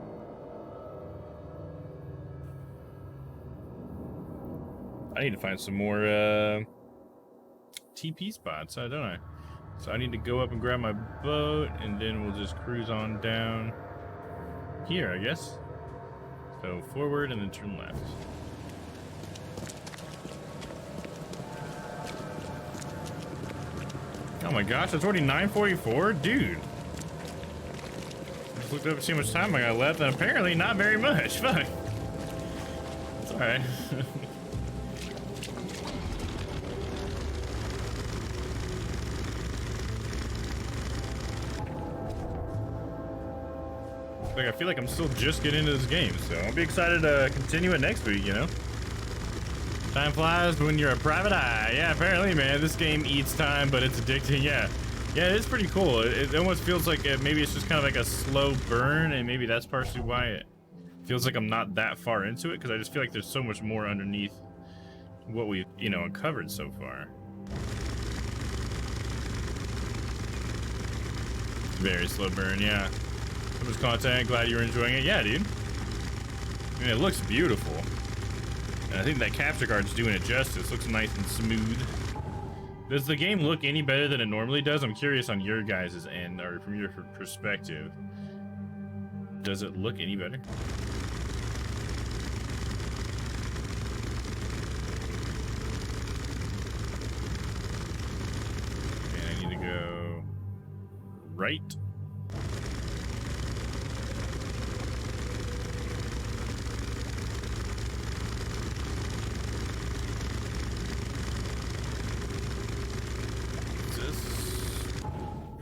I need to find some more TP spots, don't I? So I need to go up and grab my boat, and then we'll just cruise on down here, I guess. So forward and then turn left. Oh my gosh, it's already 9:44? Dude. Just looked up to see how much time I got left, and apparently not very much. Fuck. It's alright. Like, I feel like I'm still just getting into this game, so I'll be excited to continue it next week, you know? Time flies when you're a private eye. Yeah, apparently, man, this game eats time, but it's addicting. Yeah, it's pretty cool. It almost feels like maybe it's just kind of like a slow burn, and maybe that's partially why it feels like I'm not that far into it, because I just feel like there's so much more underneath what we've, uncovered so far. Very slow burn, yeah. So much content, glad you're enjoying it. Yeah, dude. I mean, it looks beautiful. And I think that capture card's doing it justice. Looks nice and smooth. Does the game look any better than it normally does? I'm curious on your guys' end, or from your perspective. Does it look any better? And I need to go right.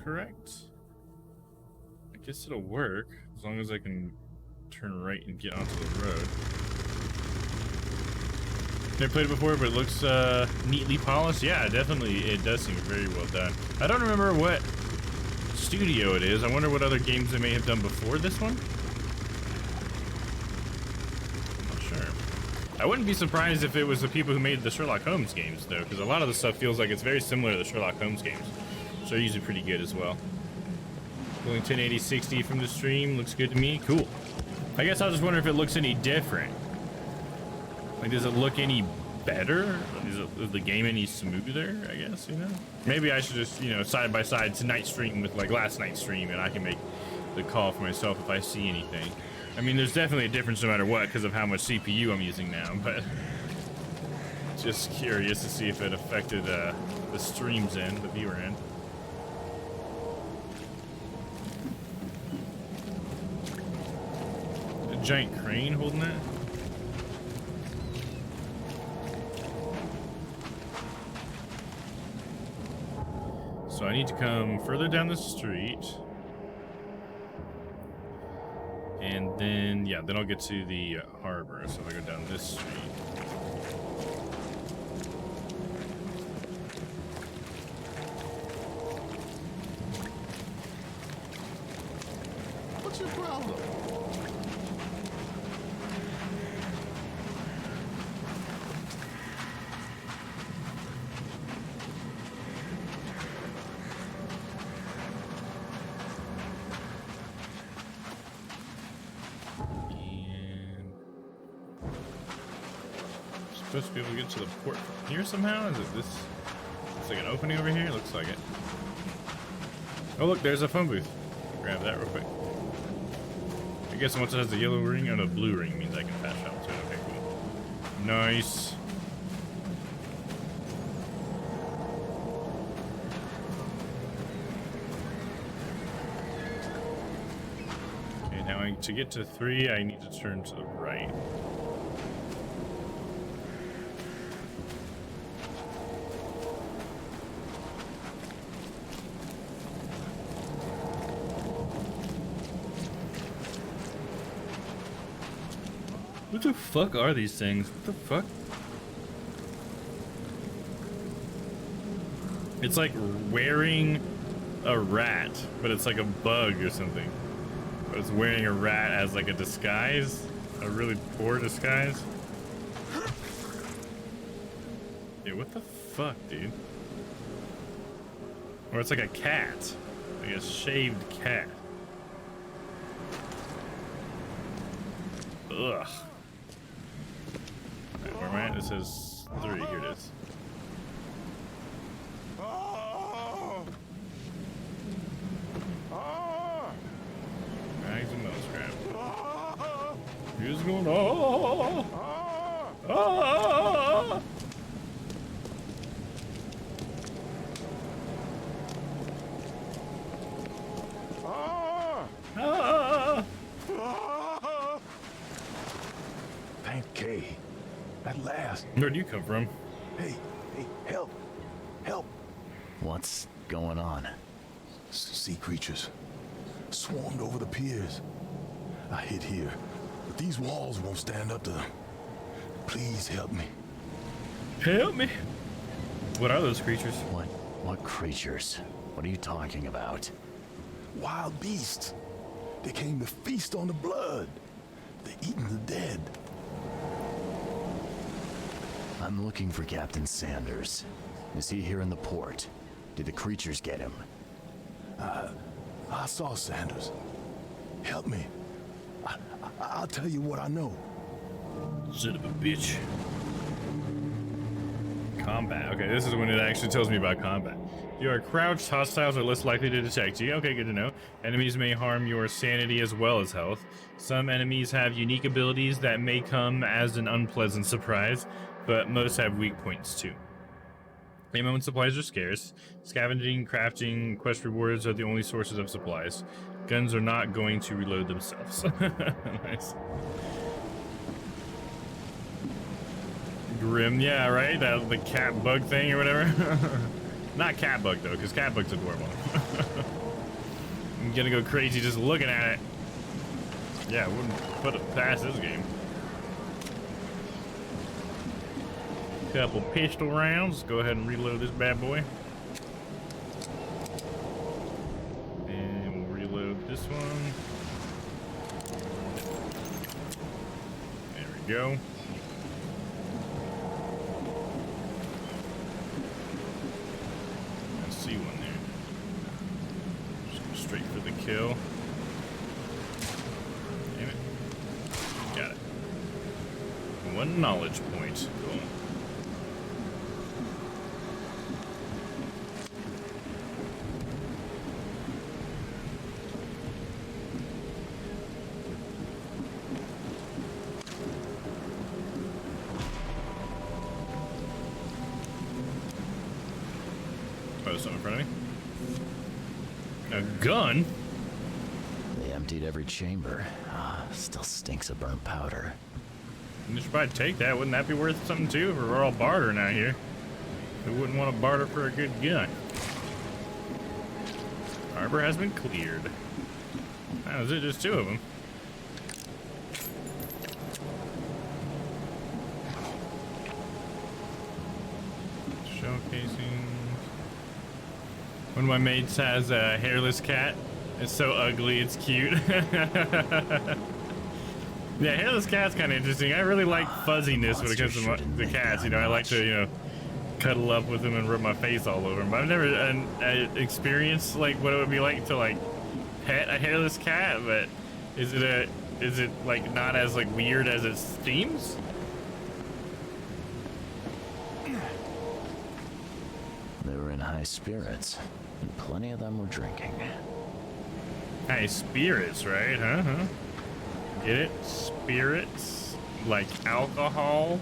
Correct? I guess it'll work as long as I can turn right and get onto the road. Never played it before, but it looks neatly polished. Yeah, definitely, it does seem very well done. I don't remember what studio it is. I wonder what other games they may have done before this one. I'm not sure. I wouldn't be surprised if it was the people who made the Sherlock Holmes games, though, because a lot of the stuff feels like it's very similar to the Sherlock Holmes games. So they're usually pretty good as well. Pulling 1080-60 from the stream looks good to me. Cool. I guess I was just wondering if it looks any different. Like, does it look any better? Is the game any smoother, I guess, Maybe I should just, side by side tonight's stream with, like, last night's stream, and I can make the call for myself if I see anything. I mean, there's definitely a difference no matter what because of how much CPU I'm using now, but just curious to see if it affected the stream's end, the viewer end. Giant crane holding that? So I need to come further down the street. And then, yeah, then I'll get to the harbor. So if I go down this street. What's your problem? Supposed to be able to get to the port from here somehow? Is it this? It's like an opening over here? Looks like it. Oh look, there's a phone booth. Grab that real quick. I guess once it has the yellow ring and a blue ring means I can fast travel to it. Okay, cool. Nice. Okay, now to get to 3, I need to turn to the right. What the fuck are these things? What the fuck? It's like wearing a rat, but it's like a bug or something. But it's wearing a rat as like a disguise. A really poor disguise. Yeah, what the fuck, dude? Or it's like a cat. Like a shaved cat. Ugh. Right, where am I at? It says 3. Here it is. Bags of mouse crab. Here's going on. Thank Kay. At last. Where'd you come from? Hey, help. Help. What's going on? Sea creatures. Swarmed over the piers. I hid here, but these walls won't stand up to them. Please help me. Help me. What are those creatures? What creatures? What are you talking about? Wild beasts. They came to feast on the blood. They're eating the dead. I'm looking for Captain Sanders. Is he here in the port? Did the creatures get him? I saw Sanders. Help me. I'll tell you what I know. Son of a bitch. Combat. Okay, this is when it actually tells me about combat. You are crouched, hostiles are less likely to detect you. Okay, good to know. Enemies may harm your sanity as well as health. Some enemies have unique abilities that may come as an unpleasant surprise, but most have weak points too. Ammo and supplies are scarce. Scavenging, crafting, quest rewards are the only sources of supplies. Guns are not going to reload themselves. Nice. Grim, yeah, right? The cat bug thing or whatever. Not cat bug though, because cat bug's adorable. I'm gonna go crazy just looking at it. Yeah, I wouldn't put it past this game. Couple pistol rounds. Go ahead and reload this bad boy. And we'll reload this one. There we go. I see one there. Just go straight for the kill. Damn it. Got it. One knowledge point. Cool. In front of me. A gun? They emptied every chamber. Still stinks of burnt powder. You should probably take that. Wouldn't that be worth something too? We're all bartering out here. Who wouldn't want to barter for a good gun? Harbor has been cleared. That was it, just 2 of them. Showcasing. One of my mates has a hairless cat. It's so ugly, it's cute. Yeah, hairless cat's kind of interesting. I really like fuzziness when it comes to the cats. You know, I like to, you know, cuddle up with them and rub my face all over them. But I've never experienced like what it would be like to like pet a hairless cat. But is it like not as like weird as it seems? in high spirits, and plenty of them were drinking. High spirits, right? Huh? Get it? Spirits? Like alcohol?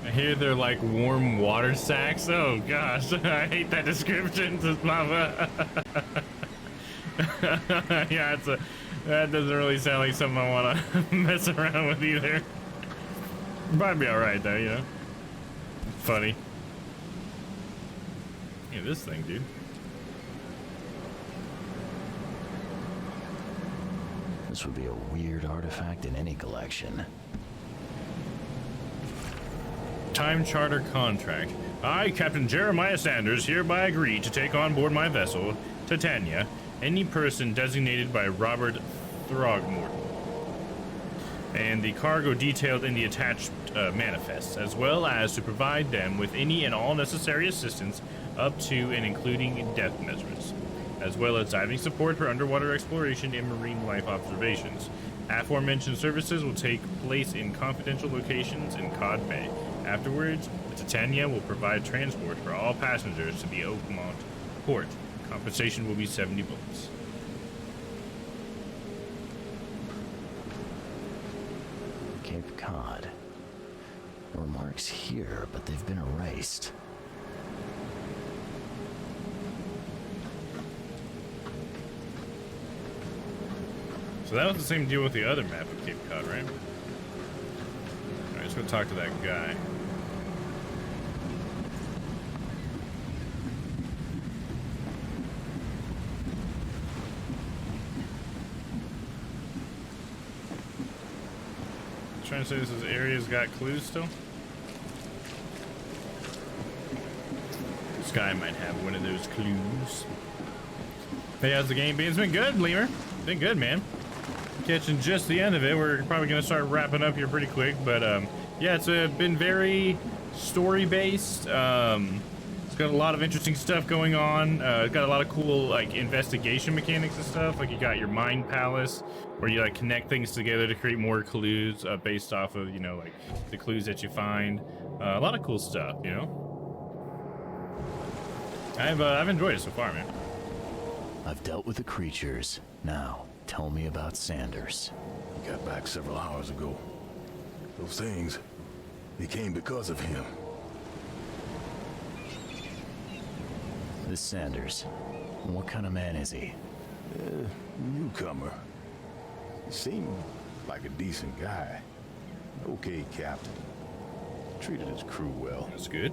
I hear they're like warm water sacks. Oh gosh, I hate that description. Yeah, that doesn't really sound like something I want to mess around with either. Probably be alright though, you know. Funny. Yeah, this thing, dude. This would be a weird artifact in any collection. Time charter contract. I, Captain Jeremiah Sanders, hereby agree to take on board my vessel, Titania, any person designated by Robert Throgmorton, and the cargo detailed in the attached manifests, as well as to provide them with any and all necessary assistance up to and including depth measurements, as well as diving support for underwater exploration and marine life observations. Aforementioned services will take place in confidential locations in Cod Bay. Afterwards, the Titania will provide transport for all passengers to the Oakmont port. Compensation will be 70 bullets. Cape Cod. There were marks here, but they've been erased. So that was the same deal with the other map of Cape Cod, right? Alright, let's go talk to that guy. Trying to say this area's got clues still? This guy might have one of those clues. Hey, how's the game been? It's been good, Lemur. It's been good, man. Catching just the end of it. We're probably gonna start wrapping up here pretty quick, but yeah, it's been very story-based. It's got a lot of interesting stuff going on. It's got a lot of cool like investigation mechanics and stuff. Like you got your mind palace, where you like connect things together to create more clues based off of, you know, like the clues that you find. A lot of cool stuff, you know. I've enjoyed it so far, man. I've dealt with the creatures. Now, tell me about Sanders. He got back several hours ago. Those things, they came because of him. This Sanders, what kind of man is he? Newcomer. He seemed like a decent guy. Okay, Captain. Treated his crew well. That's good.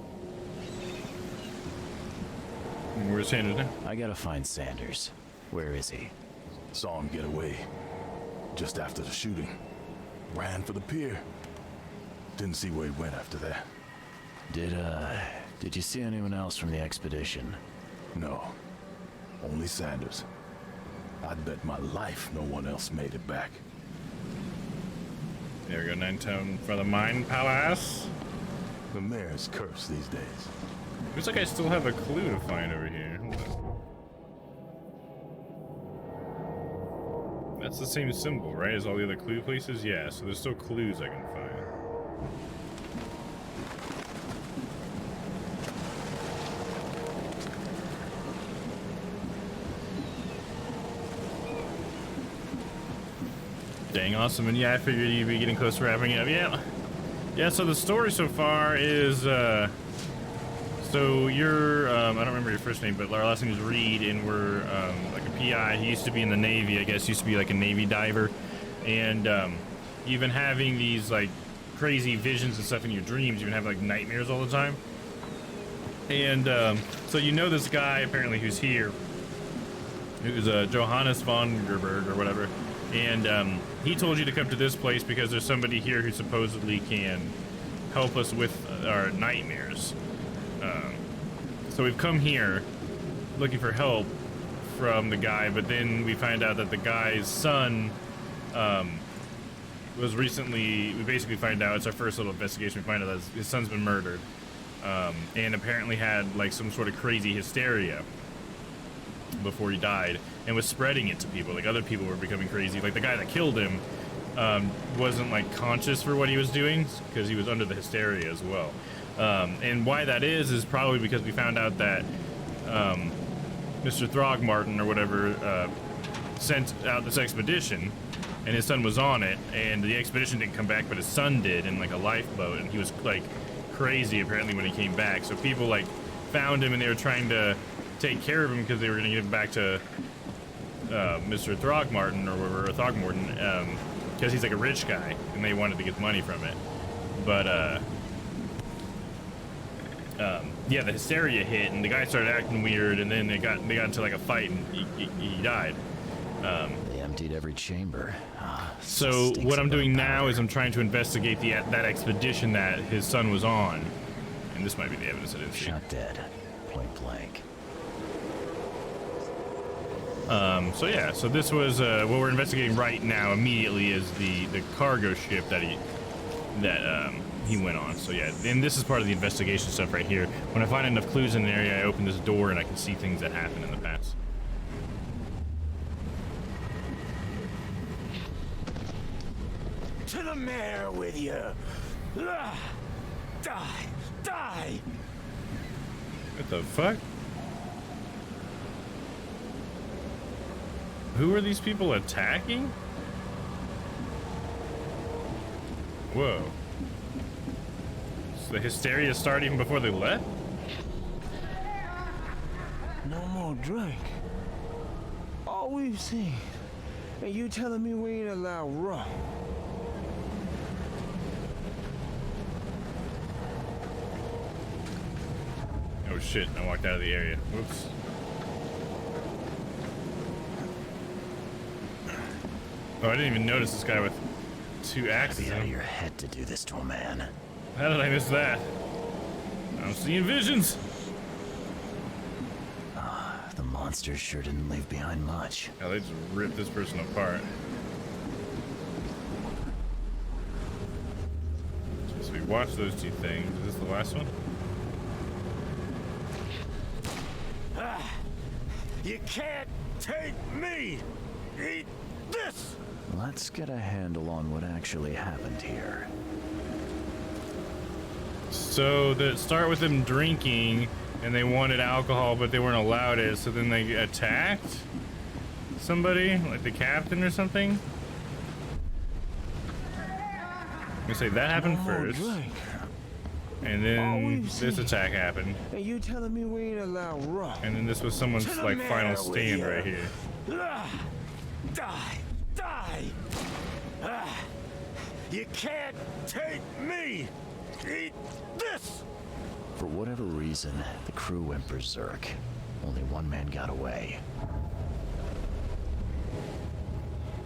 Where's Sanders now? I gotta find Sanders. Where is he? Saw him get away. Just after the shooting. Ran for the pier. Didn't see where he went after that. Did you see anyone else from the expedition? No. Only Sanders. I'd bet my life no one else made it back. There we go, 9 town for the Mind Palace. The mayor's cursed these days. Looks like I still have a clue to find over here. Hold on. That's the same symbol, right, as all the other clue places? Yeah, so there's still clues I can find. Dang, awesome. And yeah, I figured you'd be getting close to wrapping it up. Yeah, so the story so far is, so you're, I don't remember your first name, but our last name is Reed, and we're, like a PI. He used to be in the Navy, I guess, used to be like a Navy diver. And, you've been having these, like, crazy visions and stuff in your dreams. You've been having, like, nightmares all the time. And, so you know this guy, apparently, who's here, who's, Johannes von Gerberg, or whatever. And he told you to come to this place because there's somebody here who supposedly can help us with our nightmares. So we've come here looking for help from the guy, but then we find out that the guy's son was recently, we basically find out, it's our first little investigation, we find out that his son's been murdered, and apparently had like some sort of crazy hysteria before he died. and was spreading it to people. Like other people were becoming crazy. Like the guy that killed him wasn't like conscious for what he was doing because he was under the hysteria as well. And why that is probably because we found out that Mr. Throgmorton or whatever sent out this expedition, and his son was on it, and the expedition didn't come back, but his son did in like a lifeboat, and he was like crazy apparently when he came back. So people like found him, and they were trying to take care of him because they were going to give him back to Mr. Throgmorton or whatever, Throgmorton, because he's like a rich guy, and they wanted to get money from it. But yeah, the hysteria hit, and the guy started acting weird, and then they got into like a fight, and he died. They emptied every chamber. So what I'm doing now is I'm trying to investigate that expedition that his son was on, and this might be the evidence I didn't see. Shot dead, point blank. So yeah, so this was what we're investigating right now. Immediately is the cargo ship that he went on. So yeah, and this is part of the investigation stuff right here. When I find enough clues in an area, I open this door and I can see things that happened in the past. To the mayor with you. Die! Die! What the fuck? Who are these people attacking? Whoa. So the hysteria started even before they left? No more drink. All we've seen. And you telling me we ain't allowed rum? Oh shit, I walked out of the area. Whoops. Oh, I didn't even notice this guy with 2 axes. Be out of your head to do this to a man. How did I miss that? I'm seeing visions. The monsters sure didn't leave behind much. Oh, they just ripped this person apart. So we watched those 2 things. Is this the last one? You can't take me! Eat this! Let's get a handle on what actually happened here. So that start with them drinking, and they wanted alcohol, but they weren't allowed it. So then they attacked somebody, like the captain or something. I'm gonna say that happened first, and then this attack happened. And you telling me we ain't allowed rum? And then this was someone's like final stand right here. Die! You can't take me! Eat this! For whatever reason, the crew went berserk. Only one man got away.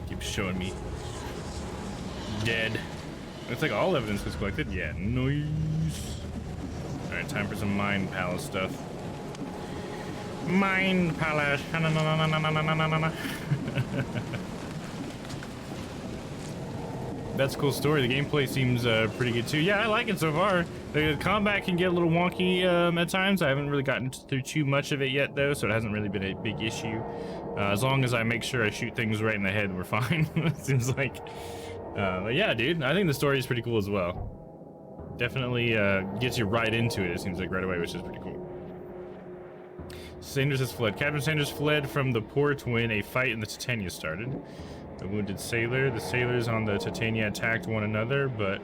Keep showing me. Dead. It's like all evidence was collected. Yeah, nice. Alright, time for some Mind Palace stuff. Mind Palace. That's a cool story. The gameplay seems pretty good too. Yeah, I like it so far. The combat can get a little wonky at times. I haven't really gotten through too much of it yet though, so it hasn't really been a big issue. As long as I make sure I shoot things right in the head, we're fine. It seems like. But yeah, dude, I think the story is pretty cool as well. Definitely gets you right into it seems like right away, which is pretty cool. Sanders has fled. Captain Sanders fled from the port when a fight in the Titania started. The wounded sailor. The sailors on the Titania attacked one another, but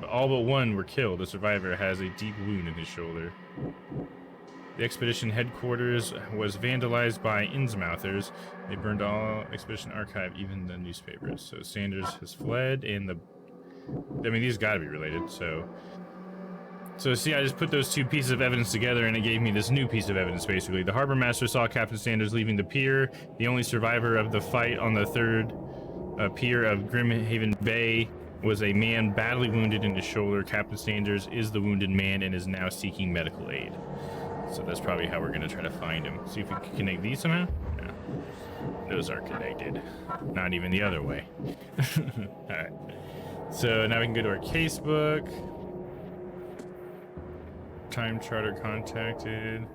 all but one were killed. The survivor has a deep wound in his shoulder. The expedition headquarters was vandalized by Innsmouthers. They burned all expedition archive, even the newspapers. So Sanders has fled, and I mean, these got to be related. So see, I just put those 2 pieces of evidence together, and it gave me this new piece of evidence, basically. The harbor master saw Captain Sanders leaving the pier. The only survivor of the fight on the 3rd pier of Grimhaven Bay was a man badly wounded in his shoulder. Captain Sanders is the wounded man and is now seeking medical aid. So that's probably how we're going to try to find him. See if we can connect these somehow? No. Those are connected. Not even the other way. Alright. So now we can go to our casebook. Time charter contacted.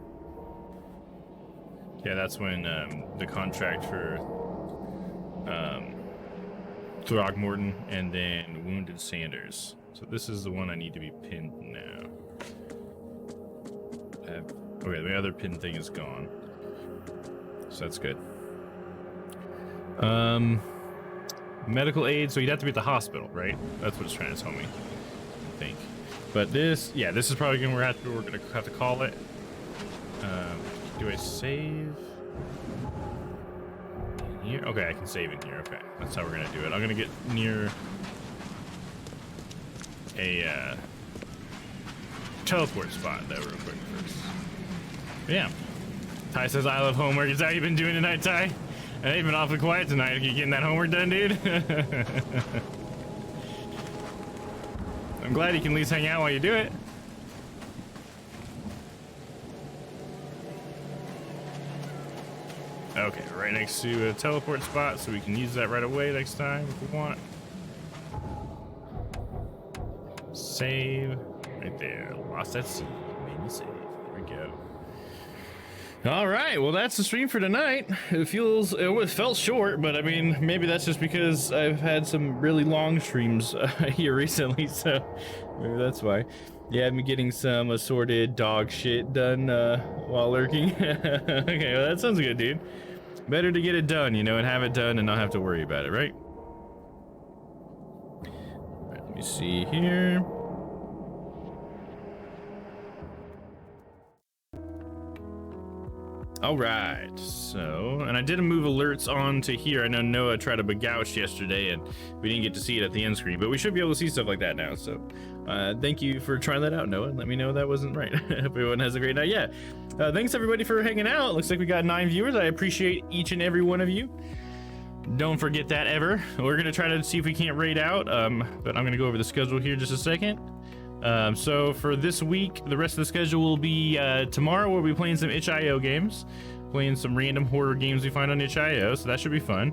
Yeah, that's when the contract for Throgmorton and then Wounded Sanders. So this is the one I need to be pinned now. Okay, the other pin thing is gone. So that's good. Medical aid, so you'd have to be at the hospital, right? That's what it's trying to tell me, I think. But this, yeah, this is probably we're gonna have to call it. Do I save in here? Okay, I can save in here. Okay, that's how we're gonna do it. I'm gonna get near a teleport spot though, real quick first. But yeah, Ty says I love homework. Is that how you've been doing tonight, Ty? Hey, you've been awfully quiet tonight. You getting that homework done, dude? I'm glad you can at least hang out while you do it. Okay, right next to a teleport spot, so we can use that right away next time if we want. Save. Right there. Lost at sea. Made me save. There we go. All right, well, that's the stream for tonight. It felt short, but I mean, maybe that's just because I've had some really long streams here recently, so maybe that's why. Yeah, I'm getting some assorted dog shit done while lurking. Okay, well, that sounds good, dude. Better to get it done, you know, and have it done and not have to worry about it, right? All right, let me see here. All right, so, and I did move alerts on to here. I know Noah tried to begouch yesterday and we didn't get to see it at the end screen, but we should be able to see stuff like that now. So thank you for trying that out, Noah. Let me know that wasn't right. Hope everyone has a great night. Yeah, thanks everybody for hanging out. Looks like we got 9 viewers. I appreciate each and every one of you. Don't forget that ever. We're gonna try to see if we can't raid out, but I'm gonna go over the schedule here just a second. So for this week, the rest of the schedule will be tomorrow we'll be playing some itch.io games, playing some random horror games we find on itch.io, so that should be fun.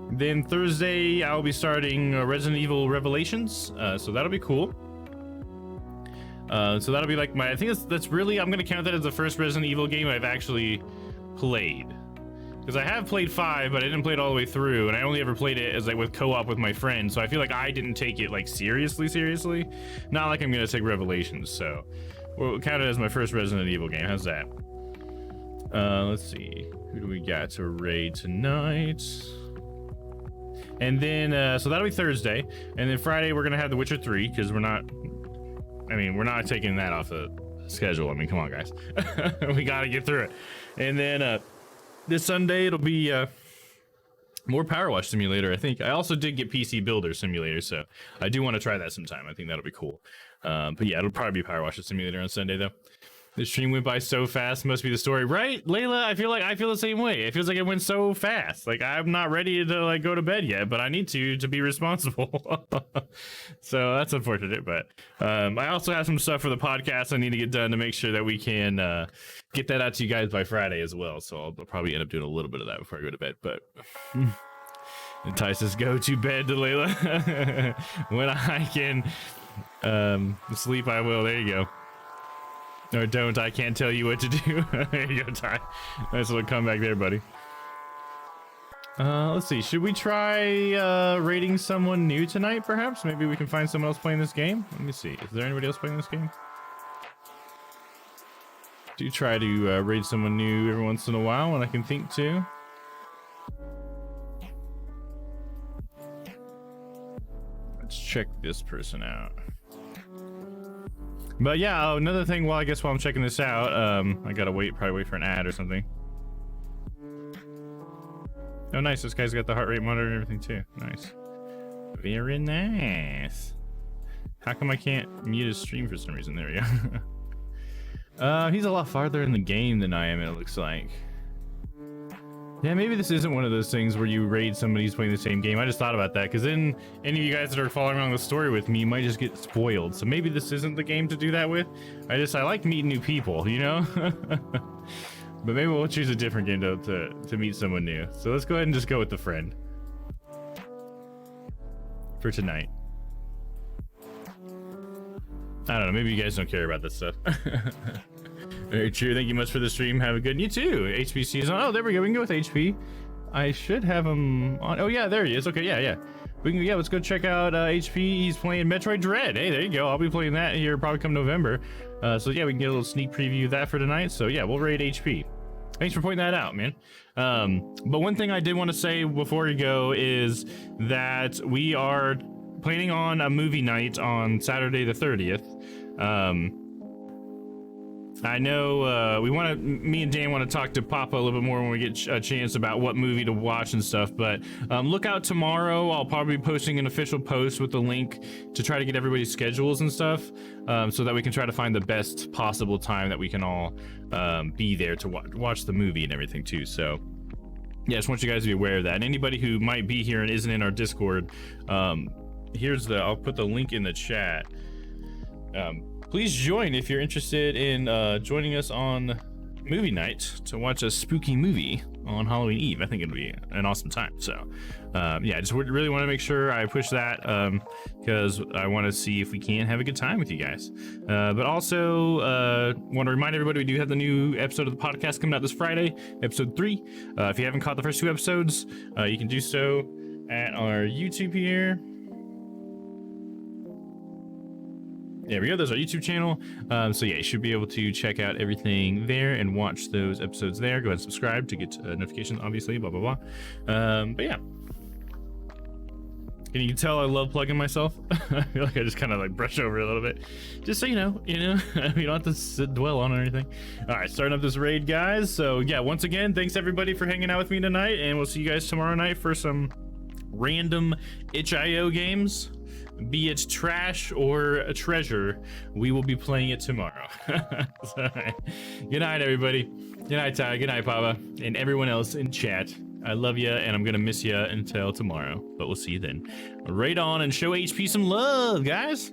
Then Thursday I'll be starting Resident Evil Revelations, so that'll be cool. So that'll be like I think that's really, I'm gonna count that as the first Resident Evil game I've actually played. Because I have played 5, but I didn't play it all the way through, and I only ever played it as like with co-op with my friends, so I feel like I didn't take it like seriously. Not like I'm gonna take Revelations, so we'll count it as my first Resident Evil game. How's that? Let's see, who do we got to raid tonight? And then so that'll be Thursday, and then Friday we're gonna have The Witcher 3 because we're not taking that off the schedule. I mean, come on, guys. We gotta get through it. And then this Sunday it'll be more Power Wash Simulator, I think. I also did get PC Builder Simulator, so I do want to try that sometime. I think that'll be cool. But yeah, it'll probably be Power Wash Simulator on Sunday though. The stream went by so fast, must be the story, right, Layla? I feel the same way. It feels like it went so fast. Like I'm not ready to like go to bed yet, but I need to be responsible. So that's unfortunate, but I also have some stuff for the podcast I need to get done to make sure that we can get that out to you guys by Friday as well. So I'll probably end up doing a little bit of that before I go to bed, but entice us go to bed to Layla. When I can sleep, I will. There you go. Or don't, I can't tell you what to do. There you go, Ty. Nice little comeback there, buddy. Let's see, should we try raiding someone new tonight, perhaps? Maybe we can find someone else playing this game? Let me see, is there anybody else playing this game? Do try to raid someone new every once in a while when I can think too. Let's check this person out. But yeah, another thing, well, I guess while I'm checking this out, I gotta probably wait for an ad or something. Oh, nice, this guy's got the heart rate monitor and everything too. Nice. Very nice. How come I can't mute his stream for some reason? There we go. He's a lot farther in the game than I am, it looks like. Yeah, maybe this isn't one of those things where you raid somebody who's playing the same game. I just thought about that, because then any of you guys that are following along the story with me might just get spoiled. So maybe this isn't the game to do that with. I like meeting new people, you know? But maybe we'll choose a different game to meet someone new. So let's go ahead and just go with the friend. For tonight. I don't know, maybe you guys don't care about this stuff. Very true. Thank you much for the stream. Have a good. You too. HP season. Oh, there we go. We can go with HP. I should have him on. Oh yeah, there he is. Okay, yeah. We can. Yeah, let's go check out HP. He's playing Metroid Dread. Hey, there you go. I'll be playing that here probably come November. So yeah, we can get a little sneak preview of that for tonight. So yeah, we'll raid HP. Thanks for pointing that out, man. But one thing I did want to say before we go is that we are planning on a movie night on Saturday the 30th. I know me and Dan want to talk to Papa a little bit more when we get a chance about what movie to watch and stuff, but look out tomorrow. I'll probably be posting an official post with the link to try to get everybody's schedules and stuff, so that we can try to find the best possible time that we can all be there to watch the movie and everything too. So yeah, just want you guys to be aware of that. And anybody who might be here and isn't in our Discord, I'll put the link in the chat. Please join if you're interested in joining us on movie night to watch a spooky movie on Halloween Eve. I think it'll be an awesome time. So yeah, just really want to make sure I push that because I want to see if we can have a good time with you guys. But also want to remind everybody we do have the new episode of the podcast coming out this Friday, episode 3. If you haven't caught the first 2 episodes, you can do so at our YouTube here. There we go. There's our YouTube channel. So yeah, you should be able to check out everything there and watch those episodes there. Go ahead and subscribe to get notifications, obviously, blah, blah, blah. But yeah. Can you tell I love plugging myself? I feel like I just kind of like brush over it a little bit. Just so you know, we don't have to dwell on it or anything. All right, starting up this raid, guys. So yeah, once again, thanks everybody for hanging out with me tonight, and we'll see you guys tomorrow night for some random itch.io games. Be it trash or a treasure, we will be playing it tomorrow. So, good night, everybody. Good night, Ty. Good night, Papa. And everyone else in chat. I love you, and I'm going to miss you until tomorrow. But we'll see you then. Raid on and show HP some love, guys.